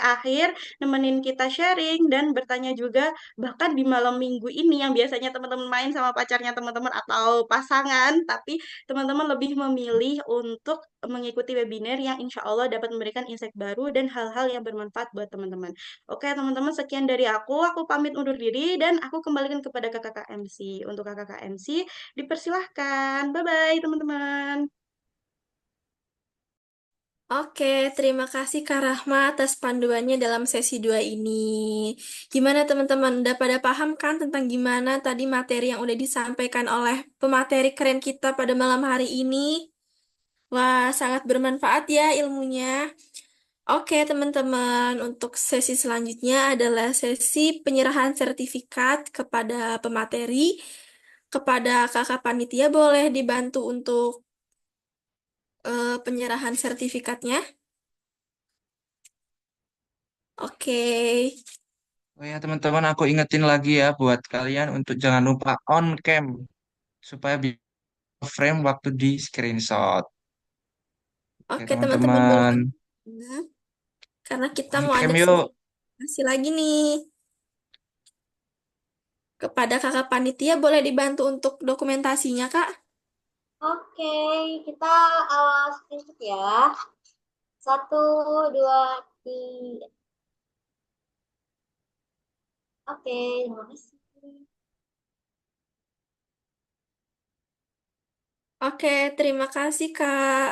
akhir nemenin kita sharing dan bertanya juga, bahkan di malam minggu ini yang biasanya teman-teman main sama pacarnya teman-teman atau pasangan, tapi teman-teman lebih memilih untuk mengikuti webinar yang insya Allah dapat memberikan insight baru dan hal-hal yang bermanfaat buat teman-teman. Oke, teman-teman, sekian dari aku pamit undur diri dan aku kembalikan kepada kakak MC. Untuk kakak MC, dipersilahkan. Bye-bye, teman-teman. Oke, terima kasih Kak Rahma atas panduannya dalam sesi 2 ini. Gimana teman-teman, udah pada paham kan tentang gimana tadi materi yang udah disampaikan oleh pemateri keren kita pada malam hari ini? Wah, sangat bermanfaat ya ilmunya. Oke teman-teman, untuk sesi selanjutnya adalah sesi penyerahan sertifikat kepada pemateri. Kepada kakak panitia boleh dibantu untuk penyerahan sertifikatnya. Oke. Oh ya teman-teman, aku ingetin lagi ya buat kalian untuk jangan lupa on cam supaya bisa frame waktu di screenshot. Oke Oke teman-teman boleh. teman-teman, Nah, karena kita on mau cam ada yuk. Masih lagi nih. Kepada kakak panitia boleh dibantu untuk dokumentasinya, Kak? Oke, kita screenshot ya. Satu, dua, tiga. Oke, terima kasih. Oke, terima kasih, Kak.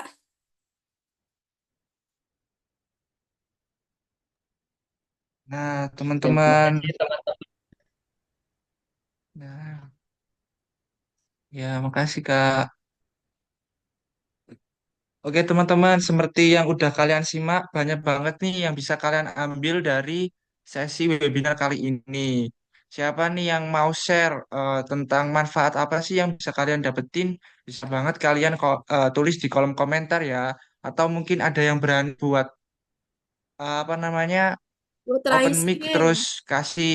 Nah, Terima teman-teman, kasih teman-teman. nah, ya makasih Kak. Oke teman-teman, seperti yang udah kalian simak, banyak banget nih yang bisa kalian ambil dari sesi webinar kali ini. Siapa nih yang mau share tentang manfaat apa sih yang bisa kalian dapetin? Bisa banget kalian tulis di kolom komentar ya. Atau mungkin ada yang berani buat apa namanya Buat open raise mic terus hand. kasih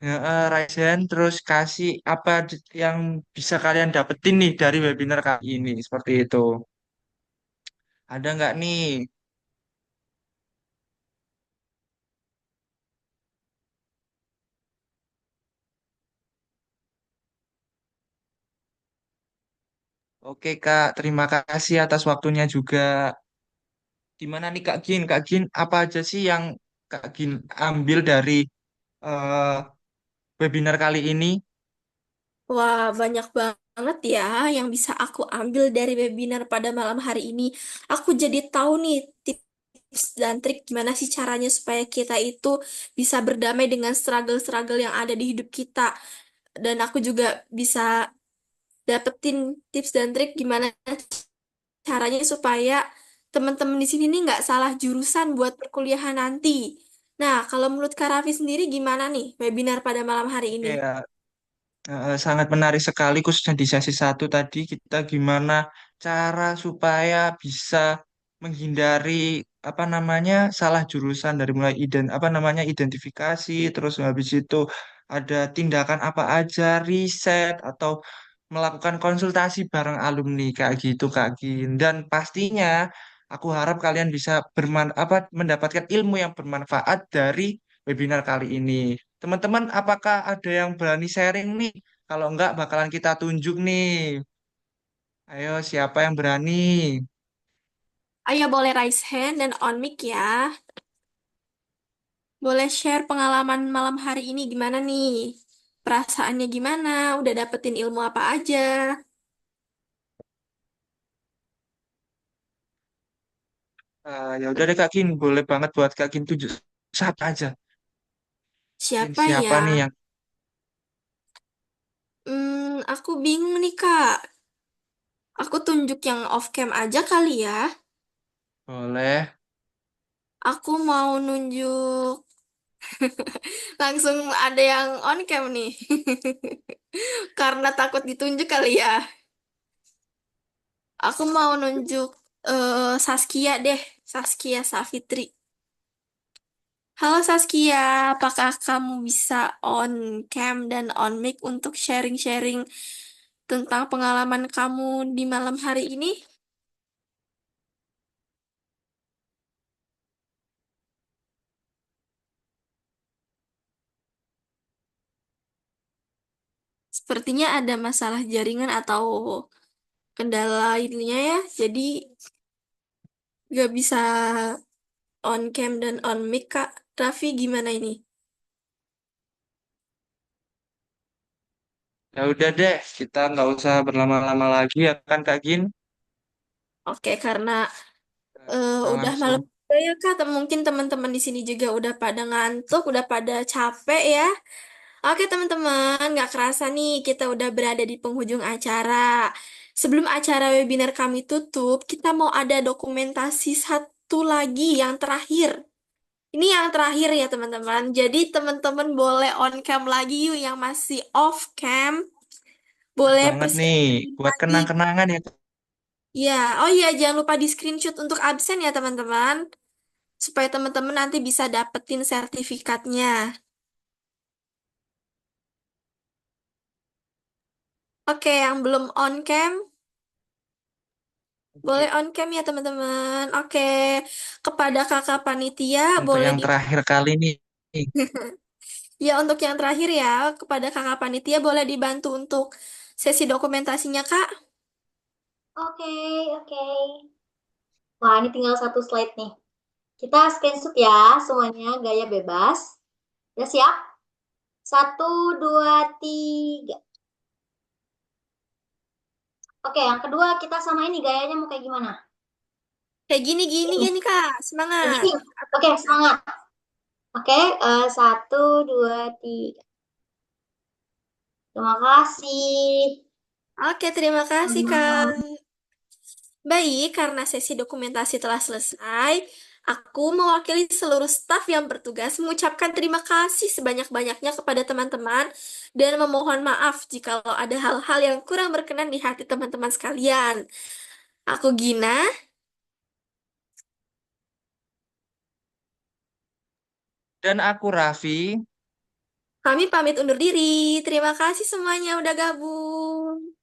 eh, raise hand, terus kasih apa yang bisa kalian dapetin nih dari webinar kali ini. Seperti itu. Ada nggak nih? Oke Kak, terima kasih atas waktunya juga. Gimana nih Kak Gin? Kak Gin, apa aja sih yang Kak Gin ambil dari eh, webinar kali ini? Wah, banyak banget ya yang bisa aku ambil dari webinar pada malam hari ini. Aku jadi tahu nih tips dan trik gimana sih caranya supaya kita itu bisa berdamai dengan struggle-struggle yang ada di hidup kita. Dan aku juga bisa dapetin tips dan trik gimana caranya supaya teman-teman di sini nih nggak salah jurusan buat perkuliahan nanti. Nah, kalau menurut Kak Raffi sendiri gimana nih webinar pada malam hari ini? Ya, sangat menarik sekali khususnya di sesi satu tadi kita gimana cara supaya bisa menghindari apa namanya salah jurusan dari mulai apa namanya identifikasi terus habis itu ada tindakan apa aja riset atau melakukan konsultasi bareng alumni kayak gitu Kak Gin dan pastinya aku harap kalian bisa mendapatkan ilmu yang bermanfaat dari webinar kali ini. Teman-teman, apakah ada yang berani sharing nih? Kalau enggak, bakalan kita tunjuk nih. Ayo, siapa yang berani? Ayo boleh raise hand dan on mic ya. Boleh share pengalaman malam hari ini gimana nih? Perasaannya gimana? Udah dapetin ilmu apa aja? Ya udah deh Kak Gin, boleh banget buat Kak Gin tunjuk siapa aja. Gin, Siapa siapa ya? nih yang Aku bingung nih Kak. Aku tunjuk yang off cam aja kali ya. boleh? Aku mau nunjuk langsung ada yang on cam nih. Karena takut ditunjuk kali ya. Aku mau nunjuk Saskia deh. Saskia Safitri. Halo Saskia, apakah kamu bisa on cam dan on mic untuk sharing-sharing tentang pengalaman kamu di malam hari ini? Sepertinya ada masalah jaringan atau kendala ininya ya, jadi gak bisa on cam dan on mic Kak. Raffi gimana ini? Ya udah deh, kita nggak usah berlama-lama lagi ya kan Kak Gin? Oke, karena Kita udah malam langsung. juga ya Kak, mungkin teman-teman di sini juga udah pada ngantuk, udah pada capek ya. Oke teman-teman, nggak kerasa nih kita udah berada di penghujung acara. Sebelum acara webinar kami tutup, kita mau ada dokumentasi satu lagi yang terakhir. Ini yang terakhir ya teman-teman. Jadi teman-teman boleh on cam lagi yuk yang masih off cam. Boleh Banget nih, persiapkan buat lagi. kenang-kenangan ya. Ya, oh iya jangan lupa di screenshot untuk absen ya teman-teman. Supaya teman-teman nanti bisa dapetin sertifikatnya. Oke, yang belum on cam, Boleh on cam ya teman-teman. Oke, kepada kakak panitia Untuk boleh yang di terakhir kali ini, ya untuk yang terakhir ya, kepada kakak panitia boleh dibantu untuk sesi dokumentasinya Kak. Oke, oke. Wah, ini tinggal satu slide nih. Kita screenshot ya semuanya, gaya bebas. Udah siap? 1, 2, 3. Oke, yang kedua kita sama ini gayanya mau kayak gimana? Kayak gini gini Ini, gini Kak, kayak semangat. gini. Oke, semangat. Oke, 1, 2, 3. Terima kasih. Oke, terima kasih Kak. Baik, karena sesi dokumentasi telah selesai, aku mewakili seluruh staf yang bertugas mengucapkan terima kasih sebanyak-banyaknya kepada teman-teman dan memohon maaf jika ada hal-hal yang kurang berkenan di hati teman-teman sekalian. Aku Gina, dan aku Raffi. kami pamit undur diri. Terima kasih semuanya udah gabung.